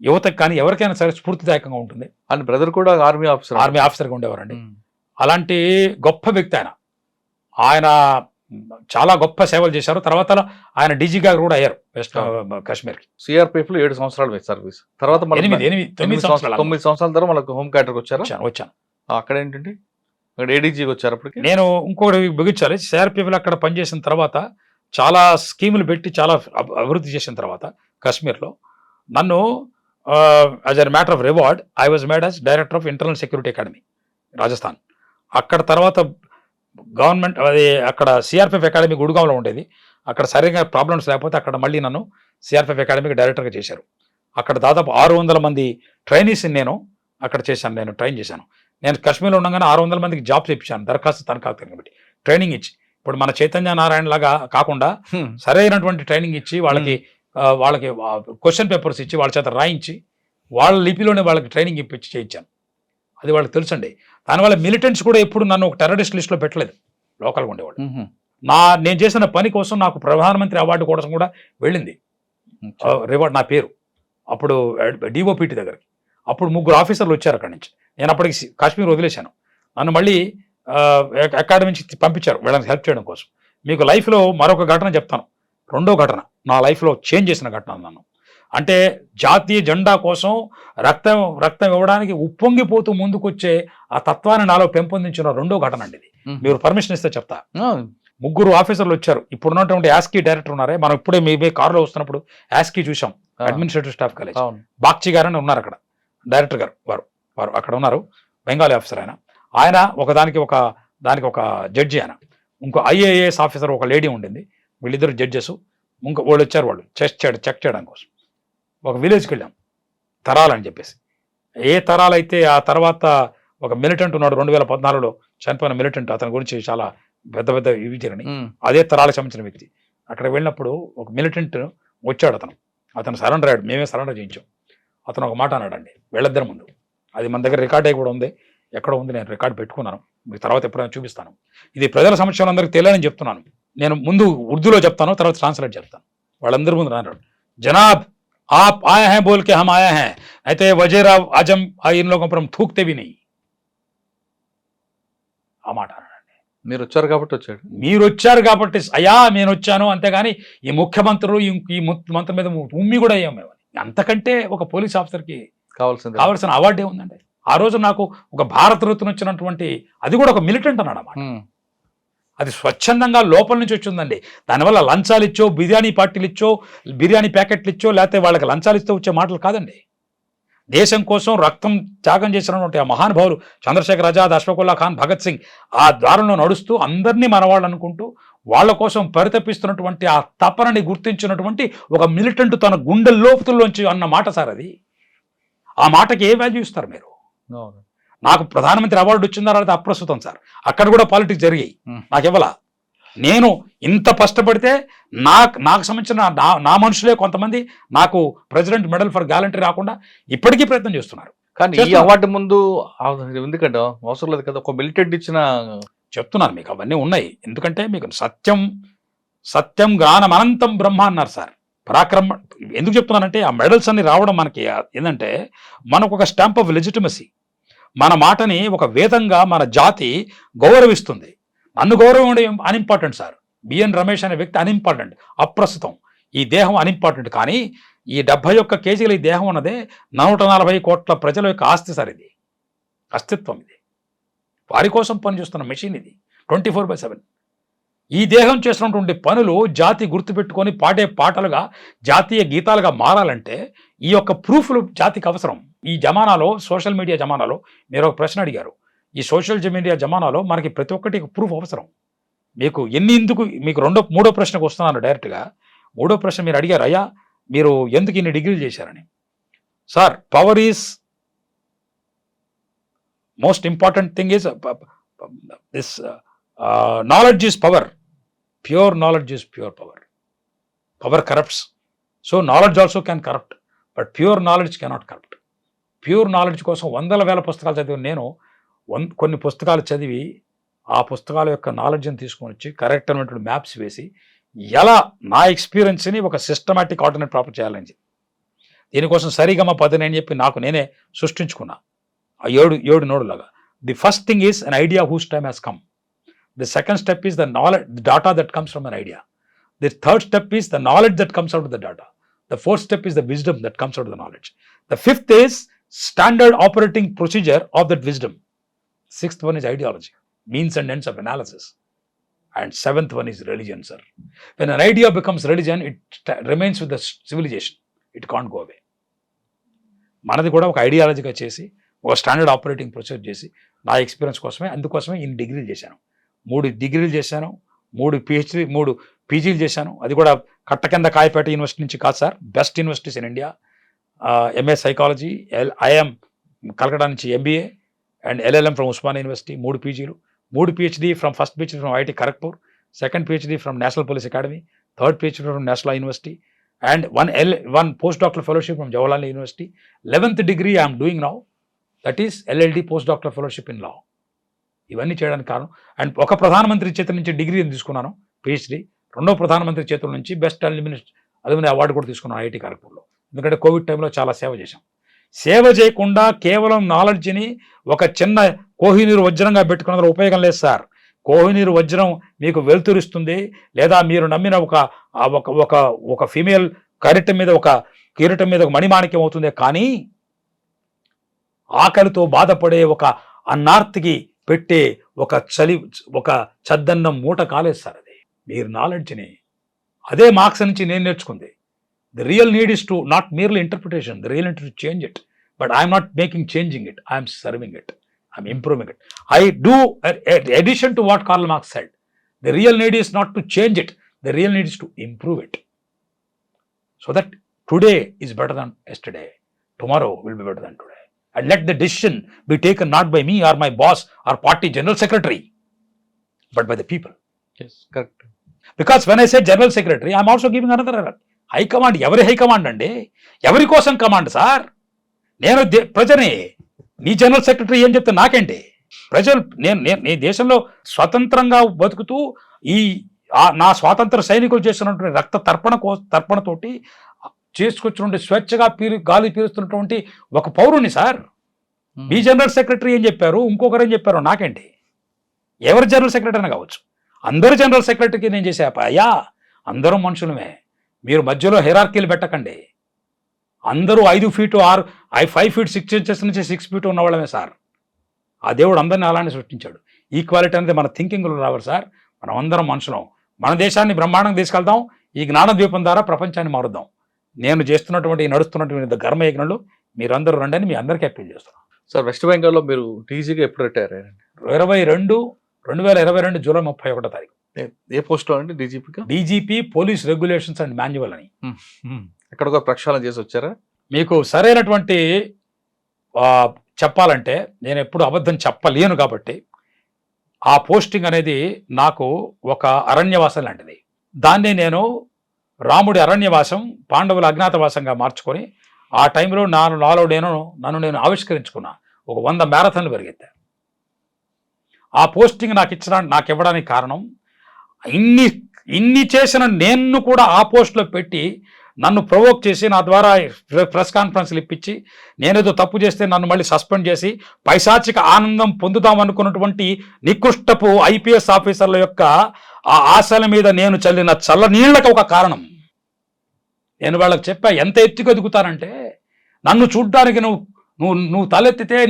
యువతకు కానీ ఎవరికైనా సరే స్ఫూర్తిదాయకంగా ఉంటుంది. ఆయన బ్రదర్ కూడా ఆర్మీ ఆఫీసర్గా ఉండేవారండి. అలాంటి గొప్ప వ్యక్తి ఆయన చాలా గొప్ప సేవలు చేశారు. తర్వాత ఆయన డీజీగా కూడా అయ్యారు వెస్ట్ కాశ్మీర్కి. సిఆర్పిఎఫ్ లో 7 సంవత్సరాలు సర్వీస్, తర్వాత 9 సంవత్సరాల తర్వాత మనకు హోమ్ క్యాటర్కి వచ్చాను. అక్కడ ఏంటంటే అక్కడ ఏడీజీకి వచ్చారు. అప్పటికి నేను ఇంకొకటి బిగించాలి. సిఆర్పిఎఫ్లో అక్కడ పనిచేసిన తర్వాత చాలా స్కీములు పెట్టి చాలా అభివృద్ధి చేసిన తర్వాత కాశ్మీర్లో నన్ను as a matter of reward I was made as director of internal security academy Rajasthan. అక్కడ తర్వాత గవర్నమెంట్ అది అక్కడ సిఆర్పిఎఫ్ అకాడమీ గుడిగాంలో ఉండేది. అక్కడ సరిగ్గా ప్రాబ్లమ్స్ లేకపోతే అక్కడ మళ్ళీ నన్ను సిఆర్పిఎఫ్ అకాడమీకి డైరెక్టర్గా చేశారు. అక్కడ దాదాపు 600 మంది ట్రైనీస్ని నేను అక్కడ చేశాను. నేను ట్రైన్ చేశాను. నేను కాశ్మీర్లో ఉండగానే 600 మందికి జాబ్ చేయించాను, దరఖాస్తు తనఖాస్తు బట్టి ట్రైనింగ్ ఇచ్చి. ఇప్పుడు మన చైతన్య నారాయణ లాగా కాకుండా సరైనటువంటి ట్రైనింగ్ ఇచ్చి వాళ్ళకి క్వశ్చన్ పేపర్స్ ఇచ్చి వాళ్ళ చేత రాయించి వాళ్ళ లిపిలోనే వాళ్ళకి ట్రైనింగ్ ఇప్పించి చేయించాను. అది వాళ్ళకి తెలుసండి. దానివల్ల మిలిటెంట్స్ కూడా ఎప్పుడు నన్ను ఒక టెర్రరిస్ట్ లిస్ట్లో పెట్టలేదు, లోకల్గా ఉండేవాళ్ళు. నేను చేసిన పని కోసం నాకు ప్రధానమంత్రి అవార్డు కోసం కూడా వెళ్ళింది రివార్డ్, నా పేరు. అప్పుడు డిఓపిటి దగ్గరికి అప్పుడు 3 ఆఫీసర్లు వచ్చారు అక్కడి నుంచి. నేను అప్పటికి కాశ్మీర్ వదిలేశాను. నన్ను మళ్ళీ అకాడమీ నుంచి పంపించారు వీళ్ళని హెల్ప్ చేయడం కోసం. మీకు లైఫ్లో మరొక ఘటన చెప్తాను. 2వ ఘటన నా లైఫ్లో చేంజ్ చేసిన ఘటన. నన్ను అంటే జాతీయ జెండా కోసం రక్తం ఇవ్వడానికి ఉప్పొంగిపోతూ ముందుకొచ్చే ఆ తత్వాన్ని నాలో పెంపొందించిన 2వ ఘటన అండి ఇది. మీరు పర్మిషన్ ఇస్తే చెప్తా. 3 ఆఫీసర్లు వచ్చారు. ఇప్పుడున్నటువంటి యాస్కీ డైరెక్టర్ ఉన్నారే, మనం ఇప్పుడే మీ కారులో వస్తున్నప్పుడు యాస్కీ చూసాం, అడ్మినిస్ట్రేటివ్ స్టాఫ్ కాలేజ్. బాగ్చి గారు అని ఉన్నారు అక్కడ, డైరెక్టర్ గారు. వారు అక్కడ ఉన్నారు, బెంగాలీ ఆఫీసర్. ఆయన దానికి ఒక జడ్జి. ఆయన ఇంకో ఐఏఎస్ ఆఫీసర్ ఒక లేడీ ఉండింది. వీళ్ళిద్దరు జడ్జెస్. వాళ్ళు వచ్చారు, వాళ్ళు చెక్ చేయడం కోసం. ఒక విలేజ్కి వెళ్ళాం, తరాలు అని చెప్పేసి. ఏ తరాలు అయితే ఆ తర్వాత ఒక మిలిటెంట్ ఉన్నాడు 2014లో చనిపోయిన మిలిటెంట్, అతని గురించి చాలా పెద్ద ఇవి జరిగినాయి. అదే తరాలకు సంబంధించిన వ్యక్తి. అక్కడ వెళ్ళినప్పుడు ఒక మిలిటెంట్ వచ్చాడు. అతను సరెండర్ అయ్యాడు. మేమే సరెండర్ చేయించాం. అతను ఒక మాట అన్నాడండి వీళ్ళిద్దరి ముందు. అది మన దగ్గర రికార్డ్ అయ్యి కూడా ఉంది, ఎక్కడ ఉంది, నేను రికార్డ్ పెట్టుకున్నాను, మీకు తర్వాత ఎప్పుడైనా చూపిస్తాను. ఇది ప్రజల సమస్యలు అందరికీ తెలియాలని చెప్తున్నాను. నేను ముందు ఉర్దూలో చెప్తాను, తర్వాత ట్రాన్స్లేట్ చెప్తాను. వాళ్ళందరి ముందు అన్నాడు, జనాబ్ आप आए हैं बोल के हम आए हैं, అయితే వజీరా ఆజం ఇన్ లోగోं पर हम थूकते भी नहीं. ఆ మాట అన్నాడండి. మీరు వచ్చారు కాబట్టి వచ్చాడు. మీరు వచ్చారు కాబట్టి అయ్యా నేను వచ్చాను, అంతేగాని ఈ ముఖ్యమంత్రులు ఈ మంత్రి మీద ఉమ్మి కూడా అయ్యాం మేము. అంతకంటే ఒక పోలీస్ ఆఫీసర్కి కావాల్సిన అవార్డు ఏముందండి? ఆ రోజు నాకు ఒక భారత రత్న వచ్చినటువంటి, అది కూడా ఒక మిలిటెంట్ అన్నాడు అన్నమాట. అది స్వచ్ఛందంగా లోపల నుంచి వచ్చిందండి. దానివల్ల లంచాలు ఇచ్చో, బిర్యానీ పార్టీలు ఇచ్చో, బిర్యానీ ప్యాకెట్లు ఇచ్చో, లేకపోతే వాళ్ళకి లంచాలు ఇస్తే వచ్చే మాటలు కాదండి. దేశం కోసం రక్తం త్యాగం చేసినటువంటి ఆ మహానుభావులు చంద్రశేఖర్ ఆజాద్, అష్ఫాకుల్లా ఖాన్, భగత్ సింగ్ ఆ దారిలో నడుస్తూ అందరినీ మనవాళ్ళు అనుకుంటూ వాళ్ళ కోసం పరితపిస్తున్నటువంటి ఆ తపనని గుర్తించినటువంటి ఒక మిలిటెంట్ తన గుండె లోతుల్లోంచి అన్న మాట సార్. అది ఆ మాటకి ఏ వాల్యూ ఇస్తారు మీరు? నాకు ప్రధానమంత్రి అవార్డు వచ్చిన తర్వాత అప్రస్తుతం సార్. అక్కడ కూడా పాలిటిక్స్ జరిగాయి, నాకు ఇవ్వాల. నేను ఇంత కష్టపడితే నాకు సంబంధించిన నా మనుషులే కొంతమంది నాకు ప్రెసిడెంట్ మెడల్ ఫర్ గ్యాలంటరీ రాకుండా ఇప్పటికీ ప్రయత్నం చేస్తున్నారు. కానీ ఈ అవార్డు ముందు ఎందుకంటే అవసరం లేదు కదా, ఒక మిలిటెంట్ ఇచ్చిన చెప్తున్నాను మీకు, అవన్నీ ఉన్నాయి. ఎందుకంటే మీకు సత్యం జ్ఞానం అనంతం బ్రహ్మ అన్నారు సార్. పరాక్రమ ఎందుకు చెప్తున్నానంటే ఆ మెడల్స్ అన్ని రావడం మనకి ఏంటంటే మనకు ఒక స్టాంప్ ఆఫ్ లెజిటిమసీ. మన మాటని ఒక వేదంగా మన జాతి గౌరవిస్తుంది. నన్ను గౌరవం అన్ఇంపార్టెంట్ సార్. బిఎన్ రమేష్ అనే వ్యక్తి అన్ఇంపార్టెంట్, అప్రస్తుతం. ఈ దేహం అన్ఇంపార్టెంట్. కానీ ఈ 71 కేజీల ఈ దేహం అన్నదే 140 కోట్ల ప్రజల యొక్క ఆస్తి సార్. ఇది అస్తిత్వం, ఇది వారి కోసం పనిచేస్తున్న మెషిన్. ఇది 24/7. ఈ దేహం చేసినటువంటి పనులు జాతి గుర్తుపెట్టుకొని పాడే పాటలుగా, జాతీయ గీతాలుగా మారాలంటే ఈ యొక్క ప్రూఫ్లు జాతికి అవసరం. ఈ జమానాలో, సోషల్ మీడియా జమానాలో మీరు ఒక ప్రశ్న అడిగారు. ఈ సోషల్ మీడియా జమానాలో మనకి ప్రతి ఒక్కటి ప్రూఫ్ అవసరం. మీకు మీకు మూడో ప్రశ్నకు వస్తున్నాను డైరెక్ట్గా. 3వ ప్రశ్న మీరు అడిగారు, అయ్యా మీరు ఎందుకు ఇన్ని డిగ్రీలు చేశారని. Sir, power is most important thing is this knowledge is power. Pure knowledge is pure power. Power corrupts. So knowledge also can corrupt, but pure knowledge cannot corrupt. Pure knowledge కోసం వందల వేల పుస్తకాలు చదివి నేను కొన్ని పుస్తకాలు చదివి ఆ పుస్తకాల యొక్క నాలెడ్జ్ని తీసుకొని వచ్చి కరెక్ట్ అయినటువంటి మ్యాప్స్ వేసి ఎలా నా ఎక్స్పీరియన్స్ని ఒక సిస్టమాటిక్ ఆల్టర్నేట్ ప్రాపర్ చేయాలని, దీనికోసం సరిగమ పదని అని చెప్పి నాకు నేనే సృష్టించుకున్నా ఆ ఏడు నోడులాగా. The first thing is an idea whose time has come. The second step is the knowledge, the data that comes from an idea. The third step is the knowledge that comes out of the data. The fourth step is the wisdom that comes out of the knowledge. The fifth is standard operating procedure of that wisdom. Sixth one is ideology, means and ends of analysis. And seventh one is religion, sir. When an idea becomes religion, it remains with the civilization. It can't go away. మనది కూడా ఒక ఐడియాలజీగా చేసి ఒక standard operating procedure చేసి నా experience కోసమే, అందుకోసమే ఇన్ని డిగ్రీలు చేశాను. 3 డిగ్రీలు చేశాను, 3 పీజీలు చేశాను. అది కూడా కట్ట కింద కాయపేట యూనివర్సిటీ నుంచి కాదు sir, best universities in India. MA psychology, IM Calcutta నుంచి MBA and LLM from Usmania University, 3 PGలు, 3 PhD from first PhD from IIT Kharagpur, second PhD from National Police Academy, third PhD from National University, and one postdoctoral fellowship from Jawaharlal University. 11th degree I am doing now, that is LLD postdoctoral fellowship in law. ఇవన్నీ చేయడానికి కారణం. And ఒక ప్రధానమంత్రి చేతుల నుంచి degree తీసుకున్నాను PhD, రెండో ప్రధానమంత్రి చేతుల నుంచి బెస్ట్ అల్యూమిని అవార్డు కూడా తీసుకున్నాను IIT ఖరగ్పూర్లో. ఎందుకంటే కోవిడ్ టైంలో చాలా సేవ చేశాం. సేవ చేయకుండా కేవలం నాలెడ్జ్ని ఒక చిన్న కోహినీరు వజ్రంగా పెట్టుకున్నందులో ఉపయోగం లేదు సార్. కోహినీరు వజ్రం మీకు వెలుతురిస్తుంది, లేదా మీరు నమ్మిన ఒక ఫీమేల్ కిరీటం మీద ఒక మణిమాణిక్యం అవుతుంది. కానీ ఆకలితో బాధపడే ఒక అన్నార్తికి పెట్టే ఒక చద్దన్నం మూట కాలేదు సార్ అది. మీరు నాలెడ్జ్ని అదే మార్క్స్ నుంచి నేను నేర్చుకుంది. The real need is to not merely interpretation, the real need to change it. But I am not changing it, I am serving it, I am improving it. I do, addition to what Karl Marx said, the real need is not to change it, the real need is to improve it. So that today is better than yesterday, tomorrow will be better than today. And let the decision be taken not by me or my boss or party general secretary, but by the people. Yes, correct. Because when I say general secretary, I am also giving another error. High command ఎవరి high command అండి? ఎవరి కోసం command sir? నేను ప్రజని, నీ general secretary ఏం చెప్తే నాకేంటి? ప్రజలు నేను దేశంలో స్వతంత్రంగా బతుకుతూ నా స్వాతంత్ర సైనికులు చేస్తున్నటువంటి రక్త తర్పణతోటి చేసుకొచ్చినటువంటి స్వేచ్ఛగా గాలి పీలుస్తున్నటువంటి ఒక పౌరుని సార్. మీ జనరల్ సెక్రటరీ ఏం చెప్పారు, ఇంకొకరు ఏం చెప్పారు నాకేంటి? ఎవరి జనరల్ సెక్రటరీ అయినా కావచ్చు. అందరు జనరల్ సెక్రటరీకి నేను చేసే అయ్యా, అందరూ మనుషులమే. మీరు మధ్యలో హెరార్కీలు పెట్టకండి. అందరూ 5 ఫీటు 5 ఫీట్ 6 ఇంచెస్ నుంచి 6 ఫీట్ ఉన్నవాళ్ళమే సార్. ఆ దేవుడు అందరినీ అలానే సృష్టించాడు. ఈక్వాలిటీ అనేది మన థింకింగ్లో రావాలి సార్. మనం అందరం మనుషులం. మన దేశాన్ని బ్రహ్మాండంగా తీసుకెళ్దాం. ఈ జ్ఞానద్వీపం ద్వారా ప్రపంచాన్ని మారుద్దాం. నేను చేస్తున్నటువంటి నడుస్తున్నటువంటి ధర్మయజ్ఞంలో మీరందరూ రండి, మీ అందరికీ అప్పీల్ చేస్తున్నాం. సార్, వెస్ట్ బెంగాల్లో మీరు టీజీగా ఎప్పుడు రిటైర్ అయ్యారండి? 2022 జూలై 31వ తారీఖు. ఏ పోస్ట్లో అండి? డీజీపీగా? DGP police regulations and manual అని. ఎక్కడ కూడా ప్రక్షాళన చేసి వచ్చారా? మీకు సరైనటువంటి చెప్పాలంటే నేను ఎప్పుడు అబద్ధం చెప్పలేను కాబట్టి ఆ పోస్టింగ్ అనేది నాకు ఒక అరణ్యవాసం లాంటిది. దాన్ని నేను రాముడి అరణ్యవాసం, పాండవుల అజ్ఞాతవాసంగా మార్చుకొని ఆ టైంలో నన్ను నేను ఆవిష్కరించుకున్నా. ఒక 100 మ్యారథాన్లు పరిగెత్తా. ఆ పోస్టింగ్ నాకు ఇవ్వడానికి కారణం, ఇన్ని చేసిన నేను కూడా ఆ పోస్ట్లో పెట్టి నన్ను ప్రొవోక్ చేసి నా ద్వారా ప్రెస్ కాన్ఫరెన్స్లు ఇప్పించి నేనేదో తప్పు చేస్తే నన్ను మళ్ళీ సస్పెండ్ చేసి పైశాచిక ఆనందం పొందుదాం అనుకున్నటువంటి నికృష్టపు IPS ఆఫీసర్ల యొక్క ఆ ఆశల మీద నేను చల్లిన చల్ల నీళ్ళకి ఒక కారణం. నేను వాళ్ళకి చెప్పా, ఎంత ఎత్తుకు ఎదుగుతానంటే నన్ను చూడ్డానికి నువ్వు తలెత్తితే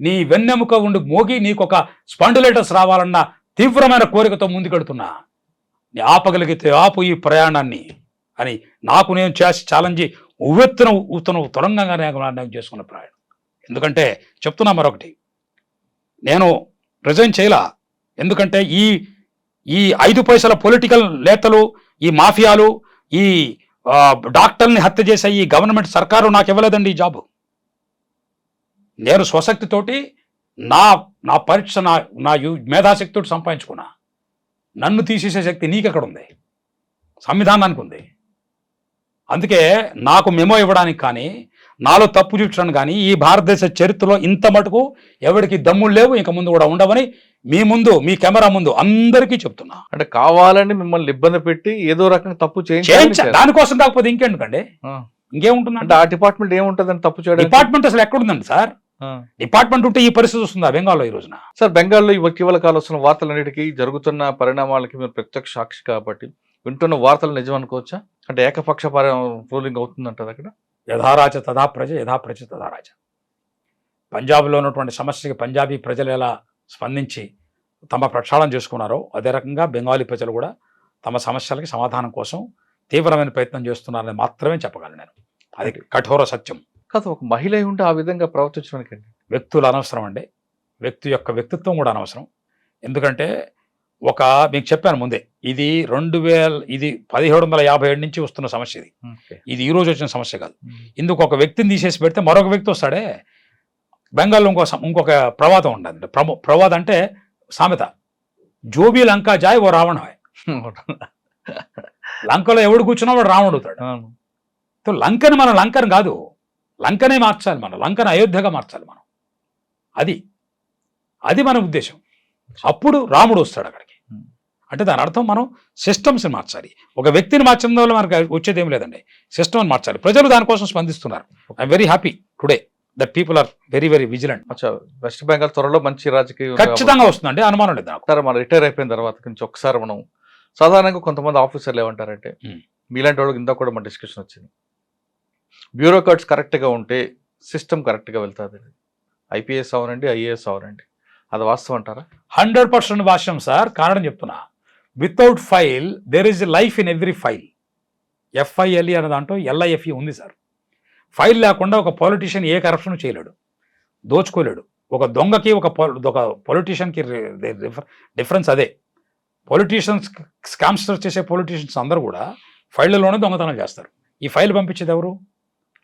నీ వెన్నెముక ఉండి మోగి నీకు ఒక స్పాండిలైటిస్ రావాలన్న తీవ్రమైన కోరికతో ముందుకెడుతున్నా. నీ ఆపగలిగితే ఆపు ఈ ప్రయాణాన్ని అని నాకు నేను చేసి ఛాలెంజ్ ఉవ్వెత్తున తొలంగానే నిర్ణయం చేసుకున్న ప్రయాణం. ఎందుకంటే చెప్తున్నా మరొకటి, నేను రిజైన్ చేయలా. ఎందుకంటే ఈ 5 పైసల పొలిటికల్ నేతలు, ఈ మాఫియాలు, ఈ డాక్టర్ని హత్య చేసే ఈ గవర్నమెంట్ సర్కారు నాకు ఇవ్వలేదండి ఈ జాబు. నేను స్వశక్తితోటి నా పరీక్ష నా మేధాశక్తితో సంపాదించుకున్నా. నన్ను తీసేసే శక్తి నీకెక్కడ ఉంది? సంవిధానానికి ఉంది. అందుకే నాకు మెమో ఇవ్వడానికి కానీ, నాలో తప్పు చూపించడానికి కానీ ఈ భారతదేశ చరిత్రలో ఇంత మటుకు ఎవరికి దమ్ములు లేవు, ఇంక ముందు కూడా ఉండవని మీ ముందు, మీ కెమెరా ముందు అందరికీ చెప్తున్నా. అంటే కావాలని మిమ్మల్ని ఇబ్బంది పెట్టి ఏదో రకంగా తప్పు చేయించాలి. దానికోసం కాకపోతే ఇంకెందుకండి, ఇంకేముంటుంది అంటే ఆ డిపార్ట్మెంట్ ఏముంటుందని తప్పు చేయడం? డిపార్ట్మెంట్ అసలు ఎక్కడుందండి సార్? డిపార్ట్మెంట్ ఉంటే ఈ పరిస్థితి వస్తుందా బెంగాల్లో ఈ రోజున? సార్, బెంగాల్లో ఇటీవల కాలం వస్తున్న వార్తలన్నిటికీ, జరుగుతున్న పరిణామాలకి మీరు ప్రత్యక్ష సాక్షి కాబట్టి వింటున్న వార్తలు నిజం అనుకోవచ్చా? అంటే ఏకపక్ష రూలింగ్ అవుతుందంటారు అక్కడ? యథారాజ తథా ప్రజ, యథా ప్రజ తథా రాజ. పంజాబ్లో ఉన్నటువంటి సమస్యకి పంజాబీ ప్రజలు ఎలా స్పందించి తమ ప్రక్షాళన చేసుకున్నారో అదే రకంగా బెంగాలీ ప్రజలు కూడా తమ సమస్యలకి సమాధానం కోసం తీవ్రమైన ప్రయత్నం చేస్తున్నారని మాత్రమే చెప్పగలను నేను. అది కఠోర సత్యం కాదు. ఒక మహిళ ఉంటే ఆ విధంగా ప్రవర్తించడానికి వ్యక్తులు అనవసరం అండి, వ్యక్తి యొక్క వ్యక్తిత్వం కూడా అనవసరం. ఎందుకంటే మీకు చెప్పాను ముందే, ఇది 1757 నుంచి వస్తున్న సమస్య. ఇది ఈ రోజు వచ్చిన సమస్య కాదు. ఇందుకు ఒక వ్యక్తిని తీసేసి పెడితే మరొక వ్యక్తి వస్తాడే. బెంగాల్లో ఇంకొక ప్రవాదం ఉండదు. ప్రవాదం అంటే సామెత, జోబీ లంకా జాయ్ ఓ రావణ హాయ్. లంకలో ఎవడు కూర్చున్నా వాడు రావణుడు అవుతాడు. లంకని మనం లంకని కాదు, లంకనే మార్చాలి మనం, లంకను అయోధ్యగా మార్చాలి మనం. అది మన ఉద్దేశం. అప్పుడు రాముడు వస్తాడు అక్కడికి. అంటే దాని అర్థం మనం సిస్టమ్స్ని మార్చాలి. ఒక వ్యక్తిని మార్చడం వల్ల మనకు వచ్చేది ఏం లేదండి, సిస్టమ్ని మార్చాలి. ప్రజలు దానికోసం స్పందిస్తున్నారు. I'm very happy today that people are very very vigilant. West Bengal త్వరలో మంచి రాజకీయ ఖచ్చితంగా వస్తుందండి, అనుమానం లేదు నాకు. సరే, మనం రిటైర్ అయిపోయిన తర్వాత నుంచి ఒకసారి మనం సాధారణంగా కొంతమంది ఆఫీసర్లు ఏమంటారంటే, మీలాంటి వాళ్ళకి ఇందాక కూడా మన డిస్కషన్ వచ్చింది, బ్యూరోక్రాట్స్ కరెక్ట్గా ఉంటే సిస్టమ్ కరెక్ట్గా వెళ్తుంది. ఐపీఎస్ అవనండి, ఐఏఎస్ అవనండి, అది వాస్తవం అంటారా? 100% వాస్తవం సార్. కారణం చెప్తున్నా, without file there is life in every file. FILE అనే దాంట్లో LIFE ఉంది సార్. ఫైల్ లేకుండా ఒక పొలిటీషియన్ ఏ కరప్షన్ చేయలేడు, దోచుకోలేడు. ఒక దొంగకి ఒక పొలిటీషియన్కి డిఫరెన్స్ అదే. పొలిటీషియన్స్, స్కామ్స్టర్ చేసే పొలిటీషియన్స్ అందరూ కూడా ఫైళ్ళలోనే దొంగతనం చేస్తారు. ఈ ఫైల్ పంపించేది ఎవరు?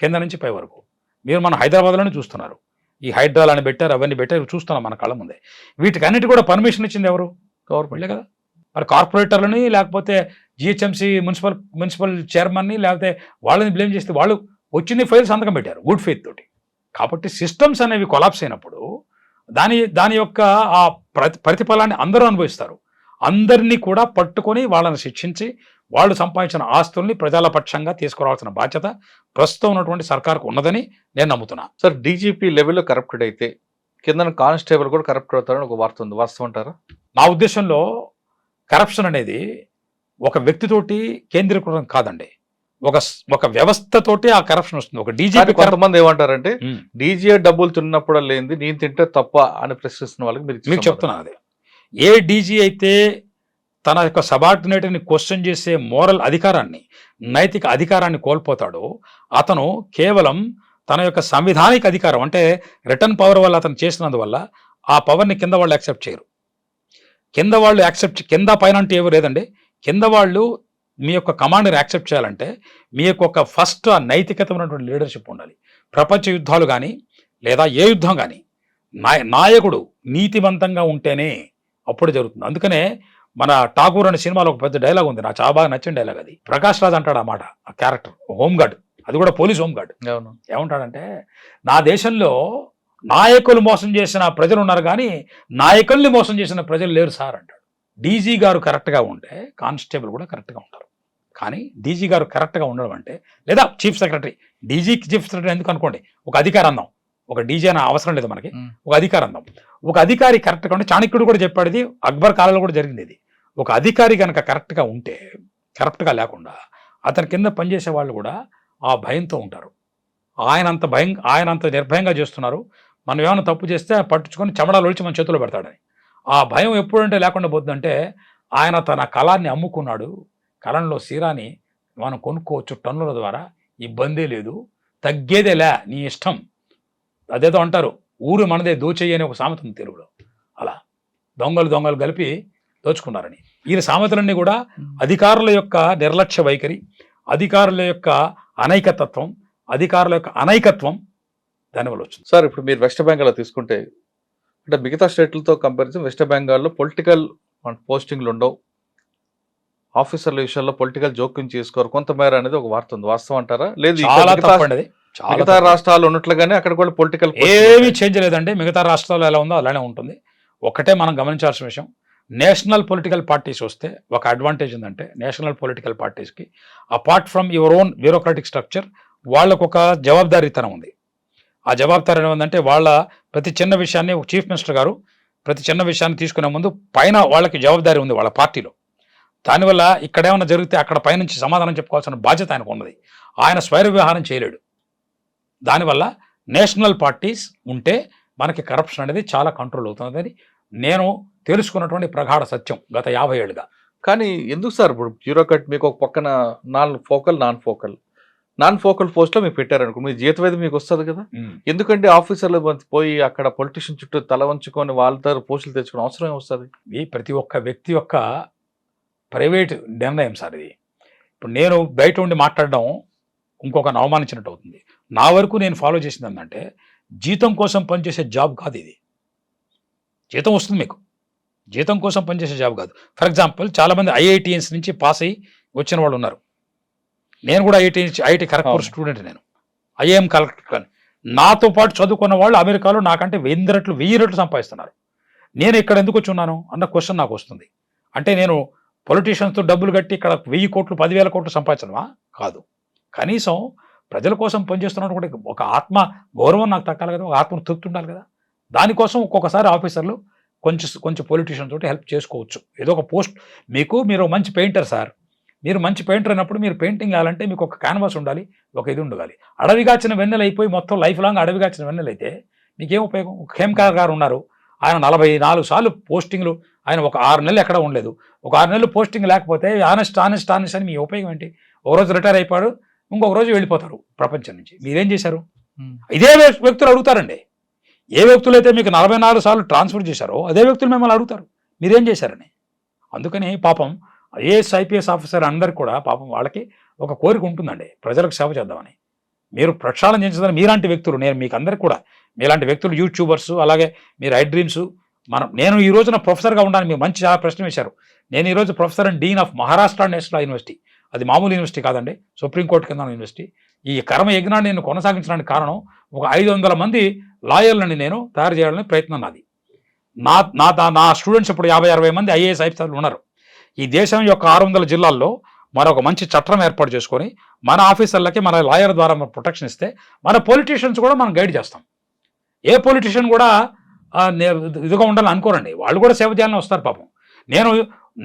కింద నుంచి పై వరకు. మీరు మన హైదరాబాద్లోనే చూస్తున్నారు, ఈ హైడ్రాలు అని పెట్టారు, అవన్నీ పెట్టారు, చూస్తున్నాం మన కళ్ళ ముందే. వీటికన్నిటి కూడా పర్మిషన్ ఇచ్చింది ఎవరు? గవర్నమెంటే కదా. మరి కార్పొరేటర్లని, లేకపోతే GHMC మున్సిపల్ చైర్మన్ని, లేకపోతే వాళ్ళని బ్లేమ్ చేస్తే వాళ్ళు వచ్చింది ఫైల్ సంతకం పెట్టారు గుడ్ ఫెయిత్ తోటి. కాబట్టి సిస్టమ్స్ అనేవి కొలాప్స్ అయినప్పుడు దాని యొక్క ఆ ప్రతిఫలాన్ని అందరూ అనుభవిస్తారు. అందరినీ కూడా పట్టుకొని వాళ్ళని శిక్షించి వాళ్ళు సంపాదించిన ఆస్తుల్ని ప్రజల పక్షంగా తీసుకురావాల్సిన బాధ్యత ప్రస్తుతం ఉన్నటువంటి సర్కార్కు ఉన్నదని నేను నమ్ముతున్నా. సార్, DGP లెవెల్లో కరప్టెడ్ అయితే కింద కానిస్టేబుల్ కూడా కరప్ట్ అవుతారని ఒక వార్త ఉంది, వాస్తవం అంటారా? నా ఉద్దేశంలో కరప్షన్ అనేది ఒక వ్యక్తితోటి కేంద్రీకృతం కాదండి, ఒక వ్యవస్థతోటి ఆ కరప్షన్ వస్తుంది. ఒక DGP, కొంతమంది ఏమంటారంటే DGA డబ్బులు తిన్నప్పుడు లేనిది నేను తింటే తప్ప అని ప్రశ్నిస్తున్న వాళ్ళకి మీకు చెప్తున్నాను. అదే ఏ DG అయితే తన యొక్క సబార్డినేట్ని క్వశ్చన్ చేసే మోరల్ అధికారాన్ని, నైతిక అధికారాన్ని కోల్పోతాడో అతను కేవలం తన యొక్క సంవిధానిక అధికారం అంటే రిటర్న్ పవర్ వల్ల అతను చేసినందువల్ల ఆ పవర్ని కింద వాళ్ళు యాక్సెప్ట్ చేయరు. కింద పైన అంటే ఏవో లేదండి, కింద వాళ్ళు మీ యొక్క కమాండ్ని యాక్సెప్ట్ చేయాలంటే మీ యొక్క ఫస్ట్ ఆ నైతికత ఉన్నటువంటి లీడర్షిప్ ఉండాలి. ప్రపంచ యుద్ధాలు కానీ లేదా ఏ యుద్ధం కానీ నాయకుడు నీతివంతంగా ఉంటేనే అప్పుడు జరుగుతుంది. అందుకనే మన ఠాగూర్ అనే సినిమాలో ఒక పెద్ద డైలాగ్ ఉంది, నాకు చాలా బాగా నచ్చిన డైలాగ్ అది. ప్రకాష్ రాజ్ అంటాడు ఆ మాట, ఆ క్యారెక్టర్ హోంగార్డ్, అది కూడా పోలీస్ హోంగార్డ్. ఏమంటాడంటే, నా దేశంలో నాయకులు మోసం చేసిన ప్రజలు ఉన్నారు కానీ నాయకుల్ని మోసం చేసిన ప్రజలు లేరు సార్ అంటాడు. DG గారు కరెక్ట్గా ఉంటే కానిస్టేబుల్ కూడా కరెక్ట్గా ఉంటారు. కానీ DG గారు కరెక్ట్గా ఉండడం అంటే, లేదా చీఫ్ సెక్రటరీ, DGకి చీఫ్ సెక్రటరీ ఎందుకు అనుకోండి, ఒక అధికారం అందాం, ఒక DG అనే అవసరం లేదు మనకి, ఒక అధికారం అందాం. ఒక అధికారి కరెక్ట్గా ఉంటే, చాణక్యుడు కూడా చెప్పాడు ఇది, అక్బర్ కాలంలో కూడా జరిగింది ఇది. ఒక అధికారి కనుక కరెక్ట్గా ఉంటే, కరెక్ట్గా లేకుండా అతని కింద పనిచేసే వాళ్ళు కూడా ఆ భయంతో ఉంటారు. ఆయనంత నిర్భయంగా చేస్తున్నారు, మనం ఏమైనా తప్పు చేస్తే పట్టుకొని చెమడాలు ఒలిచి మన చేతిలో పెడతాడని. ఆ భయం ఎప్పుడంటే లేకుండా పోతుందంటే, ఆయన తన కళాన్ని అమ్ముకున్నాడు, కళంలో సీరాని మనం కొనుక్కోవచ్చు టన్నుల ద్వారా, ఇబ్బందే లేదు, తగ్గేదేలే నీ ఇష్టం. అదేదో అంటారు, ఊరు మనదే దోచేయి అనే ఒక సామెత ఉంది తెలుగులో. అలా దొంగలు కలిపి దోచుకున్నారని. ఈ సామెతలన్నీ కూడా అధికారుల యొక్క నిర్లక్ష్య వైఖరి, అధికారుల యొక్క అనైకతత్వం, అధికారుల యొక్క అనైకత్వం దానివల్ల వచ్చింది. సార్, ఇప్పుడు మీరు వెస్ట్ బెంగాల్లో తీసుకుంటే, అంటే మిగతా స్టేట్లతో కంపారిజన్ వెస్ట్ బెంగాల్లో పొలిటికల్ పోస్టింగ్లు ఉండవు, ఆఫీసర్ల విషయాల్లో పొలిటికల్ జోక్యం చేసుకోరు కొంతమేర అనేది ఒక వార్త ఉంది, వాస్తవం అంటారా? లేదు చాలా తప్పండి అది. మిగతా రాష్ట్రాలు ఉన్నట్లుగానే అక్కడ కూడా పొలిటికల్ ఏమీ చేంజ్ లేదండి. మిగతా రాష్ట్రాల్లో ఎలా ఉందో అలానే ఉంటుంది. ఒకటే మనం గమనించాల్సిన విషయం, నేషనల్ పొలిటికల్ పార్టీస్ వస్తే ఒక అడ్వాంటేజ్ ఉందంటే, నేషనల్ పొలిటికల్ పార్టీస్కి apart from your own bureaucratic structure వాళ్ళకు ఒక జవాబుదారీతనం ఉంది. ఆ జవాబుదారీ ఏంటంటే వాళ్ళ ప్రతి చిన్న విషయాన్ని చీఫ్ మినిస్టర్ గారు ప్రతి చిన్న విషయాన్ని తీసుకునే ముందు పైన వాళ్ళకి జవాబుదారీ ఉంది వాళ్ళ పార్టీలో. దానివల్ల ఇక్కడ ఏమైనా జరిగితే అక్కడ పైనుంచి సమాధానం చెప్పుకోవాల్సిన బాధ్యత ఆయనకు ఉన్నది. ఆయన స్వైర వ్యవహారం చేయలేడు. దానివల్ల నేషనల్ పార్టీస్ ఉంటే మనకి కరప్షన్ అనేది చాలా కంట్రోల్ అవుతుందని నేను తెలుసుకున్నటువంటి ప్రగాఢ సత్యం గత 50 ఏళ్ళుగా. కానీ ఎందుకు సార్ ఇప్పుడు బ్యూరోక్రాట్ మీకు ఒక పక్కన నాన్ ఫోకల్ పోస్ట్లో మీకు పెట్టారనుకో, మీ జీతం అయితే మీకు వస్తుంది కదా, ఎందుకంటే ఆఫీసర్లు పోయి అక్కడ పొలిటీషియన్ చుట్టూ తల వంచుకొని వాళ్ళ దగ్గర పోస్టులు తెచ్చుకునే అవసరం వస్తుంది? ఈ ప్రతి ఒక్క వ్యక్తి యొక్క ప్రైవేట్ నిర్ణయం సార్ ఇది. ఇప్పుడు నేను బయట ఉండి మాట్లాడడం ఇంకొకరిని అవమానించినట్టు అవుతుంది. నా వరకు నేను ఫాలో చేసింది ఏంటంటే, జీతం కోసం పనిచేసే జాబ్ కాదు ఇది. జీతం వస్తుంది మీకు, జీతం కోసం పనిచేసే జాబ్ కాదు. ఫర్ ఎగ్జాంపుల్ చాలామంది ఐఐటిఎన్స్ నుంచి పాస్ అయ్యి వచ్చిన వాళ్ళు ఉన్నారు. నేను కూడా ఐఐటి ఖరగ్పూర్ స్టూడెంట్, నేను ఐఏఎం కలెక్టర్. కానీ నాతో పాటు చదువుకున్న వాళ్ళు అమెరికాలో నాకంటే 1000 రెట్లు సంపాదిస్తున్నారు. నేను ఇక్కడ ఎందుకు వచ్చి ఉన్నాను అన్న క్వశ్చన్ నాకు వస్తుంది. అంటే నేను పొలిటీషియన్స్తో డబ్బులు కట్టి ఇక్కడ 1000 కోట్లు 10,000 కోట్లు సంపాదించడమా? కాదు. కనీసం ప్రజల కోసం పనిచేస్తున్నటువంటి ఒక ఆత్మ గౌరవం నాకు తక్కాలి కదా, ఒక ఆత్మ తృప్తి ఉండాలి కదా. దానికోసం ఒక్కొక్కసారి ఆఫీసర్లు కొంచెం పొలిటీషియన్ తోటి హెల్ప్ చేసుకోవచ్చు. ఏదో ఒక పోస్ట్ మీరు మంచి పెయింటర్ సార్, మీరు మంచి పెయింటర్ అయినప్పుడు మీరు పెయింటింగ్ వేయాలంటే మీకు ఒక క్యాన్వాస్ ఉండాలి, ఒక ఇది ఉండాలి. అడవిగాచిన వెన్నెలు అయిపోయి మొత్తం లైఫ్ లాంగ్ అడవిగాచిన వెన్నెలు అయితే మీకేం ఉపయోగం? ఖేమ్కార్ గారు ఉన్నారు, ఆయన 44 సార్లు పోస్టింగ్లు, ఆయన ఒక 6 నెలలు ఎక్కడ ఉండలేదు. ఒక 6 నెలలు పోస్టింగ్ లేకపోతే ఆనెస్ట్ అని మీ ఉపయోగం ఏంటి? ఒక రోజు రిటైర్ అయిపోయాడు, ఇంకొక రోజు వెళ్ళిపోతారు ప్రపంచం నుంచి. మీరేం చేశారు? ఇదే వ్యక్తులు అడుగుతారండి. ఏ వ్యక్తులు అయితే మీకు 44 సార్లు ట్రాన్స్ఫర్ చేశారో అదే వ్యక్తులు మిమ్మల్ని అడుగుతారు మీరేం చేశారని. అందుకని పాపం ఐఏఎస్ ఐపీఎస్ ఆఫీసర్ అందరికి కూడా పాపం వాళ్ళకి ఒక కోరిక ఉంటుందండి, ప్రజలకు సేవ చేద్దామని. మీరు ప్రక్షాళన చేయించదని మీలాంటి వ్యక్తులు, నేను మీకు అందరికి కూడా మీలాంటి వ్యక్తులు, యూట్యూబర్స్, అలాగే మీరు ఐ డ్రీమ్స్, నేను ఈ రోజున ప్రొఫెసర్గా ఉండాలని మీరు మంచి చాలా ప్రశ్న వేశారు. నేను ఈరోజు professor and dean of Maharashtra national university. అది మామూలు యూనివర్సిటీ కాదండి, సుప్రీంకోర్టు కింద యూనివర్సిటీ. ఈ కర్మ యజ్ఞాన్ని నేను కొనసాగించడానికి కారణం ఒక 500 మంది లాయర్లని నేను తయారు చేయాలని ప్రయత్నం నాది. నా స్టూడెంట్స్ ఇప్పుడు 50-60 మంది ఐఏఎస్ ఐపీఎస్లు ఉన్నారు. ఈ దేశం యొక్క 600 జిల్లాల్లో మరొక మంచి చట్టం ఏర్పాటు చేసుకొని మన ఆఫీసర్లకి మన లాయర్ ద్వారా మనం ప్రొటెక్షన్ ఇస్తే మన పొలిటీషియన్స్ కూడా మనం గైడ్ చేస్తాం. ఏ పొలిటీషియన్ కూడా ఇదిగా ఉండాలని అనుకోరండి, వాళ్ళు కూడా సేవ చేయాలని వస్తారు పాపం.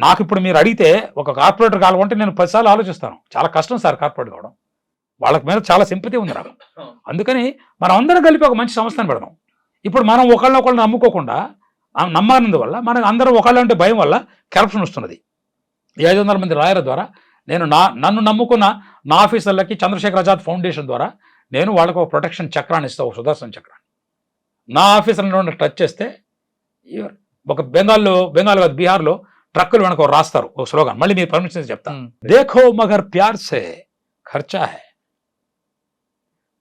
నాకు ఇప్పుడు మీరు అడిగితే ఒక కార్పొరేటర్ కావాలంటే నేను 10 సార్లు ఆలోచిస్తాను. చాలా కష్టం సార్ కార్పొరేట్ కావడం, వాళ్ళకి మీద చాలా సింపతి ఉంది నాకు. అందుకని మనం అందరం కలిపి ఒక మంచి సంస్థను పెడదాం. ఇప్పుడు మనం ఒకళ్ళొకళ్ళు నమ్ముకోకుండా నమ్మనందువల్ల మనకు అందరూ ఒకళ్ళు అంటే భయం వల్ల కరప్షన్ వస్తున్నది. ఈ 500 మంది లాయర్ల ద్వారా నేను నన్ను నమ్ముకున్న నా ఆఫీసర్లకి చంద్రశేఖర్ ఆజాద్ ఫౌండేషన్ ద్వారా నేను వాళ్ళకు ఒక ప్రొటెక్షన్ చక్రాన్ని ఇస్తాను, ఒక సుదర్శన చక్రాన్ని. నా ఆఫీసర్లను టచ్ చేస్తే ఒక బెంగాల్ కాదు, బీహార్లో ట్రక్కులు వెనక రాస్తారు ఒక స్లోగన్, మళ్ళీ మీరు పర్మిషన్ చెప్తాను. దేఖో మగర్ ప్యార్ సే ఖర్చా హై,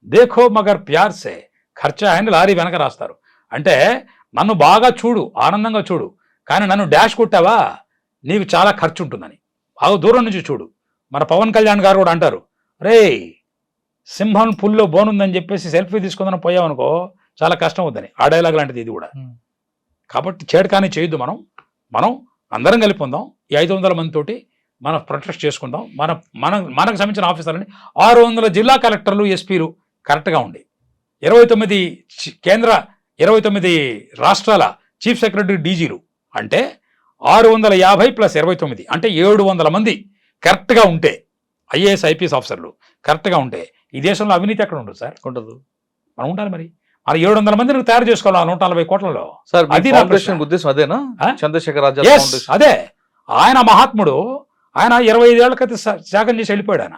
దేఖో మగర్ ప్యార్ సే ఖర్చా హై అని లారీ వెనక రాస్తారు. అంటే నన్ను బాగా చూడు, ఆనందంగా చూడు, కానీ నన్ను డాష్ కొట్టావా నీకు చాలా ఖర్చు ఉంటుందని. బాగా దూరం నుంచి చూడు. మన పవన్ కళ్యాణ్ గారు కూడా అంటారు, రే సింహం పుల్లో బోనుందని చెప్పేసి సెల్ఫీ తీసుకుందని పోయామనుకో చాలా కష్టం అవుతుంది. ఆ డైలాగ్ లాంటిది ఇది కూడా. కాబట్టి చేడకాని చేయొద్దు. మనం అందరం కలిపి ఉందాం. ఈ 500 మందితోటి మనం ప్రొటెక్ట్ చేసుకుందాం. మనకు సంబంధించిన ఆఫీసర్లని 600 జిల్లా కలెక్టర్లు, ఎస్పీలు కరెక్ట్గా ఉండి 29 రాష్ట్రాల చీఫ్ సెక్రటరీ, డీజీలు అంటే 650 + 29 అంటే 700 మంది కరెక్ట్గా ఉంటే, ఐఏఎస్ ఐపీఎస్ ఆఫీసర్లు కరెక్ట్గా ఉంటే ఈ దేశంలో అవినీతి ఎక్కడ ఉండదు సార్? ఉండదు. మనం ఉండాలి. మరి 700 మందిని తయారు చేసుకోవాలి 140 కోట్లలో. అది ఉద్దేశం అదేనా? చంద్రశేఖర్ ఆజాద్ అదే. ఆయన మహాత్ముడు, ఆయన 25 ఏళ్ల క్రితం త్యాగం చేసి వెళ్ళిపోయాడు. ఆయన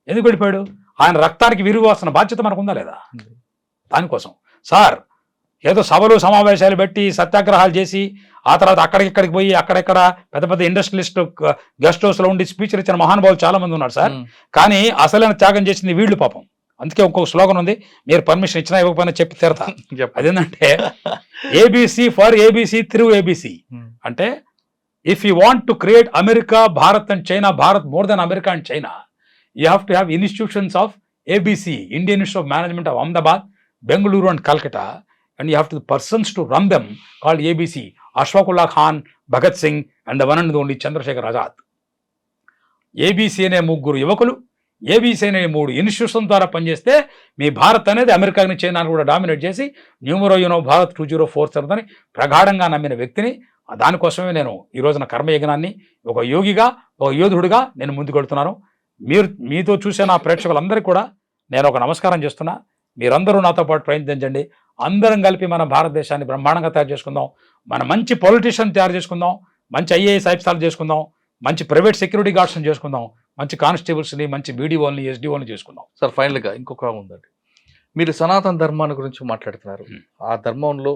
ఎందుకు వెళ్ళిపోయాడు? ఆయన రక్తానికి విరువాల్సిన బాధ్యత మనకు ఉందా లేదా? దానికోసం సార్ ఏదో సభలు సమావేశాలు పెట్టి సత్యాగ్రహాలు చేసి ఆ తర్వాత అక్కడికి పోయి అక్కడెక్కడ పెద్ద పెద్ద ఇండస్ట్రియలిస్ట్ గెస్ట్ హౌస్లో ఉండి స్పీచ్లు ఇచ్చిన మహానుభావులు చాలా మంది ఉన్నారు సార్. కానీ అసలైన త్యాగం చేసింది వీళ్ళు పాపం. అందుకే ఇంకొక స్లోగన్ ఉంది, మీరు పర్మిషన్ ఇచ్చినా ఇవ్వకపోయినా చెప్పి తీరతా. అదేంటంటే ABC for ABC through ABC. అంటే if you want to create America, Bharat and China, Bharat more than America and China, you have to have institutions of ABC, Indian institute of management of Ahmedabad, Bengaluru and Calcutta, and you have to the persons to run them called ABC, Ashfaqullah Khan, Bhagat Singh, and the one and only Chandrasekhar Azad. ABC అనే ముగ్గురు యువకులు, ABC అనే 3 institution ద్వారా పనిచేస్తే మీ భారత్ అనేది అమెరికాని, చైనాను కూడా dominate చేసి న్యూమరో భారత్ 2047 అని ప్రగాఢంగా నమ్మిన వ్యక్తిని. దానికోసమే నేను ఈ రోజున కర్మయజ్ఞాన్ని ఒక యోగిగా, ఒక యోధుడిగా నేను ముందుకెళ్తున్నాను. మీతో చూసే నా ప్రేక్షకులందరికీ కూడా నేను ఒక నమస్కారం చేస్తున్నా. మీరందరూ నాతో పాటు ప్రయత్నించండి. అందరం కలిపి మన భారతదేశాన్ని బ్రహ్మాండంగా తయారు చేసుకుందాం. మన మంచి పొలిటీషియన్ తయారు చేసుకుందాం, మంచి ఐఏఎస్ ఆఫీసర్లు చేసుకుందాం, మంచి ప్రైవేట్ సెక్యూరిటీ గార్డ్స్ని చేసుకుందాం, మంచి కానిస్టేబుల్స్ని, మంచి బీడీఓల్ని, ఎస్డీఓల్ని చేసుకుందాం. సార్ ఫైనల్గా ఇంకొక ఉందండి, మీరు సనాతన ధర్మాన్ని గురించి మాట్లాడుతున్నారు. ఆ ధర్మంలో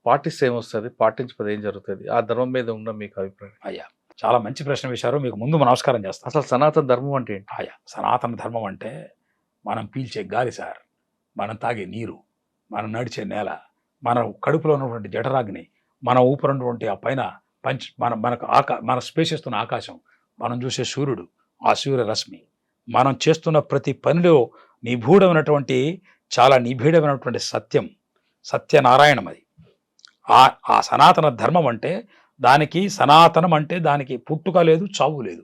పాటిస్తే ఏమొస్తుంది, పాటించకపోతే ఏం జరుగుతుంది, ఆ ధర్మం మీద ఉన్న మీకు అభిప్రాయం? అయ్యా, చాలా మంచి ప్రశ్న వేశారు. మీకు ముందు నమస్కారం చేస్తాను. అసలు సనాతన ధర్మం అంటే ఏంటి? అయ్యా, సనాతన ధర్మం అంటే మనం పీల్చే గాలి సార్, మనం తాగే నీరు, మనం నడిచే నేల, మన కడుపులో ఉన్నటువంటి జఠరాగ్ని, మన ఊపిరినటువంటి ఆ పైన మన స్పేసిస్తున్న ఆకాశం, మనం చూసే సూర్యుడు, ఆ సూర్యరశ్మి, మనం చేస్తున్న ప్రతి పనిలో నిగూఢమైనటువంటి, చాలా నిబిడమైనటువంటి సత్యం, సత్యనారాయణం. అది ఆ సనాతన ధర్మం అంటే, దానికి సనాతనం అంటే దానికి పుట్టుక లేదు, చావు లేదు.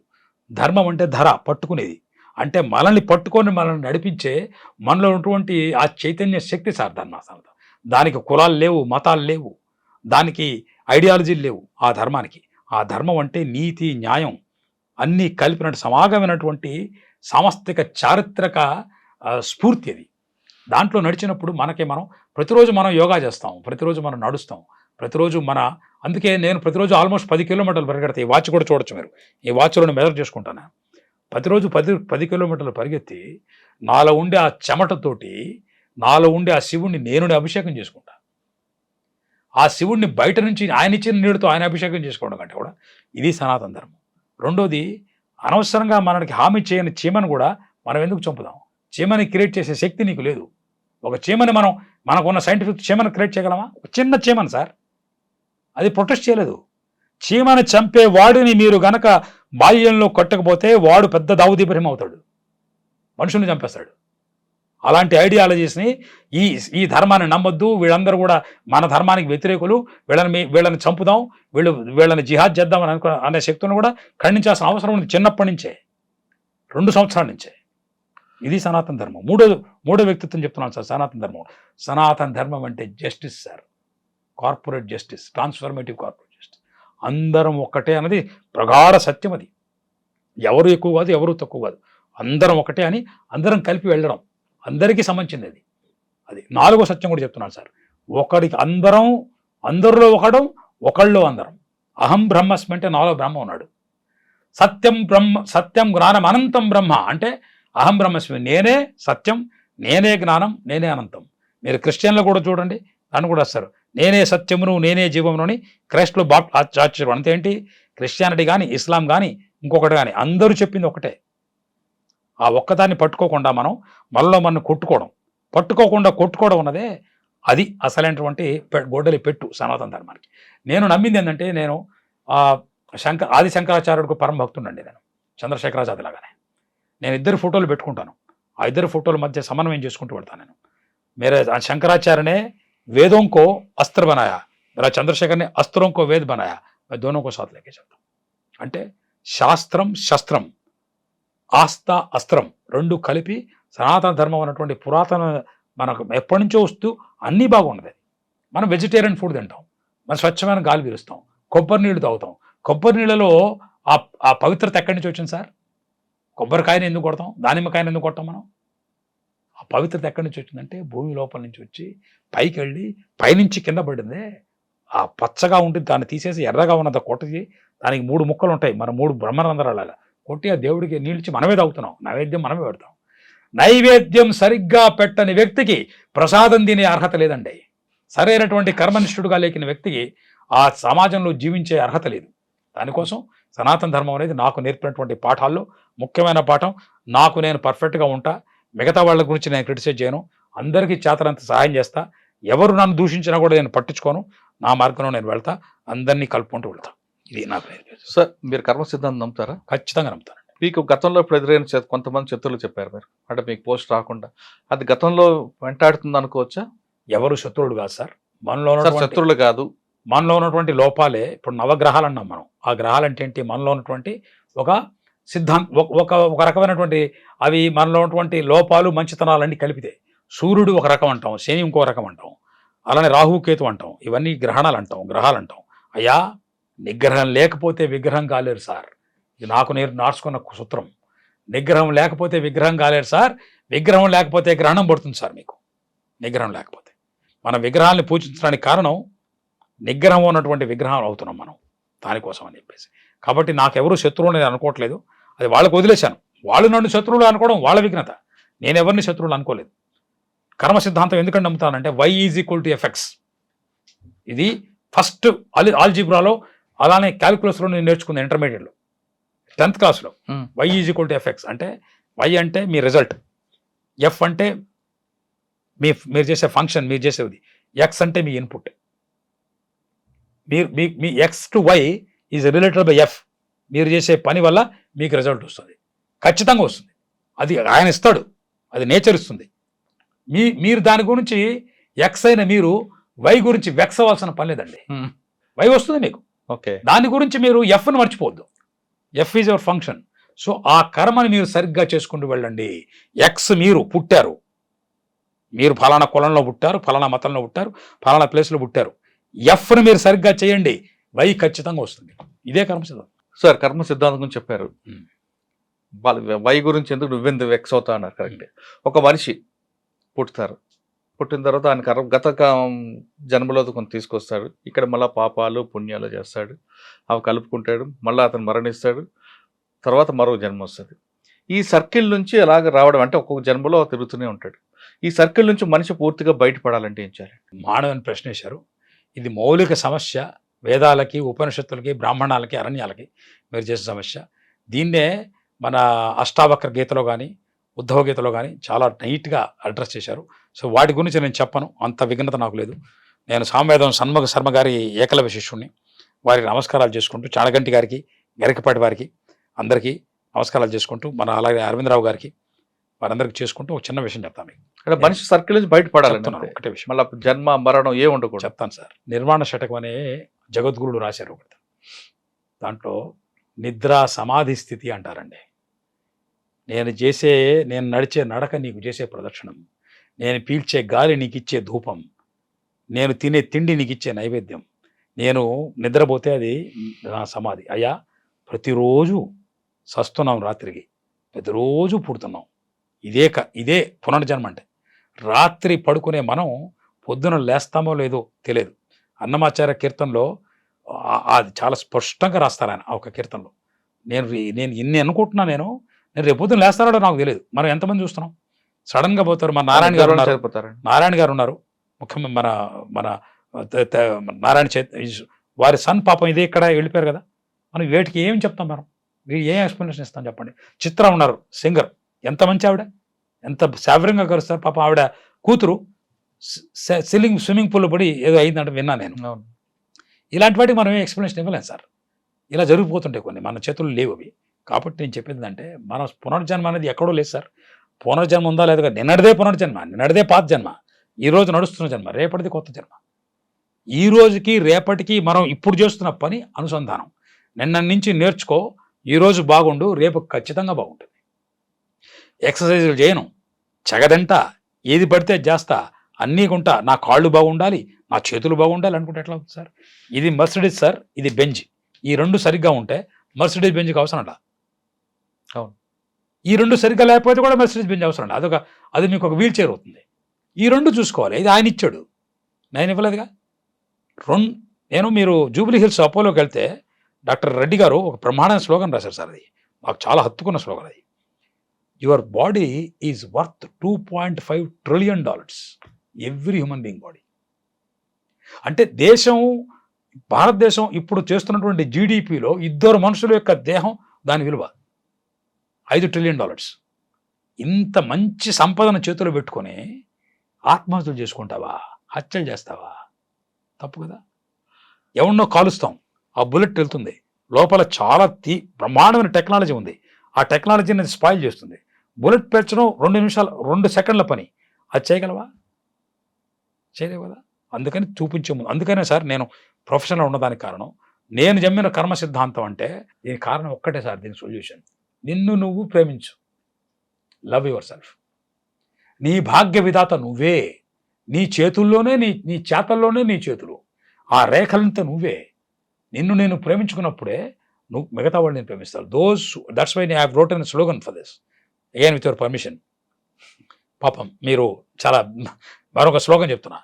ధర్మం అంటే ధర, పట్టుకునేది. అంటే మనల్ని పట్టుకొని మనల్ని నడిపించే మనలో ఉన్నటువంటి ఆ చైతన్య శక్తి సార్ ధర్మ. దానికి కులాలు లేవు, మతాలు లేవు, దానికి ఐడియాలజీలు లేవు. ఆ ధర్మానికి, ఆ ధర్మం అంటే నీతి, న్యాయం అన్నీ కలిపినట్టు సమాగమైనటువంటి సామస్తిక చారిత్రక స్ఫూర్తి అది. దాంట్లో నడిచినప్పుడు మనం ప్రతిరోజు మనం యోగా చేస్తాం, ప్రతిరోజు మనం నడుస్తాం, ప్రతిరోజు అందుకే నేను ప్రతిరోజు ఆల్మోస్ట్ 10 కిలోమీటర్లు పరిగెడతాను. ఈ వాచ్ కూడా చూడొచ్చు మీరు, ఈ వాచ్లో మెజర్ చేసుకుంటాను. ప్రతిరోజు 10 కిలోమీటర్లు పరిగెత్తి నాలో ఉండే ఆ చెమటతోటి, నాలో ఉండే ఆ శివుణ్ణి నేను అభిషేకం చేసుకుంటా. ఆ శివుణ్ణి బయట నుంచి ఆయన ఇచ్చిన నీటితో ఆయన అభిషేకం చేసుకోవడం కంటే కూడా ఇది సనాతన ధర్మం. రెండోది, అనవసరంగా మనకి హామీ చేయని చీమను కూడా మనం ఎందుకు చంపుదాం? చీమని క్రియేట్ చేసే శక్తి నీకు లేదు. ఒక చీమని మనకున్న సైంటిఫిక్ చీమను క్రియేట్ చేయగలమా? ఒక చిన్న చీమను సార్, అది ప్రొటెస్ట్ చేయలేదు. చీమని చంపే వాడిని మీరు గనక బాల్యంలో కొట్టకపోతే వాడు పెద్ద దావుద్ ఇబ్రహీం అవుతాడు, మనుషుల్ని చంపేస్తాడు. అలాంటి ఐడియాలజీస్ని, ఈ ధర్మాన్ని నమ్మొద్దు, వీళ్ళందరూ కూడా మన ధర్మానికి వ్యతిరేకులు, వీళ్ళని చంపుదాం, వీళ్ళని జిహాద్ చేద్దాం అనే శక్తులను కూడా ఖండించాల్సిన అవసరం ఉంది చిన్నప్పటి నుంచే, 2 సంవత్సరాల నుంచే. ఇది సనాతన ధర్మం. మూడో వ్యక్తిత్వం చెప్తున్నాను సార్. సనాతన ధర్మం అంటే justice sir, corporate justice, transformative corporate justice. అందరం ఒక్కటే అన్నది ప్రగాఢ సత్యం. అది ఎవరు ఎక్కువ కాదు, ఎవరు తక్కువ కాదు, అందరం ఒకటే అని అందరం కలిపి వెళ్ళడం, అందరికీ సంబంధించింది అది. అది 4వ సత్యం కూడా చెప్తున్నాను సార్. ఒకడికి అందరం, అందరిలో ఒకడం, ఒకళ్ళలో అందరం. అహం బ్రహ్మస్మి అంటే నాలో బ్రహ్మ ఉన్నాడు. సత్యం జ్ఞానం అనంతం బ్రహ్మ అంటే అహం బ్రహ్మస్మి, నేనే సత్యం, నేనే జ్ఞానం, నేనే అనంతం. మీరు క్రిస్టియన్లో కూడా చూడండి, దాన్ని కూడా వస్తారు, నేనే సత్యమును, నేనే జీవమును అని క్రైస్ట్లో ఆచార్యులు. అంతే ఏంటి, క్రిస్టియానిటీ కానీ, ఇస్లాం కానీ, ఇంకొకటి కానీ అందరూ చెప్పింది ఒకటే. ఆ ఒక్కదాన్ని పట్టుకోకుండా మనలో మనం కొట్టుకోవడం ఉన్నదే అది అసలైనటువంటి గొడ్డలి పెట్టు సనాతన ధర్మానికి. నేను నమ్మింది ఏంటంటే, నేను ఆది శంకరాచార్యుడికి పరమ భక్తుండండి. నేను చంద్రశేఖరాచార్య లాగానే నేను 2 ఫోటోలు పెట్టుకుంటాను. ఆ 2 ఫోటోల మధ్య సమన్వయం చేసుకుంటూ వెళ్తాను నేను. मेरे शंकराचार्य ने वेदों को अस्त्र बनाया, मेरा चंद्रशेखर ने अस्त्रों को वेद बनाया, मैं दोनों को साथ लेके चलता हूँ. అంటే శాస్త్రం శస్త్రం, ఆస్థ అస్త్రం రెండు కలిపి సనాతన ధర్మం అన్నటువంటి పురాతన మనకు ఎప్పటి నుంచో వస్తూ అన్నీ బాగున్నది. మనం వెజిటేరియన్ ఫుడ్ తింటాం, మనం స్వచ్ఛమైన గాలి పీలుస్తాం, కొబ్బరి నీళ్ళు తాగుతాం. కొబ్బరి నీళ్ళలో ఆ పవిత్రత ఎక్కడి నుంచి వచ్చింది సార్? కొబ్బరికాయని ఎందుకు కొడతాం, దానిమ్మకాయని ఎందుకు కొడతాం మనం? ఆ పవిత్రత ఎక్కడి నుంచి వచ్చిందంటే భూమి లోపల నుంచి వచ్చి పైకి వెళ్ళి పైనుంచి కింద పడిందే. ఆ పచ్చగా ఉంటుంది, దాన్ని తీసేసి ఎర్రగా ఉన్నది కొట్టి దానికి 3 ముక్కలు ఉంటాయి, మన 3 బ్రహ్మరంధ్రాలాగా కొట్టి ఆ దేవుడికి నీళ్ళిచ్చి మనమే తాగుతున్నాం. నైవేద్యం మనమే పెడతాం. నైవేద్యం సరిగ్గా పెట్టని వ్యక్తికి ప్రసాదం తినే అర్హత లేదండి. సరైనటువంటి కర్మనిష్ఠుడుగా లేకిన వ్యక్తికి ఆ సమాజంలో జీవించే అర్హత లేదు. దానికోసం సనాతన ధర్మం అనేది నాకు నేర్పినటువంటి పాఠాల్లో ముఖ్యమైన పాఠం. నాకు నేను పర్ఫెక్ట్గా ఉంటా, మిగతా వాళ్ళ గురించి నేను క్రిటిసైజ్ చేయను, అందరికీ చేతనంత సహాయం చేస్తా, ఎవరు నన్ను దూషించినా కూడా నేను పట్టించుకోను, నా మార్గంలో నేను వెళ్తా, అందరినీ కలుపుకుంటూ వెళ్తా. ఇది నాకు నేర్పింది. సార్ మీరు కర్మ సిద్ధాంతం నమ్ముతారా? ఖచ్చితంగా నమ్ముతానండి. మీకు గతంలో ఇప్పుడు ఎదురైన కొంతమంది శత్రువులు చెప్పారు మీరు, అంటే మీకు పోస్ట్ రాకుండా అది గతంలో వెంటాడుతుంది అనుకోవచ్చా? ఎవరు శత్రువులు కాదు సార్. మనలో సార్ ఉన్నటువంటి శత్రువులు కాదు, మనలో ఉన్నటువంటి లోపాలే. ఇప్పుడు నవగ్రహాలు అన్నాం మనం. ఆ గ్రహాలు అంటే ఏంటి? మనలో ఉన్నటువంటి ఒక ఒక రకమైనటువంటి అవి మనలో ఉన్నటువంటి లోపాలు మంచితనాలన్నీ కలిపితే. సూర్యుడు ఒక రకం అంటాం, శని ఇంకో రకం అంటాం, అలానే రాహుకేతు అంటాం, ఇవన్నీ గ్రహణాలు అంటాం. అయ్యా, నిగ్రహం లేకపోతే విగ్రహం కాలేరు సార్. ఇది నాకు నేను నార్చుకున్న సూత్రం. నిగ్రహం లేకపోతే విగ్రహం కాలేరు సార్. విగ్రహం లేకపోతే గ్రహణం పడుతుంది సార్ మీకు. నిగ్రహం లేకపోతే మన విగ్రహాన్ని పూజించడానికి కారణం నిగ్రహం ఉన్నటువంటి విగ్రహాలు అవుతున్నాం మనం దానికోసం అని చెప్పేసి. కాబట్టి నాకెవరు శత్రువులు నేను అనుకోవట్లేదు. అది వాళ్ళకు వదిలేశాను. వాళ్ళు నన్ను శత్రువులు అనుకోవడం వాళ్ళ విఘ్నత. నేను ఎవరిని శత్రువులు అనుకోలేదు. కర్మ సిద్ధాంతం ఎందుకంటే నమ్ముతానంటే y=fx. ఇది ఫస్ట్ ఆల్జీబ్రాలో, అలానే క్యాలిక్యులస్లో నేను నేర్చుకున్నాను ఇంటర్మీడియట్లో 10th క్లాస్లో. y=fx అంటే y అంటే మీ రిజల్ట్, f అంటే మీరు చేసే ఫంక్షన్, మీరు చేసేది, x అంటే మీ ఇన్పుట్. మీ X to Y is related by F. మీరు చేసే పని వల్ల మీకు రిజల్ట్ వస్తుంది, ఖచ్చితంగా వస్తుంది. అది ఆయన ఇస్తాడు, అది నేచర్ ఇస్తుంది. మీరు దాని గురించి ఎక్స్ అయిన మీరు వై గురించి వెక్స్ అవ్వాల్సిన పని లేదండి. వై వస్తుంది మీకు. ఓకే, దాని గురించి మీరు ఎఫ్ని మర్చిపోవద్దు. F is your function. So ఆ కర్మని మీరు సరిగ్గా చేసుకుంటూ వెళ్ళండి. ఎక్స్ మీరు పుట్టారు, మీరు ఫలానా కులంలో పుట్టారు, ఫలానా మతంలో పుట్టారు, ఫలానా ప్లేస్లో పుట్టారు. ఎఫ్ని మీరు సరిగ్గా చేయండి, వై ఖచ్చితంగా వస్తుంది. ఇదే కర్మ సిద్ధాంతం. సార్ కర్మ సిద్ధాంతం గురించి చెప్పారు. వై గురించి ఎందుకు నువ్వెందుకు వెక్స్ అవుతా అన్నారు. కరెక్ట్. ఒక మనిషి పుట్టిన తర్వాత ఆయన గత జన్మలో కొంత తీసుకొస్తాడు. ఇక్కడ మళ్ళీ పాపాలు పుణ్యాలు చేస్తాడు, అవి కలుపుకుంటాడు, మళ్ళీ అతను మరణిస్తాడు, తర్వాత మరో జన్మ వస్తుంది. ఈ సర్కిల్ నుంచి అలాగ రావడం అంటే ఒక్కొక్క జన్మలో తిరుగుతూనే ఉంటాడు. ఈ సర్కిల్ నుంచి మనిషి పూర్తిగా బయటపడాలంటే ఏం చేయాలి? మానవుని ప్రశ్న వేశారు. ఇది మౌలిక సమస్య. వేదాలకి, ఉపనిషత్తులకి, బ్రాహ్మణాలకి, అరణ్యాలకి మీరు చేసే సమస్య. దీన్నే మన అష్టావక్ర గీతలో కానీ, ఉద్ధవ గీతలో కానీ చాలా నీట్గా అడ్రస్ చేశారు. సో వాటి గురించి నేను చెప్పను, అంత విఘ్నత నాకు లేదు. నేను సామవేదం షణ్ముఖ శర్మ గారి ఏకలవ్య శిష్యుణ్ణి. వారికి నమస్కారాలు చేసుకుంటూ, చాణగంటి గారికి, గరికపాటి వారికి అందరికీ నమస్కారాలు చేసుకుంటూ, మన అలాగే అరవిందరావు గారికి, వారందరికీ చేసుకుంటూ ఒక చిన్న విషయం చెప్తాను మీకు. అంటే మనిషి సర్కిల్ నుంచి బయటపడాలి. ఒకటే విషయం, మళ్ళీ జన్మ మరణం ఏ ఉండకూడదు. చెప్తాను సార్. నిర్వాణ శతకం అనే జగద్గురుడు రాశారు ఒకటి. దాంట్లో నిద్ర సమాధి స్థితి అంటారండి. నేను నడిచే నడక నీకు చేసే ప్రదక్షిణం, నేను పీల్చే గాలి నీకు ఇచ్చే ధూపం, నేను తినే తిండి నీకు ఇచ్చే నైవేద్యం, నేను నిద్రపోతే అది నా సమాధి. అయ్యా, ప్రతిరోజు సస్తున్నాం, రాత్రికి ప్రతిరోజు పుడుతున్నాం. ఇదే పునర్జన్మ అంటే. రాత్రి పడుకునే మనం పొద్దున లేస్తామో లేదో తెలియదు. అన్నమాచార్య కీర్తనలో అది చాలా స్పష్టంగా రాస్తారు ఆయన. ఆ ఒక కీర్తనలో నేను ఇన్ని అనుకుంటున్నా, నేను రేపు పొద్దున లేస్తారో నాకు తెలియదు. మనం ఎంతమంది చూస్తున్నాం, సడన్గా పోతారు. మన నారాయణ గారు ఉన్నారు ముఖ్యంగా మన నారాయణ వారి సన్ పాపం ఇదే ఇక్కడ వెళ్ళిపోయారు కదా. మనం వేటికి ఏం చెప్తాం, మనం ఏం ఎక్స్ప్లెనేషన్ ఇస్తాం చెప్పండి. చిత్ర ఉన్నారు సింగర్, ఎంత మంచి ఆవిడ, ఎంత సావరంగా కలుస్తారు పాపం. ఆవిడ కూతురు స్విమ్మింగ్ పూల్లో పడి ఏదో అయిందంటే విన్నా నేను. ఇలాంటి వాటికి మనం ఏం ఎక్స్ప్లెనేషన్ ఇవ్వలేం సార్. ఇలా జరిగిపోతుంటాయి కొన్ని, మన చేతులు లేవు అవి. కాబట్టి నేను చెప్పేది అంటే, మన పునర్జన్మ అనేది ఎక్కడో లేదు సార్. పునర్జన్మ ఉందా లేదా, నిన్నటిదే పునర్జన్మ, నిన్నటిదే పాత జన్మ, ఈరోజు నడుస్తున్న జన్మ, రేపటిది కొత్త జన్మ. ఈ రోజుకి రేపటికి మనం ఇప్పుడు చేస్తున్న పని అనుసంధానం. నిన్న నుంచి నేర్చుకో, ఈరోజు బాగుండు, రేపు ఖచ్చితంగా బాగుంటుంది. ఎక్సర్సైజులు చేయను, చెగదంట, ఏది పడితే చేస్తా, అన్నీ కొంటా, నా కాళ్ళు బాగుండాలి, నా చేతులు బాగుండాలి అనుకుంటే ఎట్లా అవుతుంది సార్? ఇది మర్సిడీస్ సార్, ఇది బెంజ్. ఈ రెండు సరిగ్గా ఉంటే మర్సిడీస్ బెంజ్కి అవసరం అంట. అవును, ఈ రెండు సరిగ్గా లేకపోతే కూడా మర్సిడీస్ బెంజ్ అవసరం అంట. అది మీకు ఒక వీల్ చైర్ అవుతుంది. ఈ రెండు చూసుకోవాలి. ఇది ఆయన ఇచ్చాడు, నేను ఇవ్వలేదుగా. మీరు జూబ్లీ హిల్స్ అపోలోకి వెళ్తే డాక్టర్ రెడ్డి గారు ఒక ప్రమాణమైన స్లోగన్ రాశారు సార్. అది నాకు చాలా హత్తుకున్న స్లోగన్. అది your body is worth $2.5 trillion, every human being body. అంటే భారతదేశం ఇప్పుడు చేస్తున్నటువంటి జీడిపిలో 2 మనుషుల యొక్క దేహం, దాని విలువ $5 trillion. ఇంత మంచి సంపదను చేతులు పెట్టుకొని ఆత్మహత్యలు చేసుకుంటావా, హత్యలు చేస్తావా? తప్పు కదా. ఎవరినో కాలుస్తాం, ఆ బుల్లెట్ వెళ్తుంది, లోపల చాలా బ్రహ్మాండమైన టెక్నాలజీ ఉంది, ఆ టెక్నాలజీని స్పాయిల్ చేస్తుంది. బుల్లెట్ పేర్చడం 2 నిమిషాలు 2 సెకండ్ల పని, అది చేయగలవా? చేయలేవు కదా. అందుకని చూపించే ముందు, అందుకనే సార్ నేను ప్రొఫెషనల్ ఉన్నదానికి కారణం, నేను జమ్మిన కర్మ సిద్ధాంతం అంటే దీనికి కారణం ఒక్కటే సార్, దీని సొల్యూషన్ నిన్ను నువ్వు ప్రేమించు, లవ్ యువర్ సెల్ఫ్. నీ భాగ్య విధాత నువ్వే, నీ చేతుల్లోనే నీ చేతల్లోనే నీ చేతులు, ఆ రేఖలంతా నువ్వే. నిన్ను నేను ప్రేమించుకున్నప్పుడే నువ్వు మిగతా వాళ్ళు నేను ప్రేమిస్తాను. That's why I have written slogan for this, again with your permission. పాపం మీరు చాలా మరొక స్లోగన్ చెప్తున్నా,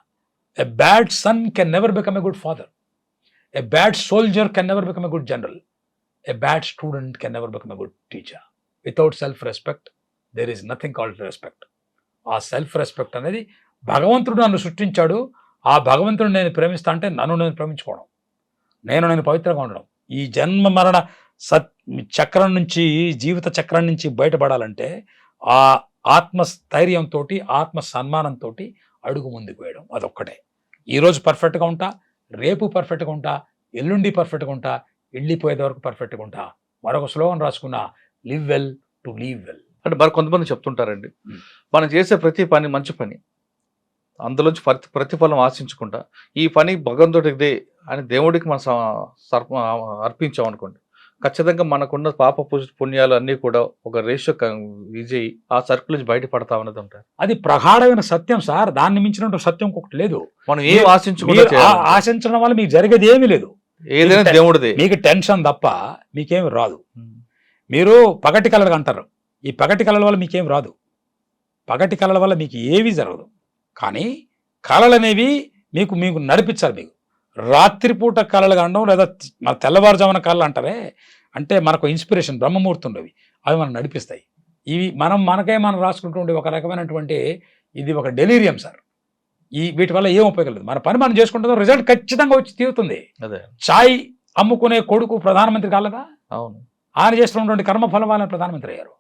a bad son can never become a good father, a bad soldier can never become a good general, a bad student can never become a good teacher. Without self respect there is nothing called respect. ఆ self respect అనేది భగవంతుడు నన్ను సృష్టించాడు, ఆ భగవంతుడు నేను ప్రేమిస్తా అంటే నన్ను నేను ప్రేమించుకోవడం, నేను పవిత్రంగా ఉండడం. ఈ జన్మ మరణ చక్రం నుంచి, జీవిత చక్రం నుంచి బయటపడాలంటే ఆ ఆత్మస్థైర్యంతో, ఆత్మ సన్మానంతో అడుగు ముందుకు వేయడం, అదొక్కటే. ఈరోజు పర్ఫెక్ట్గా ఉంటా, రేపు పర్ఫెక్ట్గా ఉంటా, ఎల్లుండి పర్ఫెక్ట్గా ఉంటా, వెళ్ళిపోయేది వరకు పర్ఫెక్ట్గా ఉంటా. మరొక స్లోగన్ రాసుకున్నా, live well to leave well. అంటే మరి కొంతమంది చెప్తుంటారండి, మనం చేసే ప్రతి పని మంచి పని, అందులోంచి ప్రతిఫలం ఆశించుకుంటా ఈ పని భగవంతుడిదే అని దేవుడికి మనం అర్పించాం అనుకోండి, ఖచ్చితంగా మనకున్న పాప పుణ్యాలు అన్నీ కూడా ఒక రేషియో విజయ్ ఆ సర్కిల్ నుంచి బయటపడతా ఉన్నది ఉంటారు. అది ప్రగాఢమైన సత్యం సార్, దాన్ని మించినట్టు సత్యం ఒకటి లేదు. మనం ఏం ఆశించడం వల్ల మీకు జరిగేది ఏమీ లేదు, ఏదైనా దేవుడిదే. మీకు టెన్షన్ తప్ప మీకేమి రాదు. మీరు పగటి కళలు అంటారు, ఈ పగటి కళల వల్ల మీకేం రాదు, పగటి కళల వల్ల మీకు ఏమీ జరగదు. కానీ కళలు అనేవి మీకు నడిపించాలి. మీకు రాత్రిపూట కళలు అనడం, లేదా మన తెల్లవారుజామున కళలు అంటారే, అంటే మనకు ఇన్స్పిరేషన్ బ్రహ్మముహూర్తం ఉండేవి, అవి మనం నడిపిస్తాయి. ఇవి మనం రాసుకుంటుండే ఒక రకమైనటువంటి, ఇది ఒక డెలీరియం సార్. వీటి వల్ల ఏం ఉపయోగం లేదు. మన పని మనం చేసుకుంటుందో రిజల్ట్ ఖచ్చితంగా వచ్చి తీరుతుంది. చాయ్ అమ్ముకునే కొడుకు ప్రధానమంత్రి కాలేదా? అవును, ఆయన చేస్తున్నటువంటి కర్మఫలం వాళ్ళని ప్రధానమంత్రి అయ్యారు.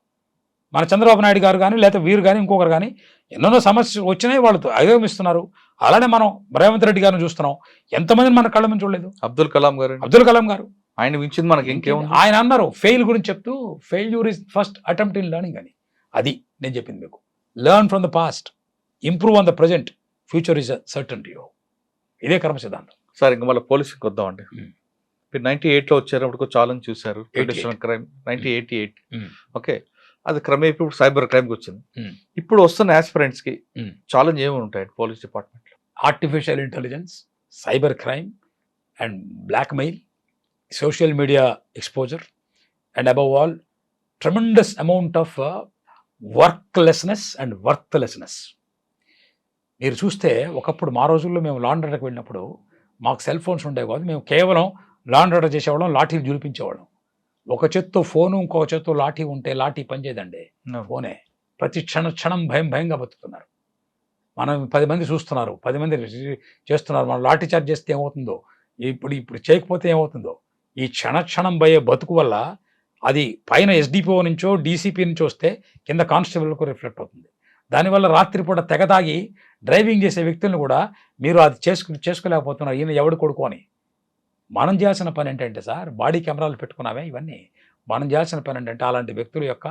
మన చంద్రబాబు నాయుడు గారు కానీ, లేకపోతే వీరు కానీ, ఇంకొకరు కానీ, ఎన్నెన్నో సమస్యలు వచ్చినాయి, వాళ్ళు అధిగమిస్తున్నారు. అలానే మనం రేవంత్ రెడ్డి గారిని చూస్తున్నాం, ఎంతమందిని మన కళ్ళ మీద చూడలేదు. అబ్దుల్ కలాం గారు ఆయన మించింది మనకి ఇంకేముంది. ఆయన అన్నారు ఫెయిల్ గురించి చెప్తూ, failure is first attempt in learning అని. అది నేను చెప్పింది మీకు. Learn from the past, improve on the present, future is certainty. ఇదే కర్మ సిద్ధాంతం సార్. ఇంకా మళ్ళీ పోలీసుకి వద్దామండి. మీరు 98లో వచ్చేటప్పుడు ఛాలెంజ్ చూశారు, క్రైమ్ 1988. ఓకే, అది క్రమే ఇప్పుడు సైబర్ క్రైమ్కి వచ్చింది. ఇప్పుడు వస్తున్న ఆస్పిరెంట్స్ కి ఛాలెంజ్ ఏమి ఉంటాయి పోలీస్ డిపార్ట్మెంట్ లో? Artificial intelligence, cyber crime and blackmail, social media exposure, and above all tremendous amount of worklessness and worthlessness. మీరు చూస్తే ఒకప్పుడు మా రోజుల్లో మేము లాండ్రీకి వెళ్ళినప్పుడు మాకు సెల్ ఫోన్స్ ఉండేవి కాదు, మేము కేవలం లాండ్రీ చేసేవాళ్ళం, లాఠీలు జులిపించేవాళ్ళం. ఒక చేత్తో ఫోను, ఇంకొక చేత్తో లాఠీ ఉంటే లాఠీ పనిచేయదండి, ఫోనే. ప్రతి క్షణం భయంగా బతుకుతున్నారు. మనం 10 మంది చూస్తున్నారు, 10 మంది చేస్తున్నారు, మనం లాఠీ చార్జ్ చేస్తే ఏమవుతుందో, ఇప్పుడు చేయకపోతే ఏమవుతుందో, ఈ క్షణం భయ బతుకు వల్ల అది పైన ఎస్డిపిఓ నుంచో డీసీపీ నుంచి వస్తే కింద కానిస్టేబుల్కు రిఫ్లెక్ట్ అవుతుంది. దానివల్ల రాత్రిపూట తెగతాగి డ్రైవింగ్ చేసే వ్యక్తులను కూడా మీరు అది చేసుకోలేకపోతున్నారు, ఈయన ఎవడు కొడుకు అని. మనం చేయాల్సిన పని ఏంటంటే సార్, బాడీ కెమెరాలు పెట్టుకున్నామే, ఇవన్నీ మనం చేయాల్సిన పని ఏంటంటే అలాంటి వ్యక్తుల యొక్క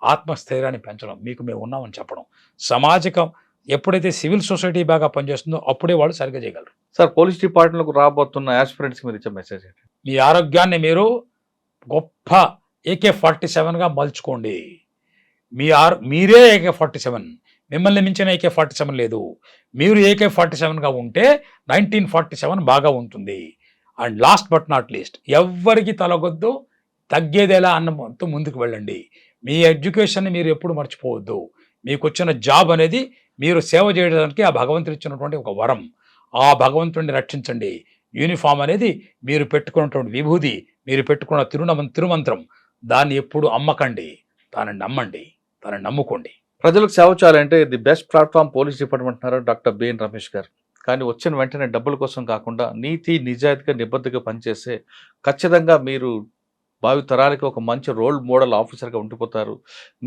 ఆత్మస్థైర్యాన్ని పెంచడం, మీకు మేము ఉన్నామని చెప్పడం. సమాజకం ఎప్పుడైతే సివిల్ సొసైటీ బాగా పనిచేస్తుందో అప్పుడే వాళ్ళు సరిగ్గా చేయగలరు. సార్, పోలీస్ డిపార్ట్మెంట్కు రాబోతున్న ఆస్పిరెంట్స్కి మీరు ఇచ్చే మెసేజ్ ఏంటి? మీ ఆరోగ్యాన్ని మీరు గొప్ప AK-47గా మలుచుకోండి. మీరే AK-47, మిమ్మల్ని మించిన AK-47 లేదు. మీరు AK-47గా ఉంటే 1947 బాగా ఉంటుంది. And last but not least, ఎవ్వరికి తలగొద్దు, తగ్గేదేలా అన్నతో ముందుకు వెళ్ళండి. మీ ఎడ్యుకేషన్ని మీరు ఎప్పుడు మర్చిపోవద్దు. మీకు వచ్చిన జాబ్ అనేది మీరు సేవ చేయడానికి ఆ భగవంతుడు ఇచ్చినటువంటి ఒక వరం. ఆ భగవంతుడిని రక్షించండి. యూనిఫామ్ అనేది మీరు పెట్టుకున్నటువంటి విభూది, మీరు పెట్టుకున్న తిరుమంత్రం, దాన్ని ఎప్పుడు అమ్మకండి, దాన్ని నమ్మండి, దాన్ని నమ్ముకోండి. ప్రజలకు సేవ చేయాలంటే the best platform police department అంటున్నారు డాక్టర్ బిఎన్ రమేష్ గారు. కానీ వచ్చిన వెంటనే డబ్బుల కోసం కాకుండా నీతి నిజాయితీగా నిబద్ధతగా పనిచేస్తే ఖచ్చితంగా మీరు భావి తరాలకి ఒక మంచి రోల్ మోడల్ ఆఫీసర్గా ఉండిపోతారు.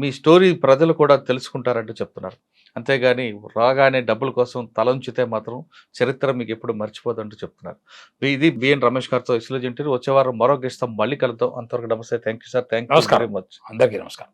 మీ స్టోరీ ప్రజలు కూడా తెలుసుకుంటారంటూ చెప్తున్నారు. అంతేగాని రాగానే డబ్బుల కోసం తలంచితే మాత్రం చరిత్ర మీకు ఎప్పుడు మర్చిపోదంటూ చెప్తున్నారు. ఇది బిఎన్ రమేష్ గారితో ఇస్లో జంటీరు. వచ్చే వారం మరో గెస్ట్తో మళ్ళీ కలుద్దాం. అంతవరకు నమస్తే. Thank you sir. Thank you నమస్కారం. Very much. అందరికీ నమస్కారం.